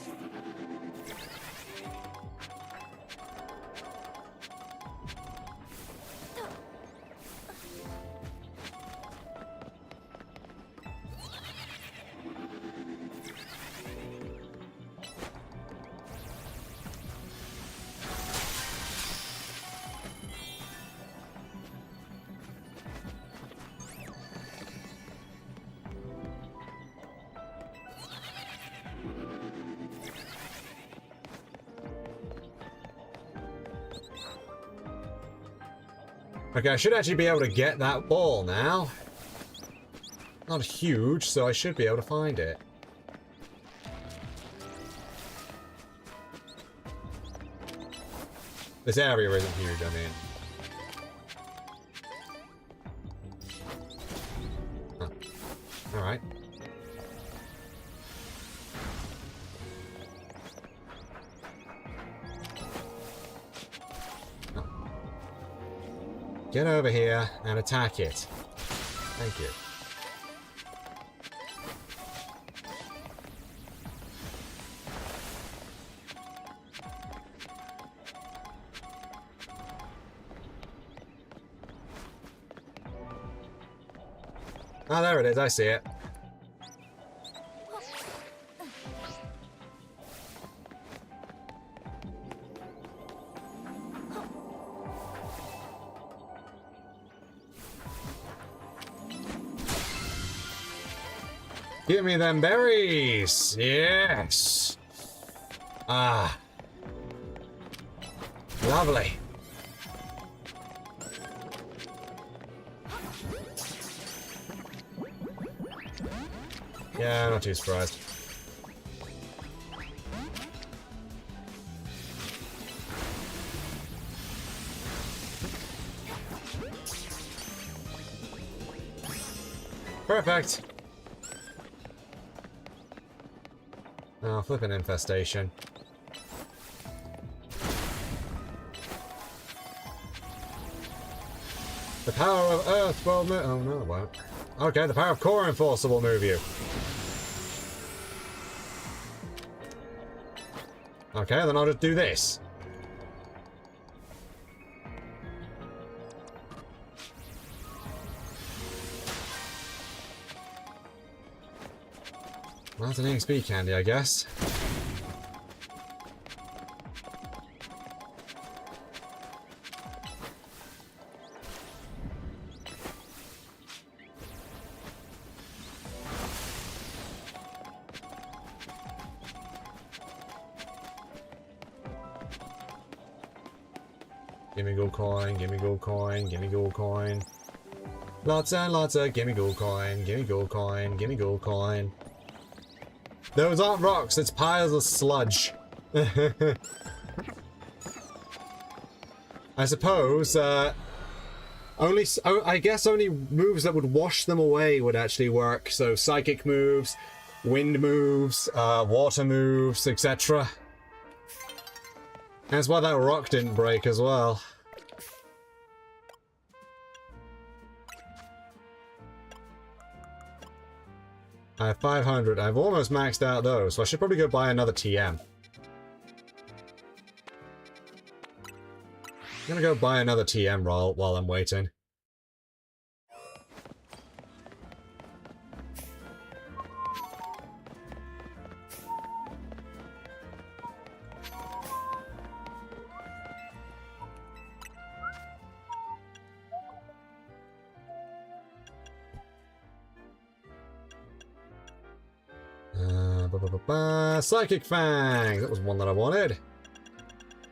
Okay, I should actually be able to get that ball now. Not huge, so I should be able to find it. This area isn't huge, I mean. Huh. Alright. Get over here and attack it. Thank you. Ah, there it is. I see it. Give me them berries! Yes! Ah. Lovely. Yeah, I'm not too surprised. Perfect! Oh, flippin' infestation. The power of Earth will move. Oh no, it won't. Okay, the power of Core Enforcer will move you. Okay, then I'll just do this. Well, that's an EXP candy, I guess. Gimme gold coin, gimme gold coin, gimme gold coin. Lots and lots of gimme gold coin, gimme gold coin, gimme gold coin. Those aren't rocks, it's piles of sludge. I suppose, I guess only moves that would wash them away would actually work. So psychic moves, wind moves, water moves, etc. That's why that rock didn't break as well. I have 500. I've almost maxed out those, so I should probably go buy another TM. gonna go buy another TM roll while I'm waiting. Psychic Fang! That was one that I wanted.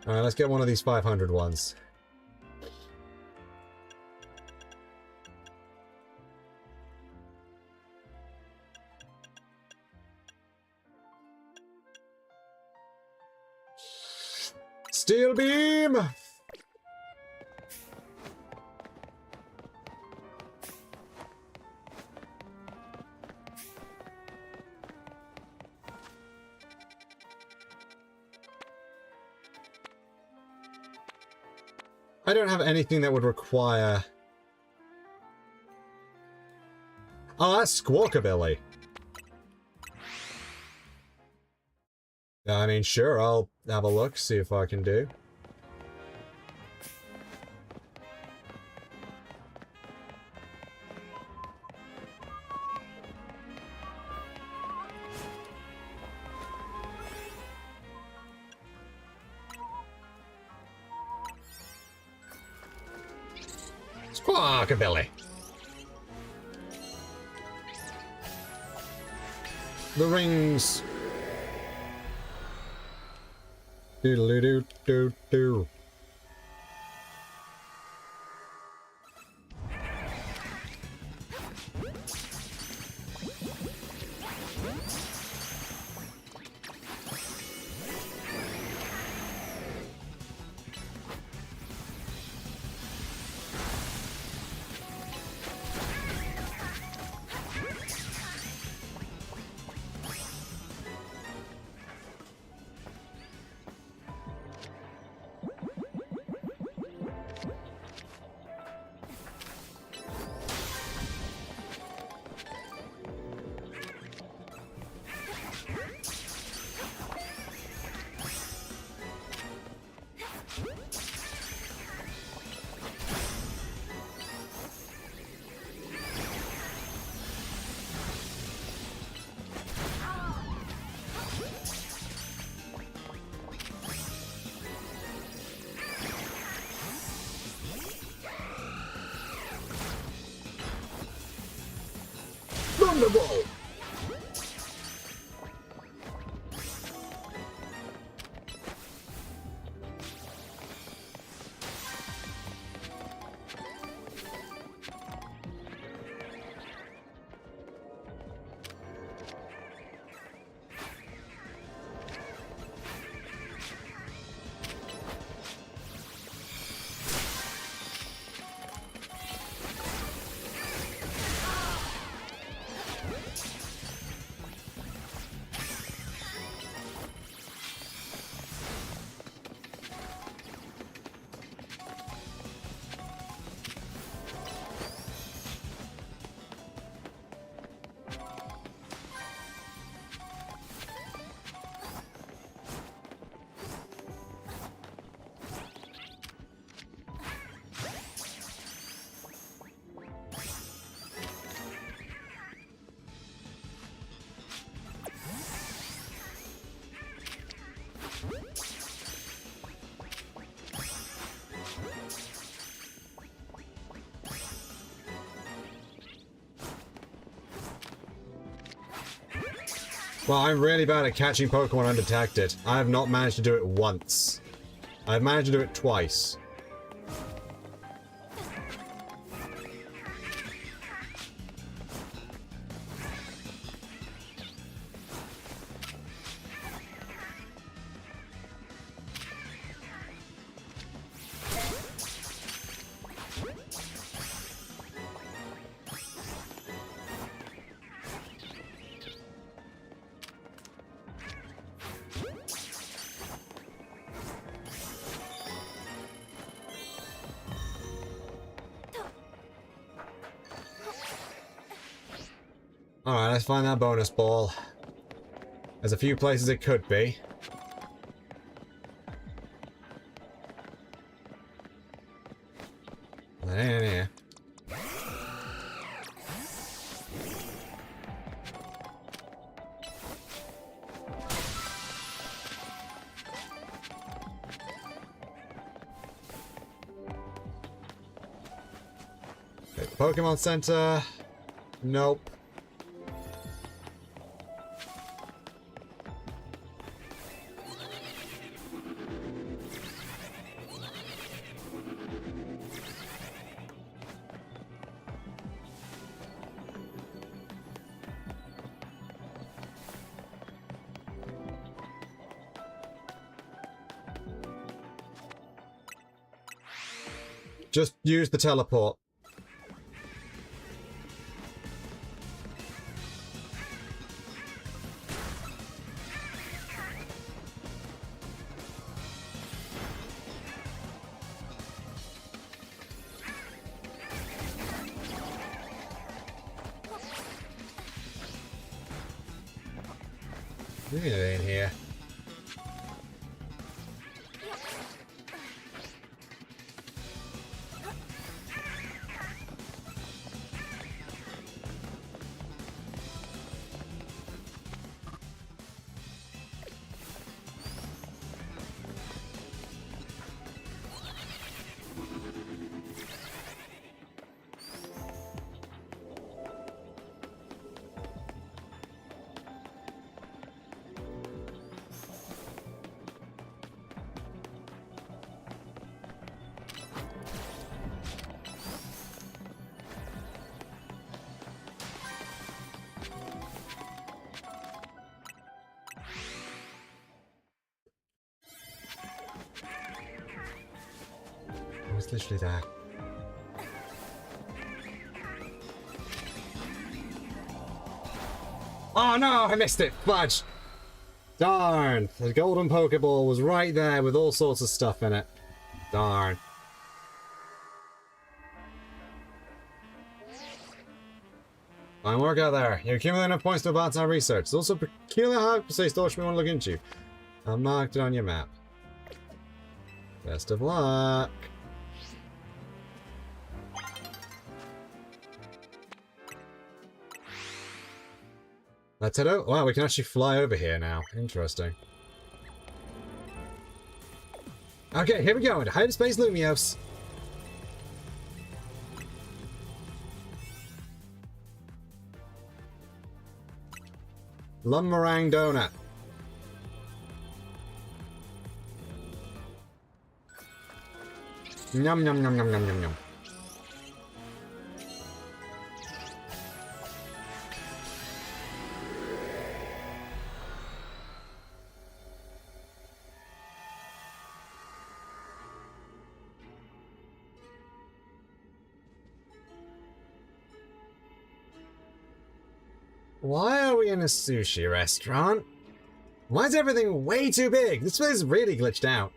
Alright, let's get one of these 500 ones. Steel Beam! I don't have anything that would require... Oh, that's Squawkabilly. I mean, sure, I'll have a look, see if I can do. Squawkabilly. The rings. Doodle-doo-doo-doo. Thunderbolt! Well, I'm really bad at catching Pokemon undetected. I have not managed to do it once. I've managed to do it twice. Alright, let's find that bonus ball. There's a few places it could be. Pokemon Center. Nope. Just use the teleport. Look at it in here. It's literally there. Oh no, I missed it! Fudge! Darn! The golden Pokeball was right there with all sorts of stuff in it. Darn. Fine work out there. You accumulate enough points to advance our research. There's also peculiar hyperspace storage we want to look into. I've marked it on your map. Best of luck! Let's head out. Wow, we can actually fly over here now. Interesting. Okay, here we go. Into hyperspace Lumiose. Lumberang Donut. Yum, yum, yum, yum, yum, yum, yum. Why are we in a sushi restaurant? Why is everything way too big? This place is really glitched out.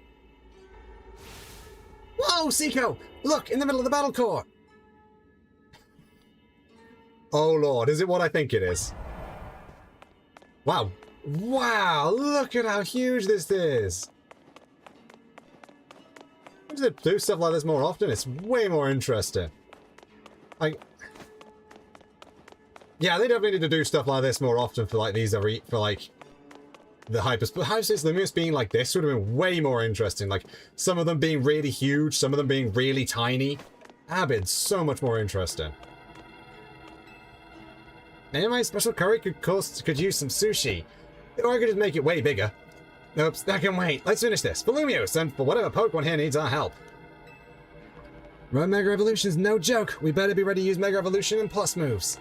Whoa, Cico! Look, in the middle of the battle court! Oh lord, is it what I think it is? Wow. Wow, look at how huge this is! I should do stuff like this more often. It's way more interesting. Yeah, they definitely need to do stuff like this more often for like these for like the hyperspace limits being like this would have been way more interesting. Like some of them being really huge, some of them being really tiny. That'd been so much more interesting. Anyway, special curry could use some sushi. Or I could just make it way bigger. Oops, that can wait. Let's finish this. For Lumiose, and for whatever Pokemon here needs our help. Road Mega Evolution is no joke. We better be ready to use Mega Evolution and Plus moves.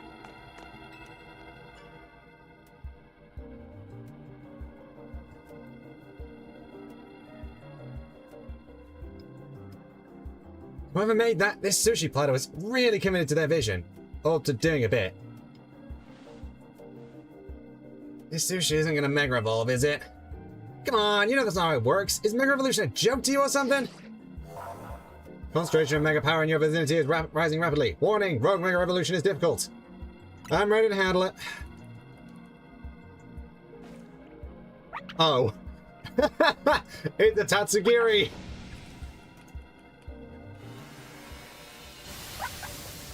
Whoever made this sushi platter was really committed to their vision. Or to doing a bit. This sushi isn't gonna Mega Evolve, is it? Come on, you know that's not how it works. Is Mega Evolution a joke to you or something? Concentration of Mega Power in your vicinity is rising rapidly. Warning, Rogue Mega Evolution is difficult. I'm ready to handle it. Oh. It's a Tatsugiri!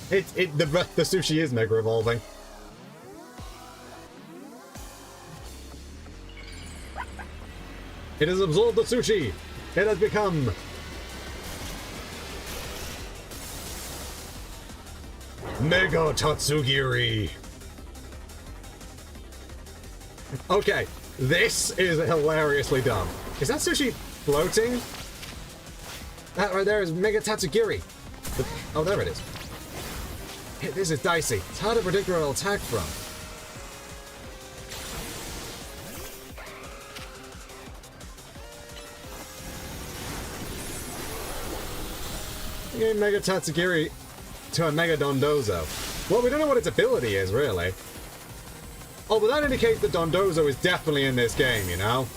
The sushi is Mega Evolving. It has absorbed the sushi. It has become Mega Tatsugiri! Okay, this is hilariously dumb. Is that sushi floating? That right there is Mega Tatsugiri. Oh, there it is. This is dicey. It's hard to predict where it'll attack from. Game Mega Tatsugiri to a Mega Dondozo. Well, we don't know what its ability is, really. Oh, but that indicates that Dondozo is definitely in this game, you know?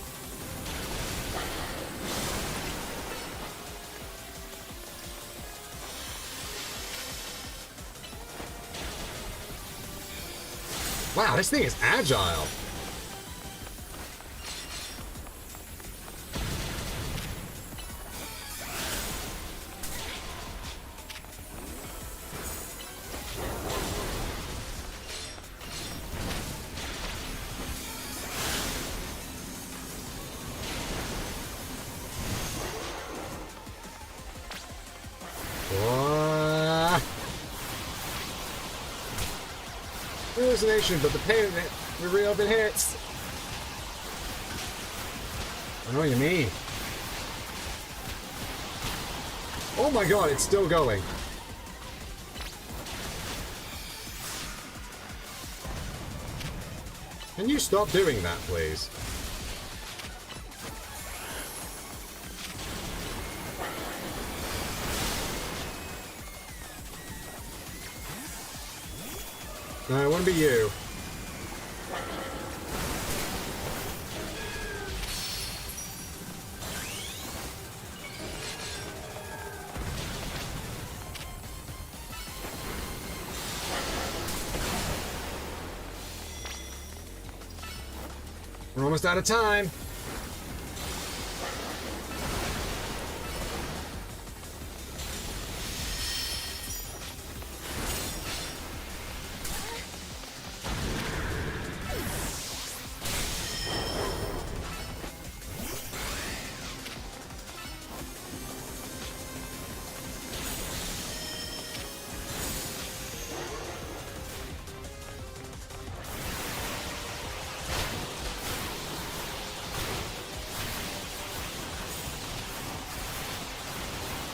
Wow, this thing is agile. Hallucination, but the pain of it real if it hits. I know what you mean. Oh my god, it's still going. Can you stop doing that, please? No, it wouldn't be you. We're almost out of time.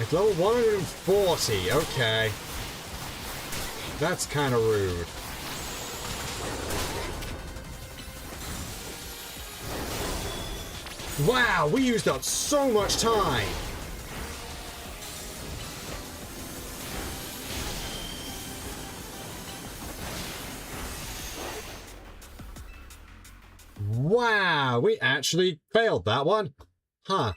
It's level 140, okay. That's kind of rude. Wow, we used up so much time! Wow, we actually failed that one. Huh.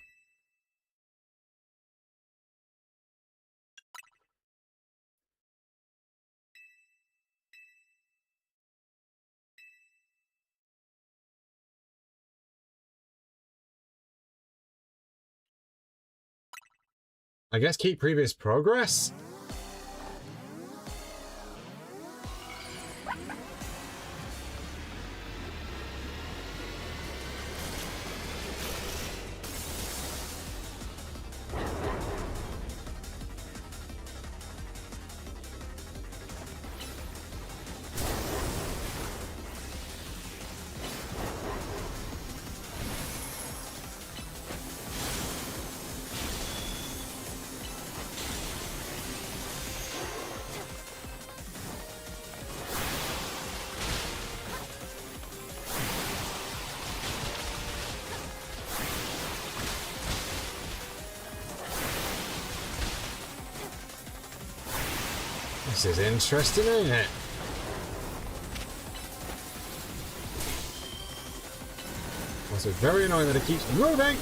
I guess keep previous progress? This is interesting, isn't it? Also, very annoying that it keeps moving!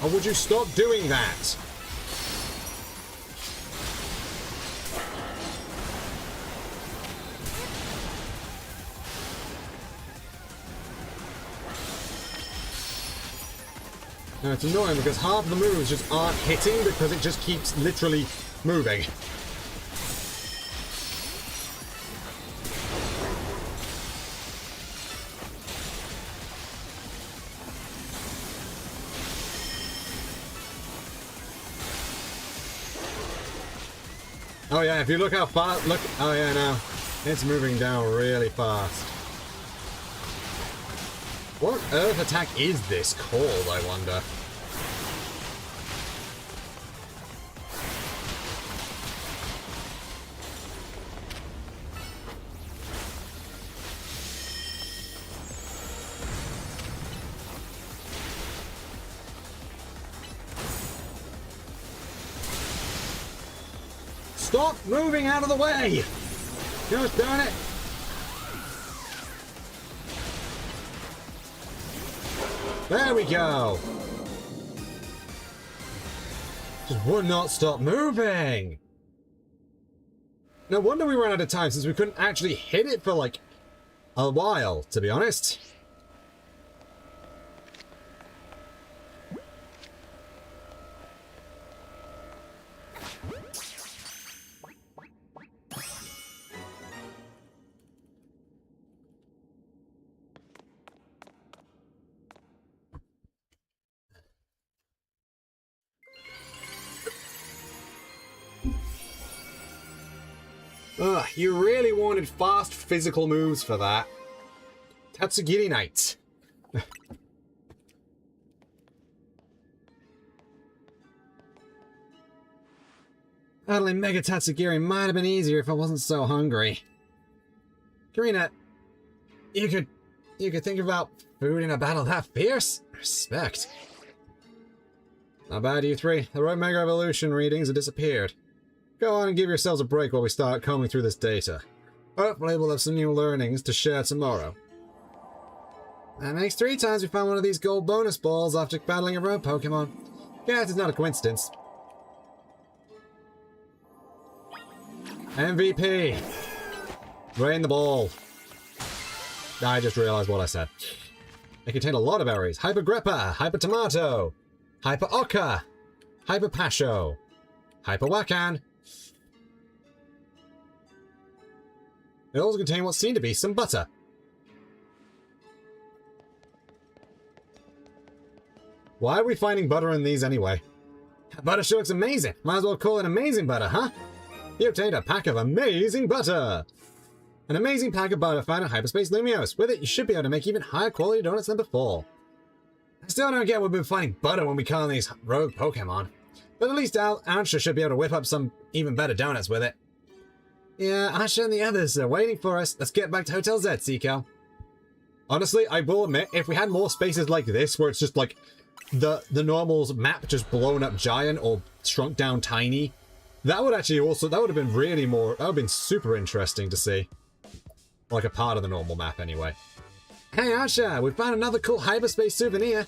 Or would you stop doing that? Now it's annoying because half the moves just aren't hitting because it just keeps literally moving. Oh yeah, if you look how far, look, oh yeah, now it's moving down really fast. What earth attack is this called, I wonder? Stop moving out of the way! Gosh darn it! There we go! Just would not stop moving! No wonder we ran out of time, since we couldn't actually hit it for like a while, to be honest. Ugh, you really wanted fast physical moves for that. Tatsugiri Knight. Battling Mega Tatsugiri might have been easier if I wasn't so hungry. Karina, you could think about food in a battle that fierce? Respect. Not bad, you three. The Road Mega Evolution readings have disappeared. Go on and give yourselves a break while we start combing through this data. Hopefully we'll have some new learnings to share tomorrow. That makes 3 times we found one of these gold bonus balls after battling a road Pokemon. Guess it's not a coincidence. MVP! Rain the ball. I just realized what I said. They contain a lot of berries. Hyper Greppa, Hyper Tomato, Hyper Oka, Hyper Pasho, Hyper Wakan. They also contain what seem to be some butter. Why are we finding butter in these anyway? Butter sure looks amazing. Might as well call it amazing butter, huh? You obtained a pack of amazing butter. An amazing pack of butter found in Hyperspace Lumiose. With it, you should be able to make even higher quality donuts than before. I still don't get why we've been finding butter when we call these rogue Pokemon. But at least Ansha should be able to whip up some even better donuts with it. Yeah, Asha and the others are waiting for us. Let's get back to Hotel Z, Cico. Honestly, I will admit, if we had more spaces like this, where it's just like the normal's map just blown up giant or shrunk down tiny, that would actually also, that would have been really more, that would have been super interesting to see. Like a part of the normal map anyway. Hey Asha, we found another cool hyperspace souvenir.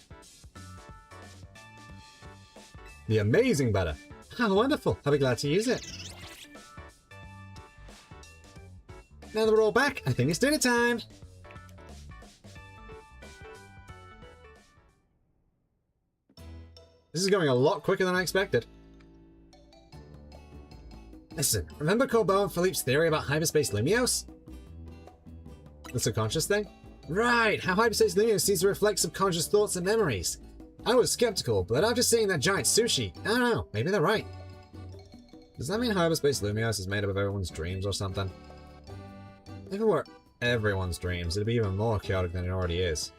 The amazing butter. How wonderful. I'll be glad to use it. Now that we're all back, I think it's dinner time. This is going a lot quicker than I expected. Listen, remember Corbeau and Philippe's theory about hyperspace Lumiose? The subconscious thing? Right, how hyperspace Lumiose seems to reflect subconscious thoughts and memories. I was skeptical, but after seeing that giant sushi, I don't know, maybe they're right. Does that mean hyperspace Lumiose is made up of everyone's dreams or something? If it were everyone's dreams, it'd be even more chaotic than it already is.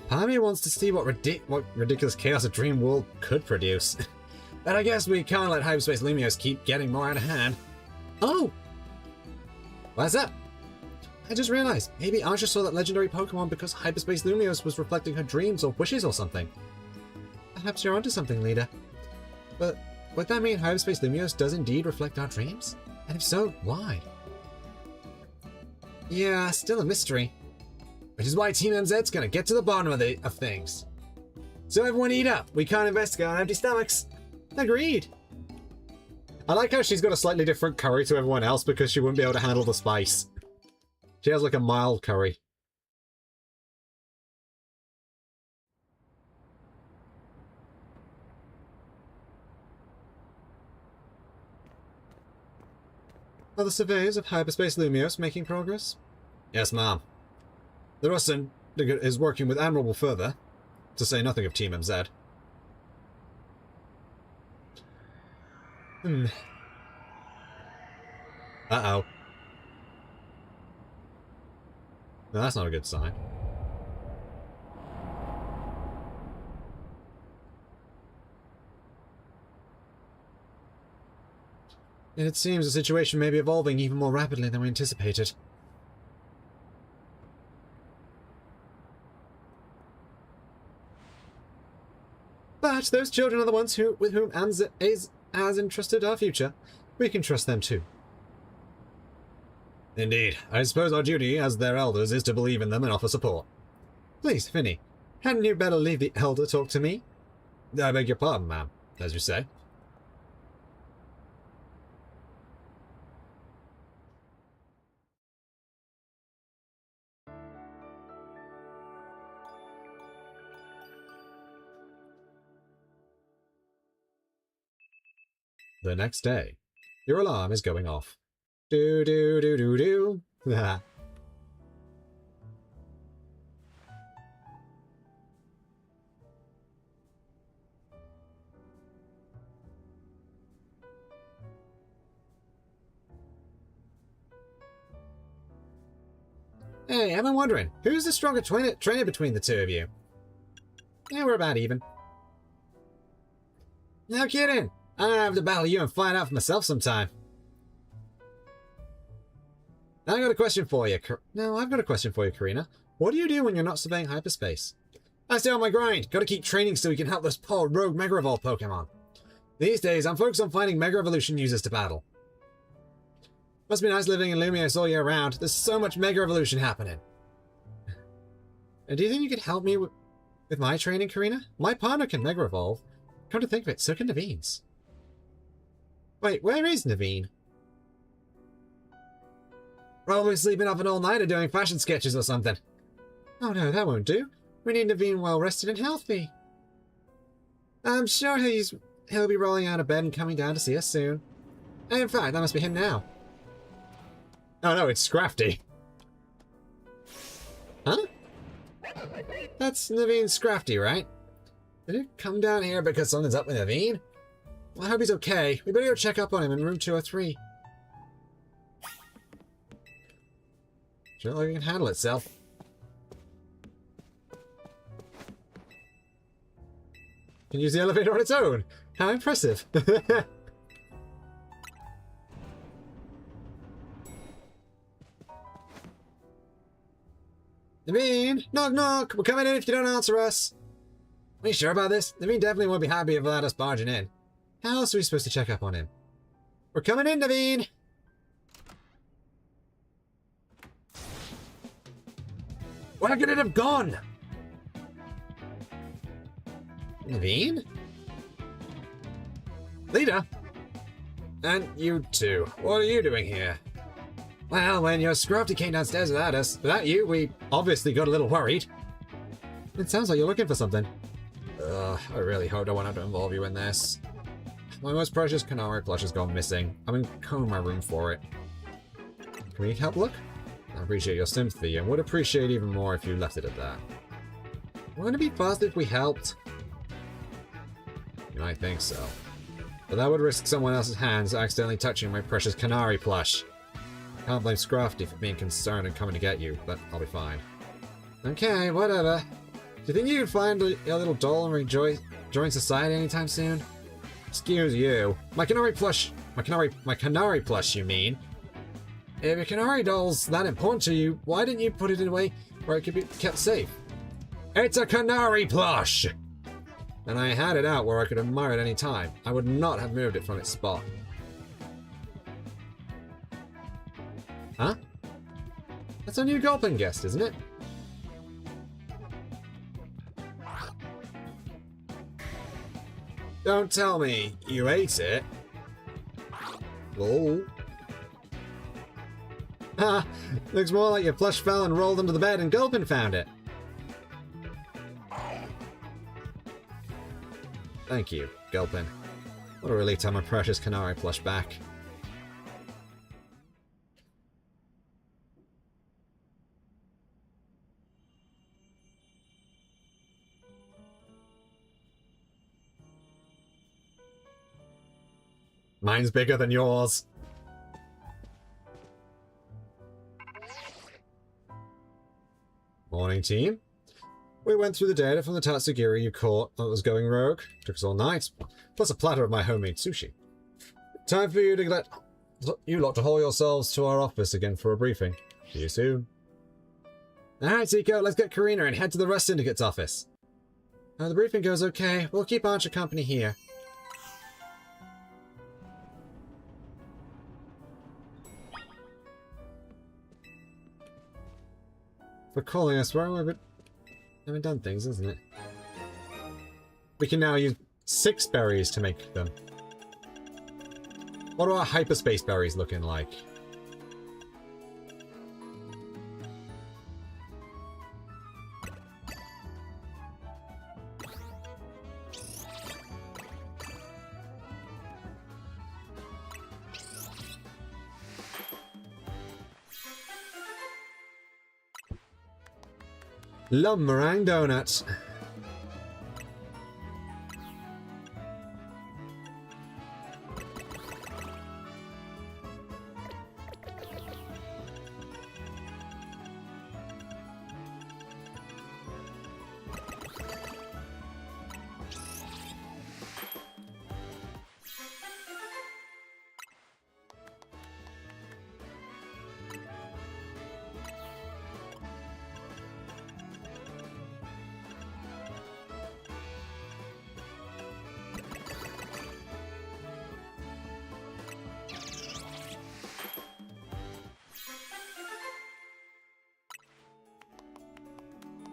Part of me wants to see what ridiculous chaos a dream world could produce. But I guess we can't let hyperspace Lumiose keep getting more out of hand. Oh! What's up? I just realized, maybe Asha saw that legendary Pokemon because hyperspace Lumiose was reflecting her dreams or wishes or something. Perhaps you're onto something, leader. But would that mean hyperspace Lumiose does indeed reflect our dreams? And if so, why? Yeah, still a mystery. Which is why Team MZ's gonna get to the bottom of things. So everyone eat up. We can't investigate on empty stomachs. Agreed. I like how she's got a slightly different curry to everyone else because she wouldn't be able to handle the spice. She has like a mild curry. Are the surveyors of hyperspace Lumios making progress? Yes, ma'am. The Rustin is working with admirable fervor, to say nothing of Team MZ. Uh-oh. No, that's not a good sign. And it seems the situation may be evolving even more rapidly than we anticipated. But those children are the ones with whom Anza has entrusted our future. We can trust them too. Indeed. I suppose our duty as their elders is to believe in them and offer support. Please, Finny, hadn't you better leave the elder talk to me? I beg your pardon, ma'am, as you say. The next day, your alarm is going off. Do do do do do. Hey, I've been wondering, who's the stronger trainer between the two of you? Yeah, we're about even. No kidding. I'm gonna have to battle you and find out for myself sometime. I've got a question for you, Karina. What do you do when you're not surveying hyperspace? I stay on my grind. Gotta keep training so we can help those poor rogue Mega Evolve Pokemon. These days, I'm focused on finding Mega Evolution users to battle. Must be nice living in Lumios all year round. There's so much Mega Evolution happening. And do you think you could help me with my training, Karina? My partner can Mega Evolve. Come to think of it, so can Naveen's. Wait, where is Naveen? Probably sleeping off an all-nighter doing fashion sketches or something. Oh no, that won't do. We need Naveen well rested and healthy. I'm sure he'll be rolling out of bed and coming down to see us soon. And in fact, that must be him now. Oh no, it's Scrafty. Huh? That's Naveen Scrafty, right? Did he come down here because something's up with Naveen? Well, I hope he's okay. We better go check up on him in room 203. Sure like it can handle itself. Can use the elevator on its own. How impressive. Naveen! Knock knock! We're coming in if you don't answer us! Are you sure about this? Naveen definitely won't be happy about us barging in. How else are we supposed to check up on him? We're coming in, Naveen! Where could it have gone? Naveen? Leader? And you too. What are you doing here? Well, when your Scrafty came downstairs without you, we obviously got a little worried. It sounds like you're looking for something. I really hope I won't have to involve you in this. My most precious Canary plush has gone missing. I've been combing my room for it. Can we help look? I appreciate your sympathy and would appreciate even more if you left it at that. Wouldn't it be faster if we helped? You might think so. But that would risk someone else's hands accidentally touching my precious Canary plush. I can't blame Scrafty for being concerned and coming to get you, but I'll be fine. Okay, whatever. Do you think you can find a little doll and join society anytime soon? Excuse you. My Canary plush, you mean? If your Canary doll's that important to you, why didn't you put it away where it could be kept safe? It's a Canary plush! And I had it out where I could admire it any time. I would not have moved it from its spot. Huh? That's our new Gulpin guest, isn't it? Don't tell me you ate it. Lol. Ha! Looks more like your plush fell and rolled under the bed and Gulpin found it. Thank you, Gulpin. What a relief to have my precious Canary plush back. Mine's bigger than yours. Morning, team. We went through the data from the Tatsugiri you caught that was going rogue. Took us all night. Plus a platter of my homemade sushi. Time for you to let you lot to haul yourselves to our office again for a briefing. See you soon. Alright, Cico, let's get Karina and head to the Rust Syndicate's office. The briefing goes okay. We'll keep Archer company here. For calling us, where we haven't done things, isn't it? We can now use 6 berries to make them. What are our hyperspace berries looking like? Love meringue donuts.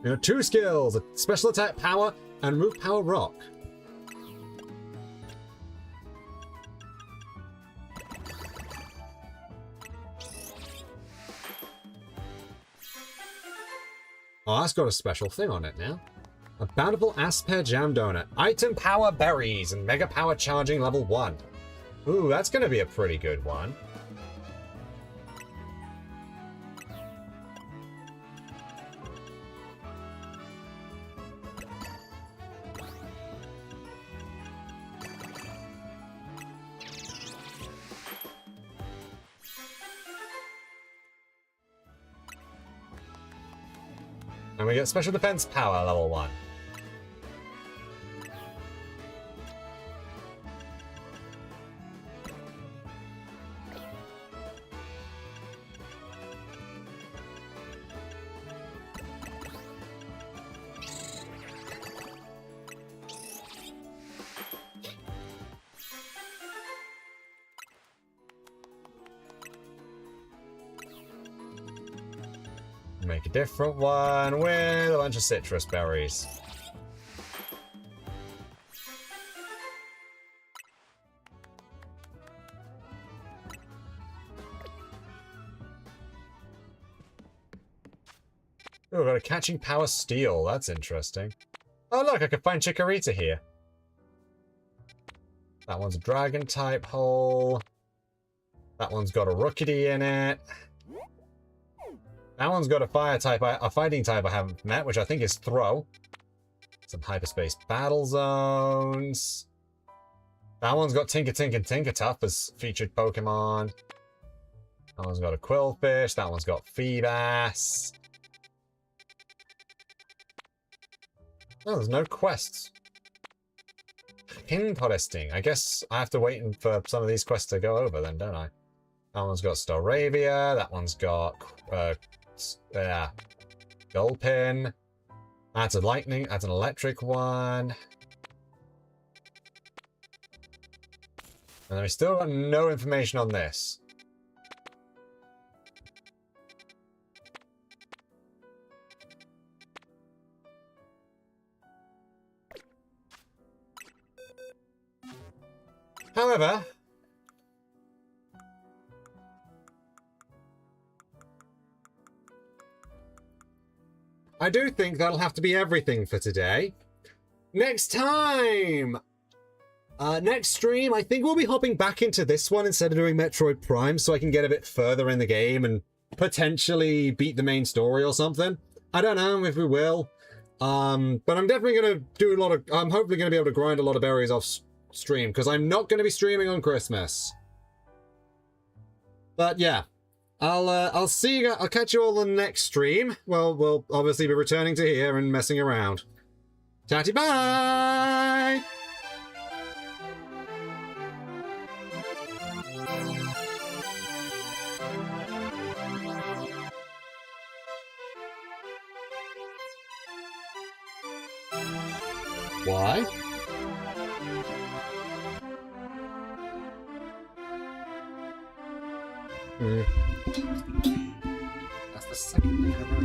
We have 2 skills, a special attack power and move power rock. Oh, that's got a special thing on it now. A bountiful Asper Jam Donut. Item power berries and mega power charging level 1. Ooh, that's gonna be a pretty good one. And we get special defense power level 1. Make a different one with a bunch of citrus berries. Oh, we've got a catching power steel. That's interesting. Oh, look, I can find Chikorita here. That one's a dragon type hole. That one's got a Rookity in it. That one's got a fire type, a fighting type I haven't met, which I think is Throw. Some hyperspace battle zones. That one's got Tinker Tink and Tinker Tough as featured Pokemon. That one's got a Quillfish. That one's got Feebas. Oh, there's no quests. Pin Podesting. I guess I have to wait for some of these quests to go over then, don't I? That one's got Staravia. That one's got Gulpin. That's a lightning. That's an electric one. And we still got no information on this. However, I do think that'll have to be everything for today. Next time! Next stream, I think we'll be hopping back into this one instead of doing Metroid Prime so I can get a bit further in the game and potentially beat the main story or something. I don't know if we will. But I'm definitely going to do a lot of... I'm hopefully going to be able to grind a lot of berries off stream, because I'm not going to be streaming on Christmas. But yeah, I'll see you. I'll catch you all on the next stream. Well, we'll obviously be returning to here and messing around. Chatty bye! Why? That's the second thing I wrote.